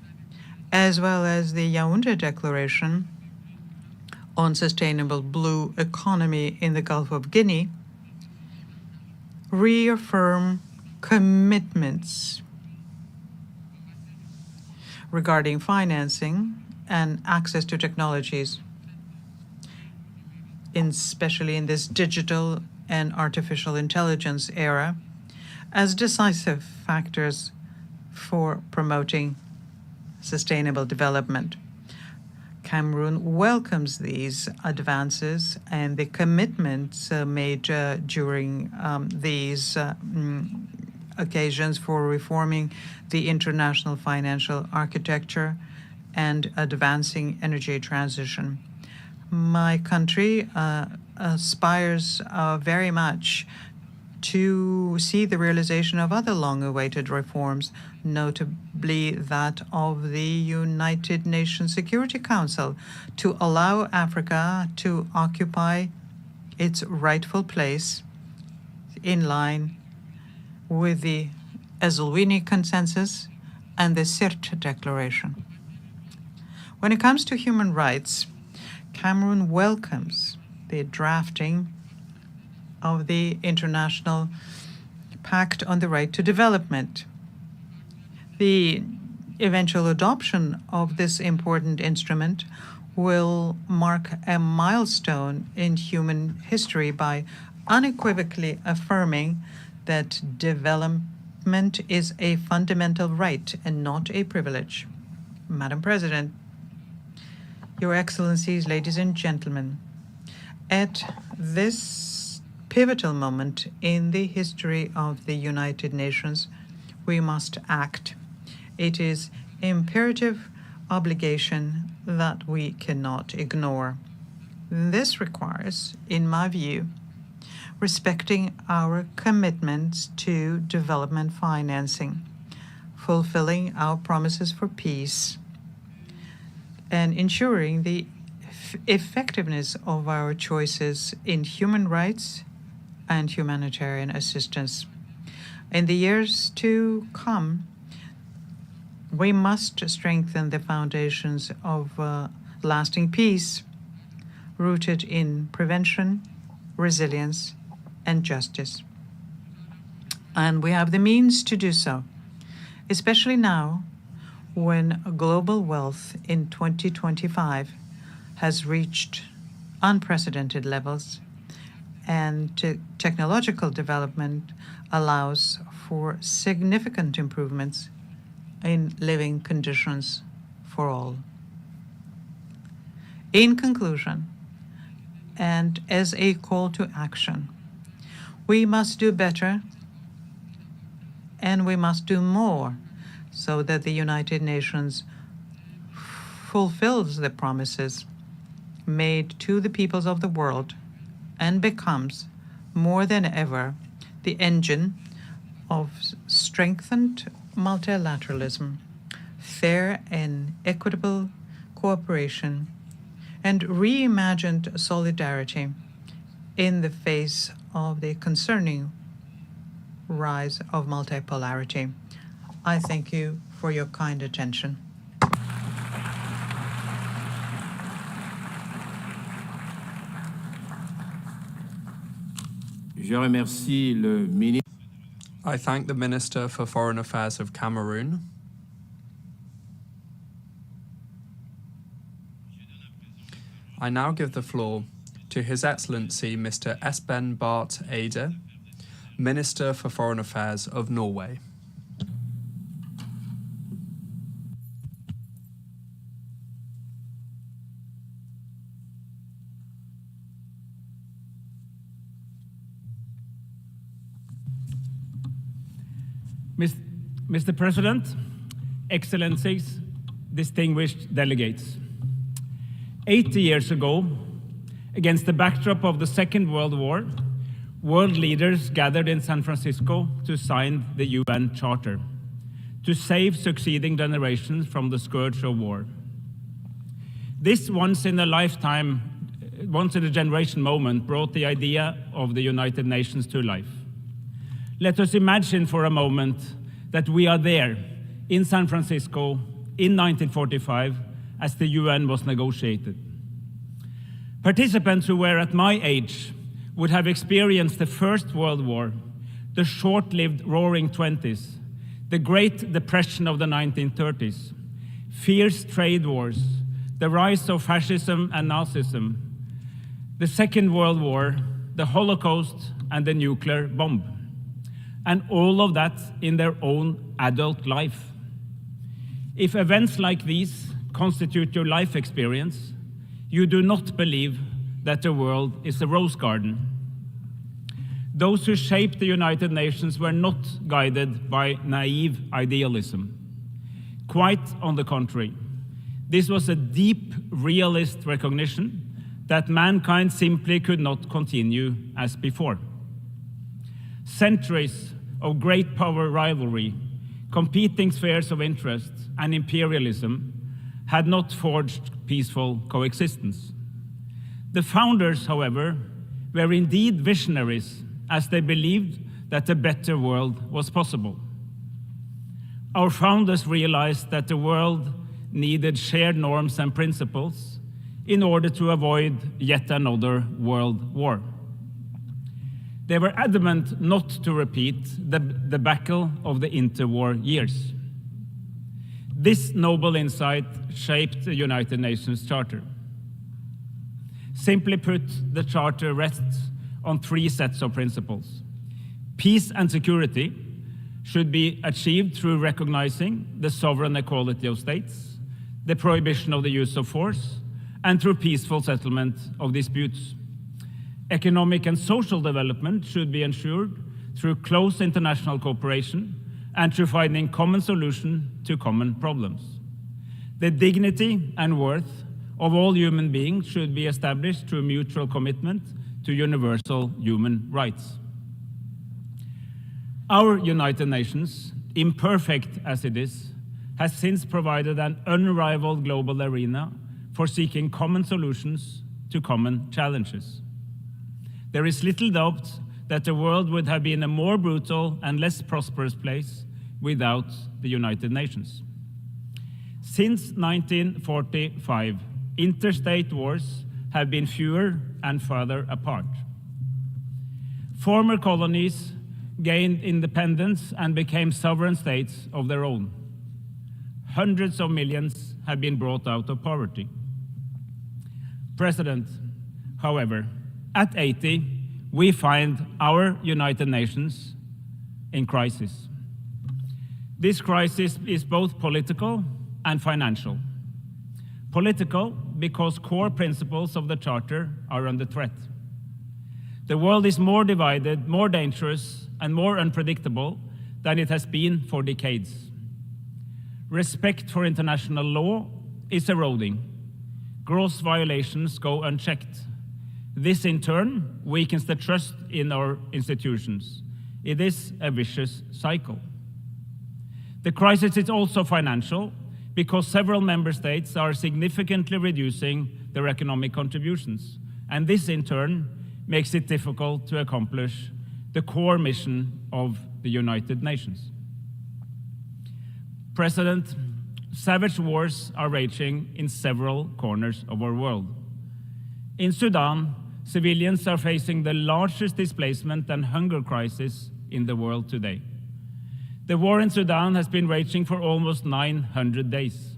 as well as the Yaoundé Declaration on Sustainable Blue Economy in the Gulf of Guinea, reaffirm commitments regarding financing and access to technologies. especially in this digital and artificial intelligence era, as decisive factors for promoting sustainable development. Cameroon welcomes these advances and the commitments made during these occasions for reforming the international financial architecture and advancing energy transition. My country aspires very much to see the realization of other long-awaited reforms, notably that of the United Nations Security Council, to allow Africa to occupy its rightful place in line with the Esselwini Consensus and the Sirte Declaration. When it comes to human rights, Cameroon welcomes the drafting of the International Pact on the Right to Development. The eventual adoption of this important instrument will mark a milestone in human history by unequivocally affirming that development is a fundamental right and not a privilege. Madam President, Your Excellencies, ladies and gentlemen, at this pivotal moment in the history of the United Nations, we must act. It is imperative obligation that we cannot ignore. This requires, in my view, respecting our commitments to development financing, fulfilling our promises for peace, and ensuring the effectiveness of our choices in human rights and humanitarian assistance. In the years to come, we must strengthen the foundations of lasting peace, rooted in prevention, resilience, and justice. And we have the means to do so, especially now when global wealth in 2025 has reached unprecedented levels and technological development allows for significant improvements in living conditions for all. In conclusion, and as a call to action, we must do better and we must do more so that the United Nations fulfills the promises made to the peoples of the world and becomes, more than ever, the engine of strengthened multilateralism, fair and equitable cooperation, and reimagined solidarity in the face of the concerning rise of multipolarity. I thank you for your kind attention. Je remercie le ministre. I thank the Minister for Foreign Affairs of Cameroon. I now give the floor to His Excellency Mr. Espen Barth Eide, Minister for Foreign Affairs of Norway. Mr. President, Excellencies, distinguished delegates. 80 years ago, against the backdrop of the Second World War, world leaders gathered in San Francisco to sign the UN Charter, to save succeeding generations from the scourge of war. This once-in-a-generation moment brought the idea of the United Nations to life. Let us imagine for a moment that we are there in San Francisco in 1945 as the UN was negotiated. Participants who were at my age would have experienced the First World War, the short-lived Roaring Twenties, the Great Depression of the 1930s, fierce trade wars, the rise of fascism and Nazism, the Second World War, the Holocaust, and the nuclear bomb. And all of that in their own adult life. If events like these constitute your life experience, you do not believe that the world is a rose garden. Those who shaped the United Nations were not guided by naive idealism. Quite on the contrary, this was a deep realist recognition that mankind simply could not continue as before. Centuries of great power rivalry, competing spheres of interest, and imperialism had not forged peaceful coexistence. The founders, however, were indeed visionaries, as they believed that a better world was possible. Our founders realized that the world needed shared norms and principles in order to avoid yet another world war. They were adamant not to repeat the debacle of the interwar years. This noble insight shaped the United Nations Charter. Simply put, the Charter rests on three sets of principles. Peace and security should be achieved through recognizing the sovereign equality of states, the prohibition of the use of force, and through peaceful settlement of disputes. Economic and social development should be ensured through close international cooperation and through finding common solutions to common problems. The dignity and worth of all human beings should be established through mutual commitment to universal human rights. Our United Nations, imperfect as it is, has since provided an unrivaled global arena for seeking common solutions to common challenges. There is little doubt that the world would have been a more brutal and less prosperous place without the United Nations. Since 1945, interstate wars have been fewer and further apart. Former colonies gained independence and became sovereign states of their own. Hundreds of millions have been brought out of poverty. President, however, at 80, we find our United Nations in crisis. This crisis is both political and financial. Political, because core principles of the Charter are under threat. The world is more divided, more dangerous, and more unpredictable than it has been for decades. Respect for international law is eroding. Gross violations go unchecked. This, in turn, weakens the trust in our institutions. It is a vicious cycle. The crisis is also financial, because several member states are significantly reducing their economic contributions, and this, in turn, makes it difficult to accomplish the core mission of the United Nations. President, savage wars are raging in several corners of our world. In Sudan, civilians are facing the largest displacement and hunger crisis in the world today. The war in Sudan has been raging for almost 900 days.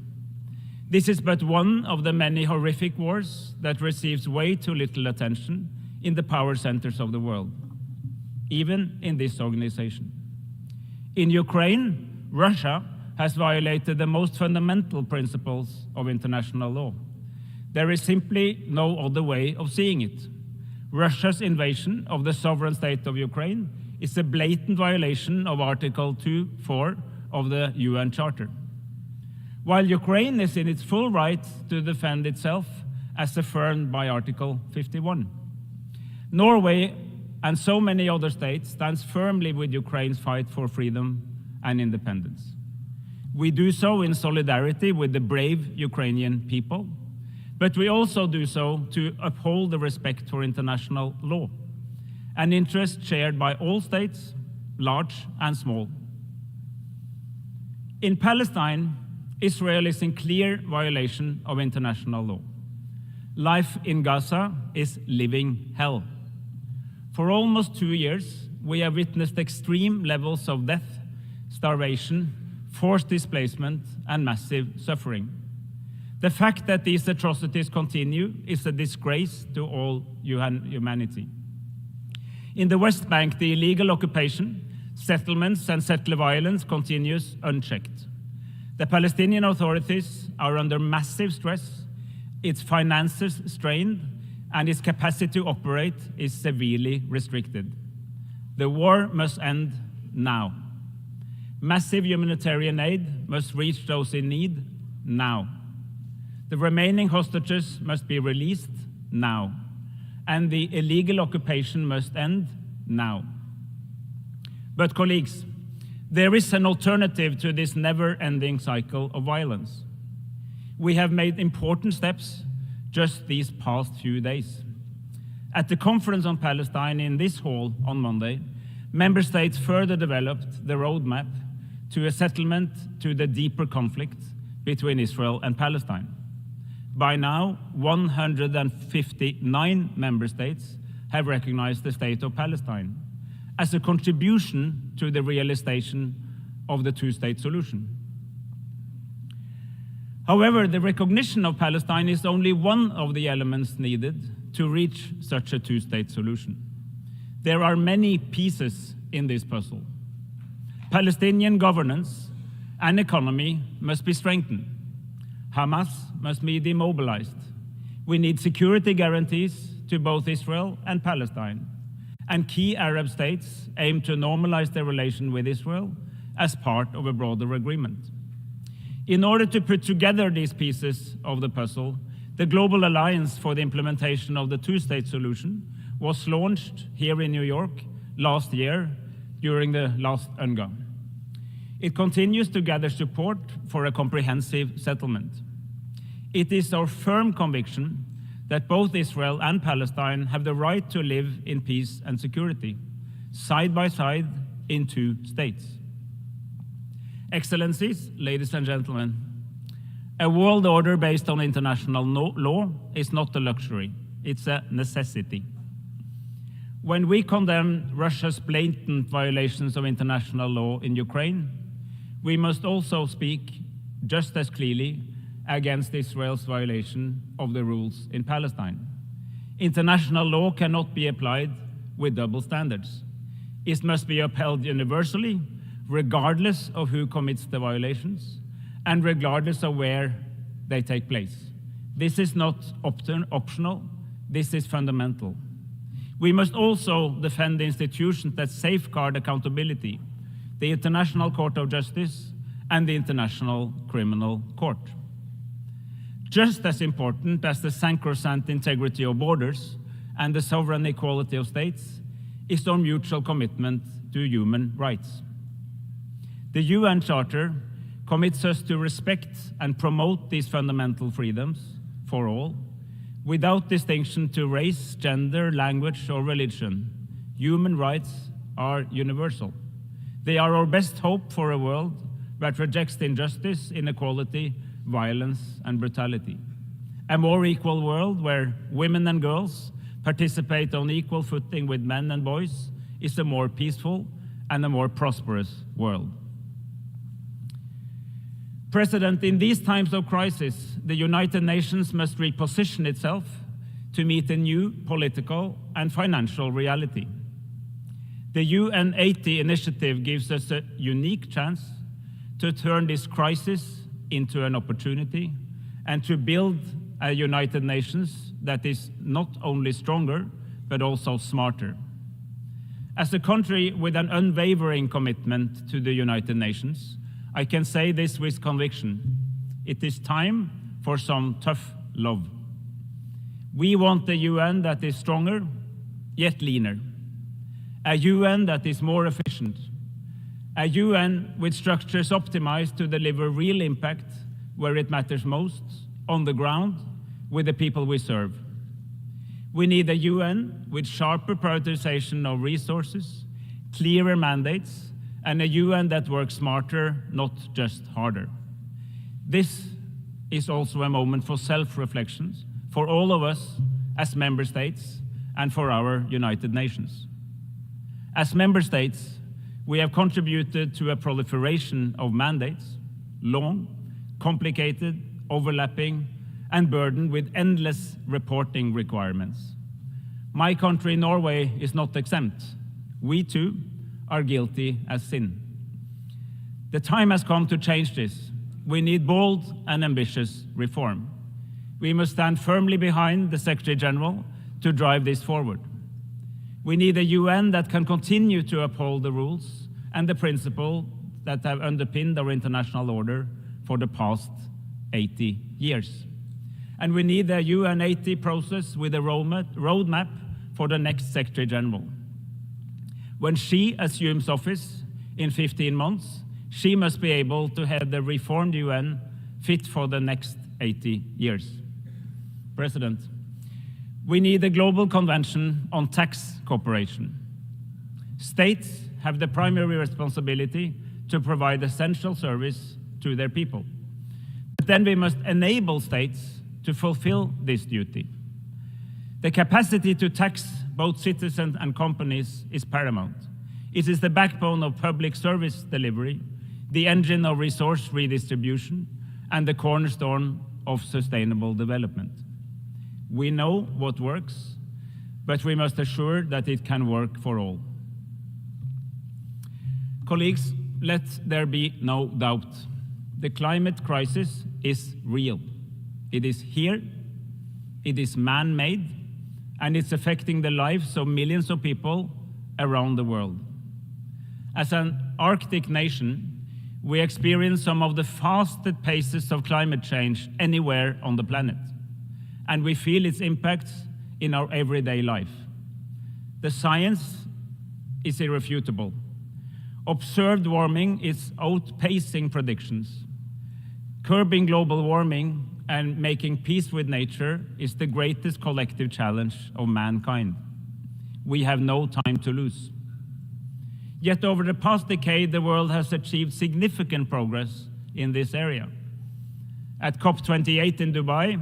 This is but one of the many horrific wars that receives way too little attention in the power centers of the world, even in this organization. In Ukraine, Russia has violated the most fundamental principles of international law. There is simply no other way of seeing it. Russia's invasion of the sovereign state of Ukraine is a blatant violation of Article 2.4 of the UN Charter. While Ukraine is in its full right to defend itself as affirmed by Article 51. Norway and so many other states stands firmly with Ukraine's fight for freedom and independence. We do so in solidarity with the brave Ukrainian people, but we also do so to uphold the respect for international law, an interest shared by all states, large and small. In Palestine, Israel is in clear violation of international law. Life in Gaza is living hell. For almost 2 years, we have witnessed extreme levels of death, starvation, forced displacement, and massive suffering. The fact that these atrocities continue is a disgrace to all humanity. In the West Bank, the illegal occupation, settlements, and settler violence continues unchecked. The Palestinian authorities are under massive stress, its finances strained, and its capacity to operate is severely restricted. The war must end now. Massive humanitarian aid must reach those in need now. The remaining hostages must be released now, and the illegal occupation must end now. But colleagues, there is an alternative to this never-ending cycle of violence. We have made important steps just these past few days. At the conference on Palestine in this hall on Monday, member states further developed the roadmap to a settlement to the deeper conflict between Israel and Palestine. By now, 159 member states have recognized the state of Palestine as a contribution to the realization of the two-state solution. However, the recognition of Palestine is only one of the elements needed to reach such a two-state solution. There are many pieces in this puzzle. Palestinian governance and economy must be strengthened. Hamas must be demobilized. We need security guarantees to both Israel and Palestine. And key Arab states aim to normalize their relation with Israel as part of a broader agreement. In order to put together these pieces of the puzzle, the Global Alliance for the Implementation of the Two-State Solution was launched here in New York last year during the last UNGA. It continues to gather support for a comprehensive settlement. It is our firm conviction that both Israel and Palestine have the right to live in peace and security, side by side in two states. Excellencies, ladies and gentlemen, a world order based on international law is not a luxury, it's a necessity. When we condemn Russia's blatant violations of international law in Ukraine, we must also speak just as clearly against Israel's violation of the rules in Palestine. International law cannot be applied with double standards. It must be upheld universally, regardless of who commits the violations and regardless of where they take place. This is not optional, this is fundamental. We must also defend the institutions that safeguard accountability, the International Court of Justice and the International Criminal Court. Just as important as the sacrosanct integrity of borders and the sovereign equality of states is our mutual commitment to human rights. The UN Charter commits us to respect and promote these fundamental freedoms for all, without distinction to race, gender, language, or religion. Human rights are universal. They are our best hope for a world that rejects injustice, inequality, violence, and brutality. A more equal world where women and girls participate on equal footing with men and boys is a more peaceful and a more prosperous world. President, in these times of crisis, the United Nations must reposition itself to meet a new political and financial reality. The UN 80 initiative gives us a unique chance to turn this crisis into an opportunity and to build a United Nations that is not only stronger, but also smarter. As a country with an unwavering commitment to the United Nations, I can say this with conviction. It is time for some tough love. We want a UN that is stronger, yet leaner. A UN that is more efficient. A UN with structures optimized to deliver real impact where it matters most, on the ground, with the people we serve. We need a UN with sharper prioritization of resources, clearer mandates, and a UN that works smarter, not just harder. This is also a moment for self-reflections for all of us as member states and for our United Nations. As member states, we have contributed to a proliferation of mandates, long, complicated, overlapping, and burdened with endless reporting requirements. My country, Norway, is not exempt. We too are guilty as sin. The time has come to change this. We need bold and ambitious reform. We must stand firmly behind the Secretary General to drive this forward. We need a UN that can continue to uphold the rules and the principles that have underpinned our international order for the past 80 years. And we need a UN 80 process with a roadmap for the next Secretary General. When she assumes office in 15 months, she must be able to head the reformed UN fit for the next 80 years. President, we need a global convention on tax cooperation. States have the primary responsibility to provide essential service to their people. But then we must enable states to fulfill this duty. The capacity to tax both citizens and companies is paramount. It is the backbone of public service delivery, the engine of resource redistribution, and the cornerstone of sustainable development. We know what works, but we must assure that it can work for all. Colleagues, let there be no doubt. The climate crisis is real. It is here, it is man-made, and it's affecting the lives of millions of people around the world. As an Arctic nation, we experience some of the fastest paces of climate change anywhere on the planet, and we feel its impacts in our everyday life. The science is irrefutable. Observed warming is outpacing predictions. Curbing global warming and making peace with nature is the greatest collective challenge of mankind. We have no time to lose. Yet over the past decade, the world has achieved significant progress in this area. At COP28 in Dubai,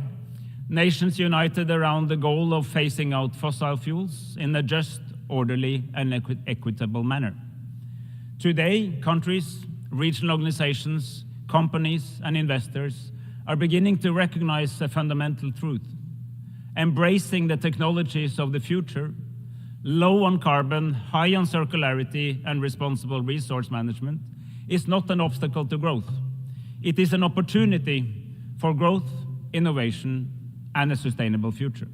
nations united around the goal of phasing out fossil fuels in a just, orderly, and equitable manner. Today, countries, regional organizations, companies, and investors are beginning to recognize a fundamental truth. Embracing the technologies of the future, low on carbon, high on circularity, and responsible resource management, is not an obstacle to growth. It is an opportunity for growth, innovation, and a sustainable future.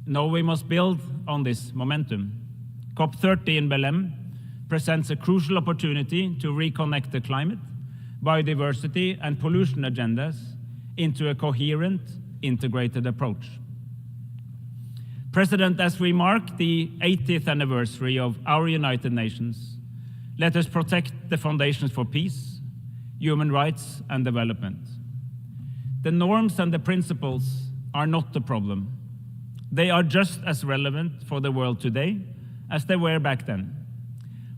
Now we must build on this momentum. COP30 in Belém presents a crucial opportunity to reconnect the climate, biodiversity, and pollution agendas into a coherent, integrated approach. President, as we mark the 80th anniversary of our United Nations, let us protect the foundations for peace, human rights, and development. The norms and the principles are not the problem. They are just as relevant for the world today as they were back then.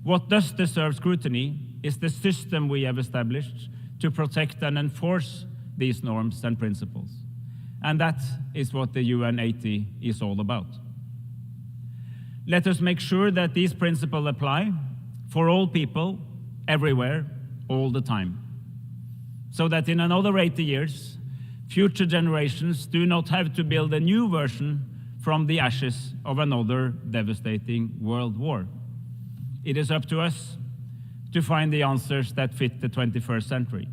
What does deserve scrutiny is the system we have established to protect and enforce these norms and principles. And that is what the UN 80 is all about. Let us make sure that these principles apply for all people, everywhere, all the time, so that in another 80 years, future generations do not have to build a new version from the ashes of another devastating world war. It is up to us to find the answers that fit the 21st century.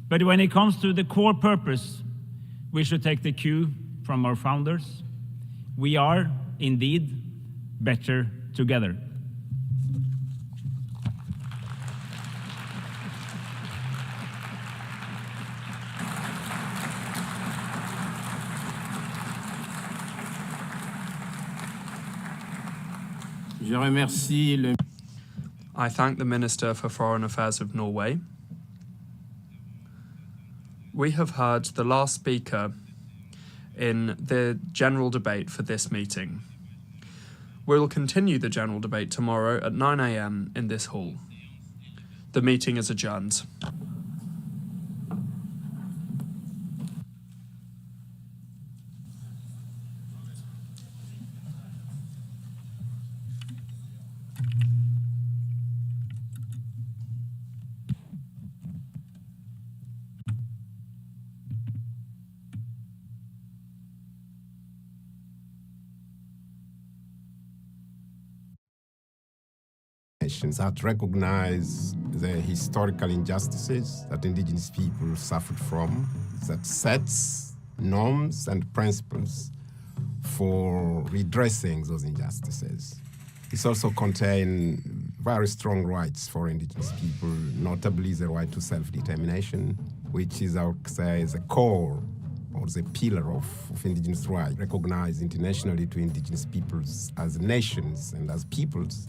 But when it comes to the core purpose, we should take the cue from our founders. We are, indeed, better together. Je remercie le... I thank the Minister for Foreign Affairs of Norway. We have heard the last speaker in the general debate for this meeting. We will continue the general debate tomorrow at 9 a.m. in this hall. The meeting is adjourned. nations that recognize the historical injustices that indigenous people suffered from, that sets norms and principles for redressing those injustices. It also contains very strong rights for indigenous people, notably the right to self-determination, which is, I would say, the core or the pillar of indigenous rights, recognized internationally to indigenous peoples as nations and as peoples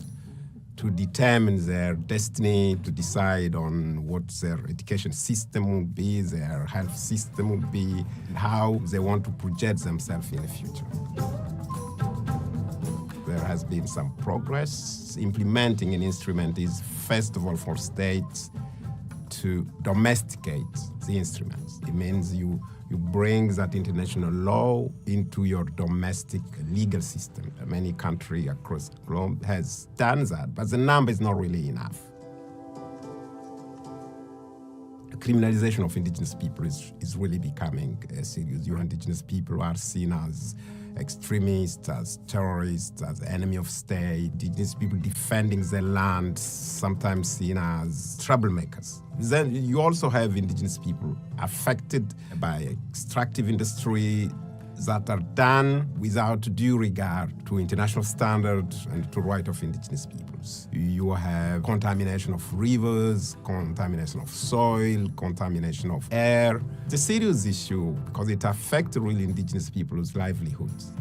to determine their destiny, to decide on what their education system will be, their health system will be, and how they want to project themselves in the future. There has been some progress. Implementing an instrument is, first of all, for states to domesticate the instruments. It means you bring that international law into your domestic legal system. Many countries across the globe has done that, but the number is not really enough. The criminalization of indigenous people is really becoming serious. You indigenous people are seen as extremists, as terrorists, as enemy of state. Indigenous people defending their land, sometimes seen as troublemakers. Then you also have indigenous people affected by extractive industry that are done without due regard to international standards and to right of indigenous peoples. You have contamination of rivers, contamination of soil, contamination of air. It's a serious issue because it affects really indigenous people's livelihoods.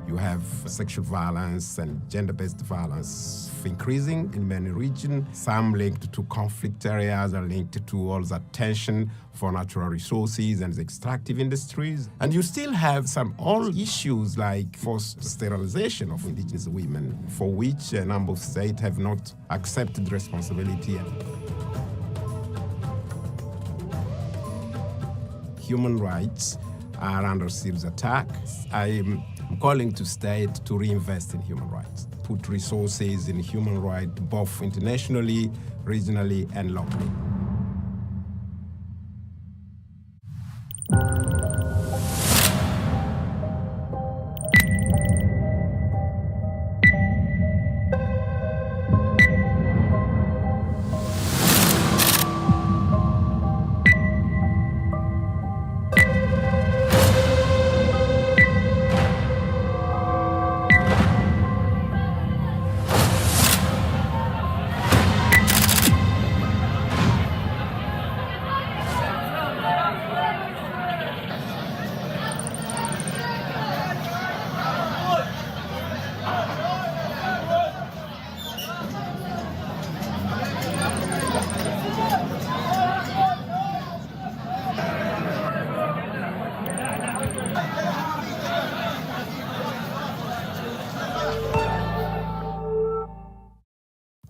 You have sexual violence and gender-based violence increasing in many regions, some linked to conflict areas, are linked to all that tension for natural resources and the extractive industries. And you still have some old issues like forced sterilization of indigenous women, for which a number of states have not accepted responsibility. Human rights are under serious attack. I'm calling to states to reinvest in human rights, put resources in human rights, both internationally, regionally, and locally.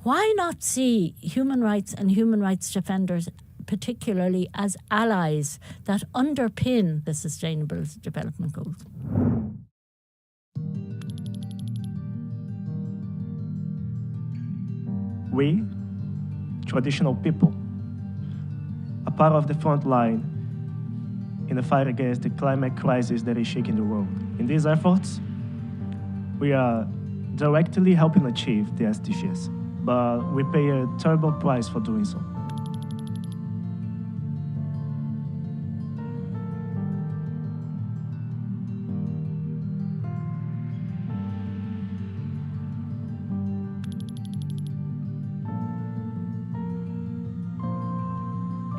Why not see human rights and human rights defenders particularly as allies that underpin the Sustainable Development Goals? We, traditional people, are part of the front line in the fight against the climate crisis that is shaking the world. In these efforts, we are directly helping achieve the SDGs, but we pay a terrible price for doing so.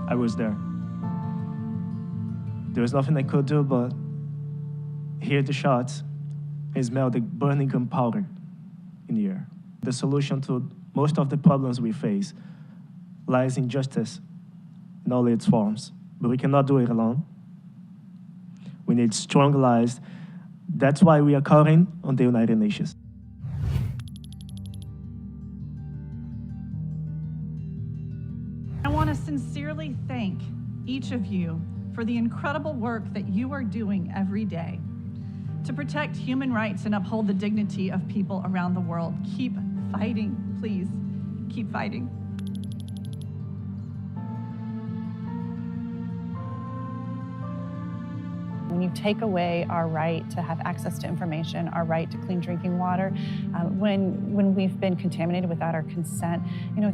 I was there. There was nothing I could do but hear the shots and smell the burning gunpowder in the air. The solution to most of the problems we face lies in justice in all its forms, but we cannot do it alone. We need strong allies. That's why we are calling on the United Nations. I want to sincerely thank each of you for the incredible work that you are doing every day to protect human rights and uphold the dignity of people around the world. Keep fighting, please. Keep fighting. When you take away our right to have access to information, our right to clean drinking water, when we've been contaminated without our consent,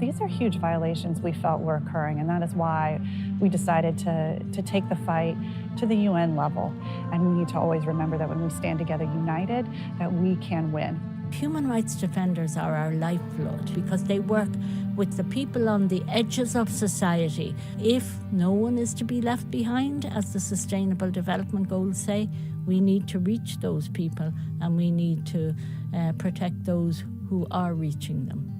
these are huge violations we felt were occurring, and that is why we decided to take the fight to the UN level. And we need to always remember that when we stand together united, that we can win. Human rights defenders are our lifeblood because they work with the people on the edges of society. If no one is to be left behind, as the Sustainable Development Goals say, we need to reach those people and we need to protect those who are reaching them.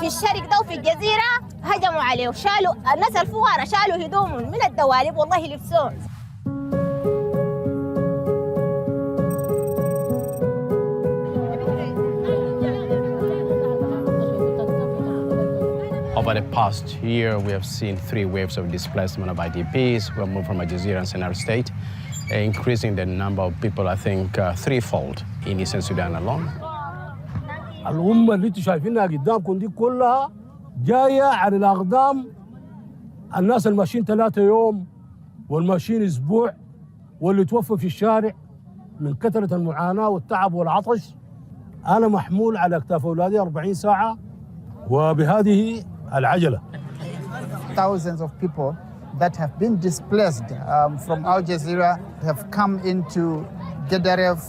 في الشرق ده وفي الجزيرة هجموا عليه وشالوا الناس الفقراء شالوا هدومهم من الدواليب والله لبسوهم. Over the past year, we have seen 3 waves of displacement of IDPs who have moved from Algeria and Sennar State, increasing the number of people, I think, threefold in Eastern Sudan alone. الأمة اللي انتم شايفينها قدامكم دي كلها جاية على الأقدام الناس الماشيين 3 يوم والماشيين أسبوع واللي توفوا في الشارع من كثرة المعاناة والتعب والعطش. أنا محمول على أكتاف أولادي 40 ساعة وبهذه العجلة. Thousands of people that have been displaced from Al Jazeera have come into Gedaref,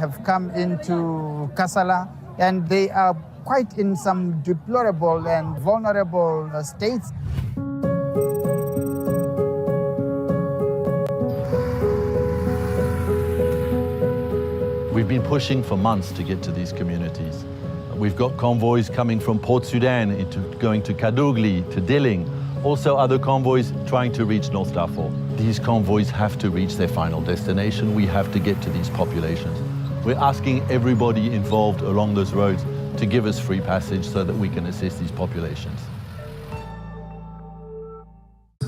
have come into Kassala, and they are quite in some deplorable and vulnerable states. We've been pushing for months to get to these communities. We've got convoys coming from Port Sudan, going to Kadugli, to Dilling, also other convoys trying to reach North Darfur. These convoys have to reach their final destination. We have to get to these populations. We're asking everybody involved along those roads to give us free passage so that we can assist these populations.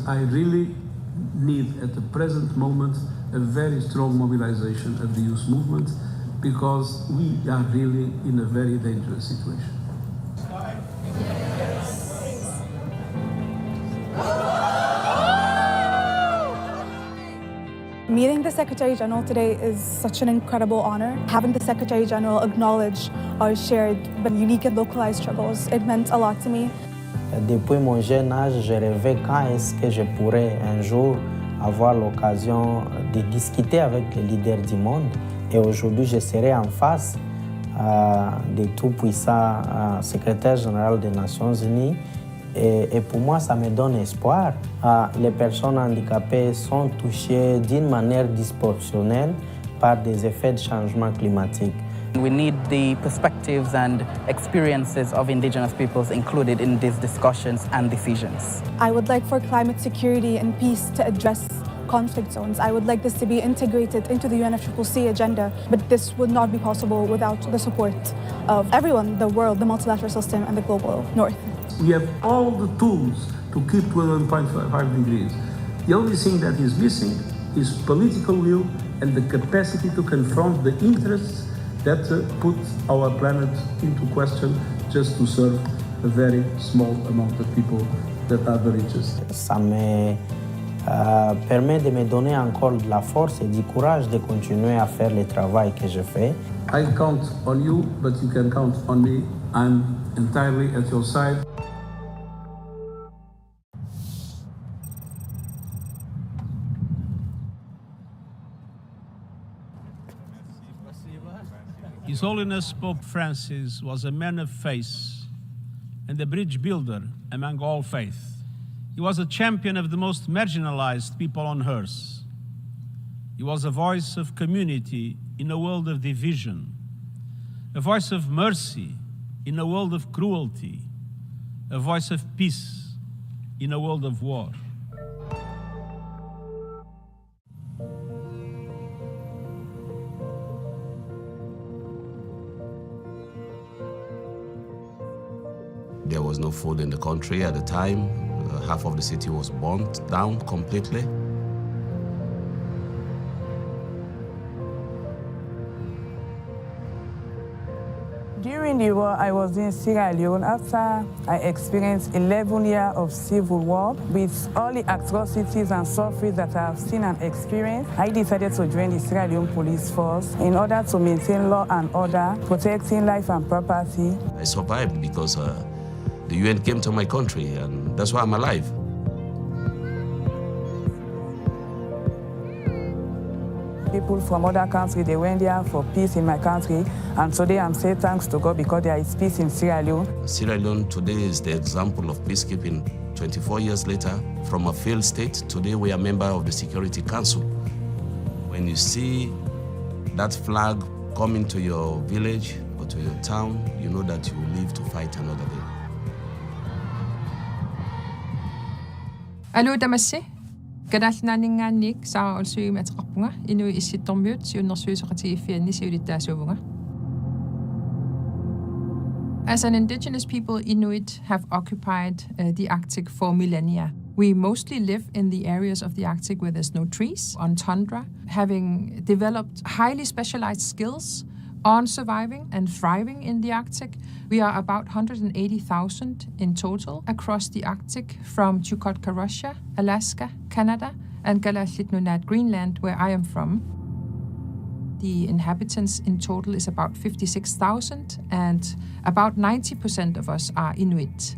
I really need at the present moment a very strong mobilization of the youth movement because we are really in a very dangerous situation. Meeting the Secretary General today is such an incredible honor. Having the Secretary General acknowledge our shared but unique and localized struggles, it meant a lot to me. Depuis mon jeune âge, je rêvais quand est-ce que je pourrais un jour avoir l'occasion de discuter avec les leaders du monde. Et aujourd'hui, je serai en face du tout-puissant secrétaire général des Nations Unies. Et pour moi, ça me donne espoir. Les personnes handicapées sont touchées d'une manière disproportionnelle par des effets de changement climatique. We need the perspectives and experiences of indigenous peoples included in these discussions and decisions. I would like for climate security and peace to address conflict zones. I would like this to be integrated into the UNFCCC agenda, but this would not be possible without the support of everyone, the world, the multilateral system, and the global north. We have all the tools to keep to 1.5 degrees. The only thing that is missing is political will and the capacity to confront the interests that put our planet into question just to serve a very small amount of people that are the richest. Ça me permet de me donner encore de la force et du courage de continuer à faire le travail que je fais. I count on you, but you can count on me. I'm entirely at your side. His Holiness Pope Francis was a man of faith and a bridge builder among all faiths. He was a champion of the most marginalized people on earth. He was a voice of community in a world of division, a voice of mercy in a world of cruelty, a voice of peace in a world of war. There was no food in the country at the time. Half of the city was burnt down completely. During the war, I was in Sierra Leone after I experienced 11 years of civil war. With all the atrocities and suffering that I have seen and experienced, I decided to join the Sierra Leone police force in order to maintain law and order, protecting life and property. I survived because the UN came to my country, and that's why I'm alive. People from other countries, they went there for peace in my country, and today I'm saying thanks to God because there is peace in Sierra Leone. Sierra Leone today is the example of peacekeeping. 24 years later, from a failed state, today we are a member of the Security Council. When you see that flag coming to your village or to your town, you know that you will live to fight another day. Alo tamasse. Kadalnaningaannik saarulsuimi ataqarpunga inui issittormiut siunnersuusoqatigifianni siulittaasuuvunga. As an indigenous people, Inuit have occupied the Arctic for millennia. We mostly live in the areas of the Arctic where there's no trees, on tundra, having developed highly specialized skills on surviving and thriving in the Arctic. We are about 180,000 in total across the Arctic, from Chukotka, Russia, Alaska, Canada, and Kalaallit Nunaat, Greenland, where I am from. The inhabitants in total is about 56,000, and about 90% of us are Inuit.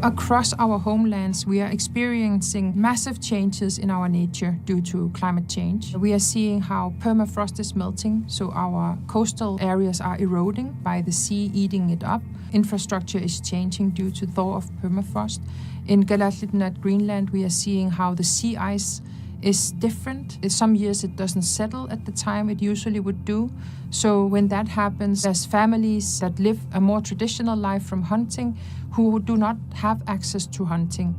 Across our homelands, we are experiencing massive changes in our nature due to climate change. We are seeing how permafrost is melting, so our coastal areas are eroding by the sea eating it up. Infrastructure is changing due to thaw of permafrost. In Kalaallit Nunaat, Greenland, we are seeing how the sea ice is different. Some years it doesn't settle at the time it usually would do. So when that happens, there's families that live a more traditional life from hunting who do not have access to hunting.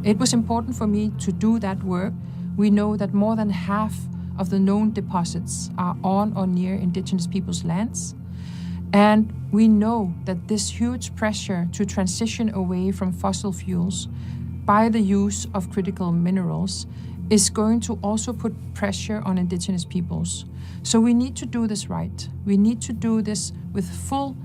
It was important for me to do that work. We know that more than half of the known deposits are on or near indigenous people's lands. And we know that this huge pressure to transition away from fossil fuels by the use of critical minerals is going to also put pressure on indigenous peoples. So we need to do this right. We need to do this with full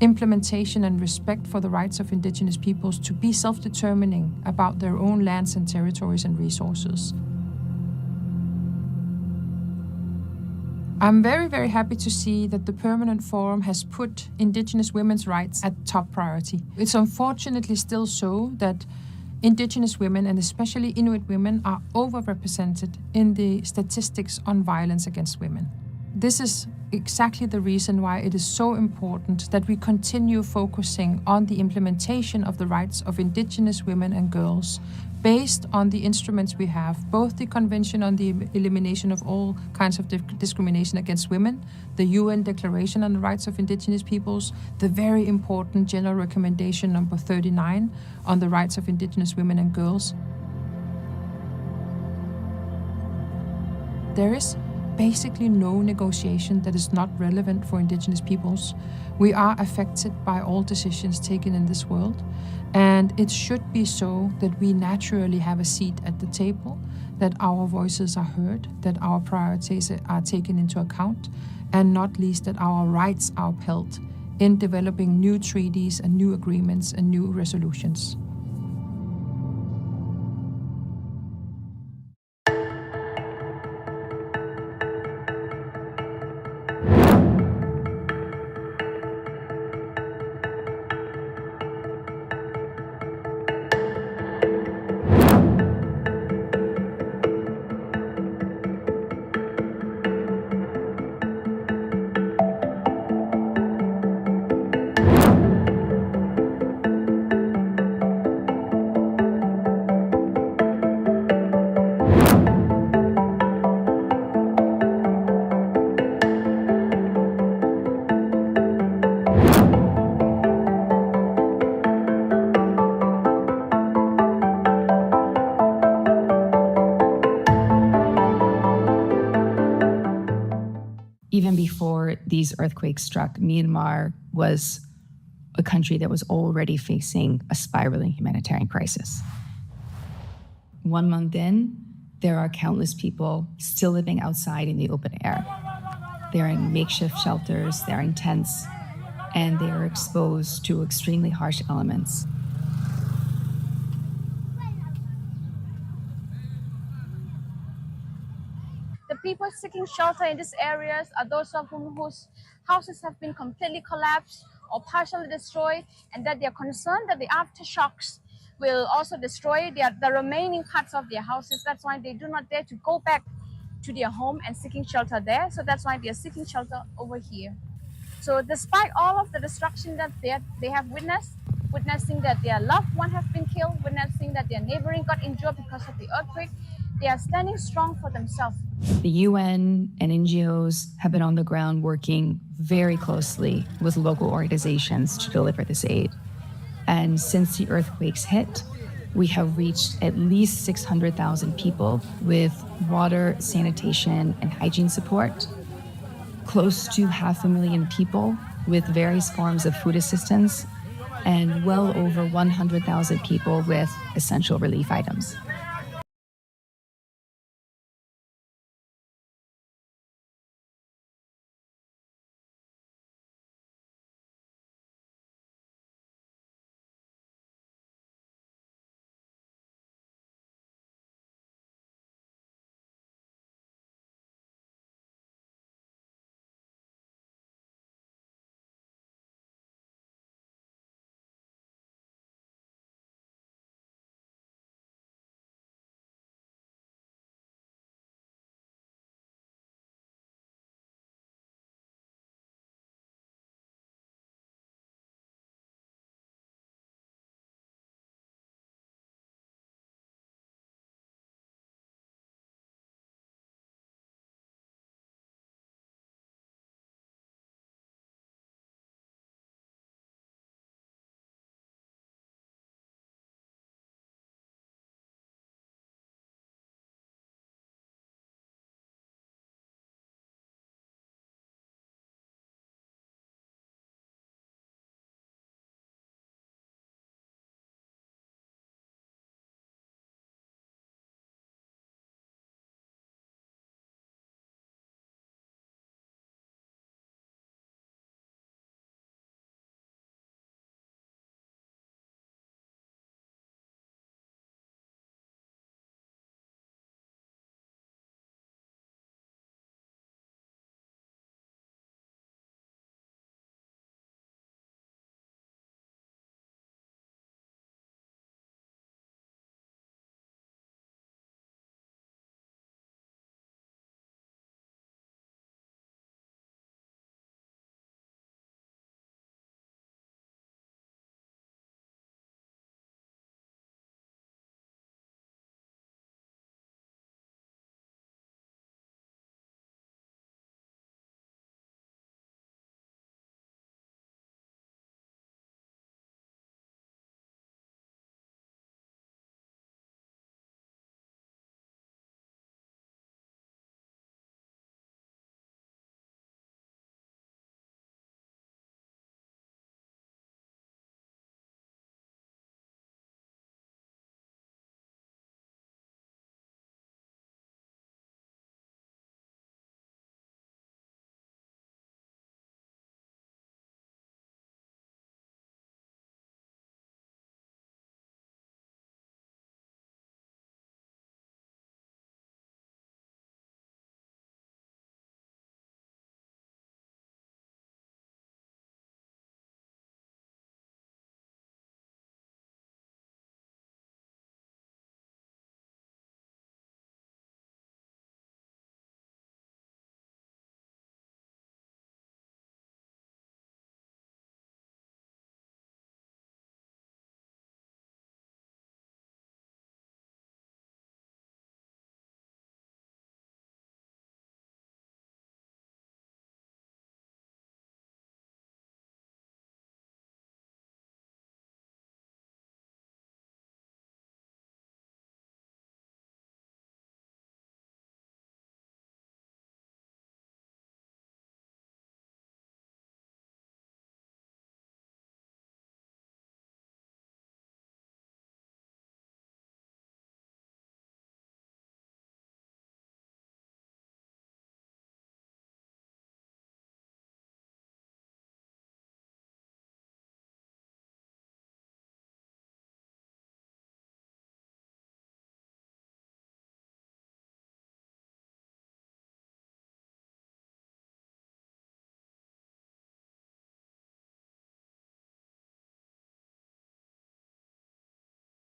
implementation and respect for the rights of indigenous peoples to be self-determining about their own lands and territories and resources. I'm very, very happy to see that the Permanent Forum has put Indigenous women's rights at top priority. It's unfortunately still so that Indigenous women, and especially Inuit women, are overrepresented in the statistics on violence against women. This is exactly the reason why it is so important that we continue focusing on the implementation of the rights of Indigenous women and girls based on the instruments we have, both the Convention on the Elimination of All Kinds of Discrimination Against Women, the UN Declaration on the Rights of Indigenous Peoples, the very important General Recommendation number 39 on the rights of Indigenous women and girls. There is basically no negotiation that is not relevant for Indigenous peoples. We are affected by all decisions taken in this world, and it should be so that we naturally have a seat at the table, that our voices are heard, that our priorities are taken into account, and not least that our rights are upheld in developing new treaties and new agreements and new resolutions. earthquake struck, Myanmar was a country that was already facing a spiraling humanitarian crisis. 1 month in, there are countless people still living outside in the open air. They're in makeshift shelters, they're in tents, and they are exposed to extremely harsh elements. The people seeking shelter in these areas are those of whom whose houses have been completely collapsed or partially destroyed, and that they are concerned that the aftershocks will also destroy the remaining parts of their houses. That's why they do not dare to go back to their home and seeking shelter there. So that's why they are seeking shelter over here. So despite all of the destruction that they have witnessing that their loved one have been killed, witnessing that their neighboring got injured because of the earthquake, they are standing strong for themselves. The UN and NGOs have been on the ground working very closely with local organizations to deliver this aid. And since the earthquakes hit, we have reached at least 600,000 people with water, sanitation, and hygiene support, close to 500,000 people with various forms of food assistance, and well over 100,000 people with essential relief items.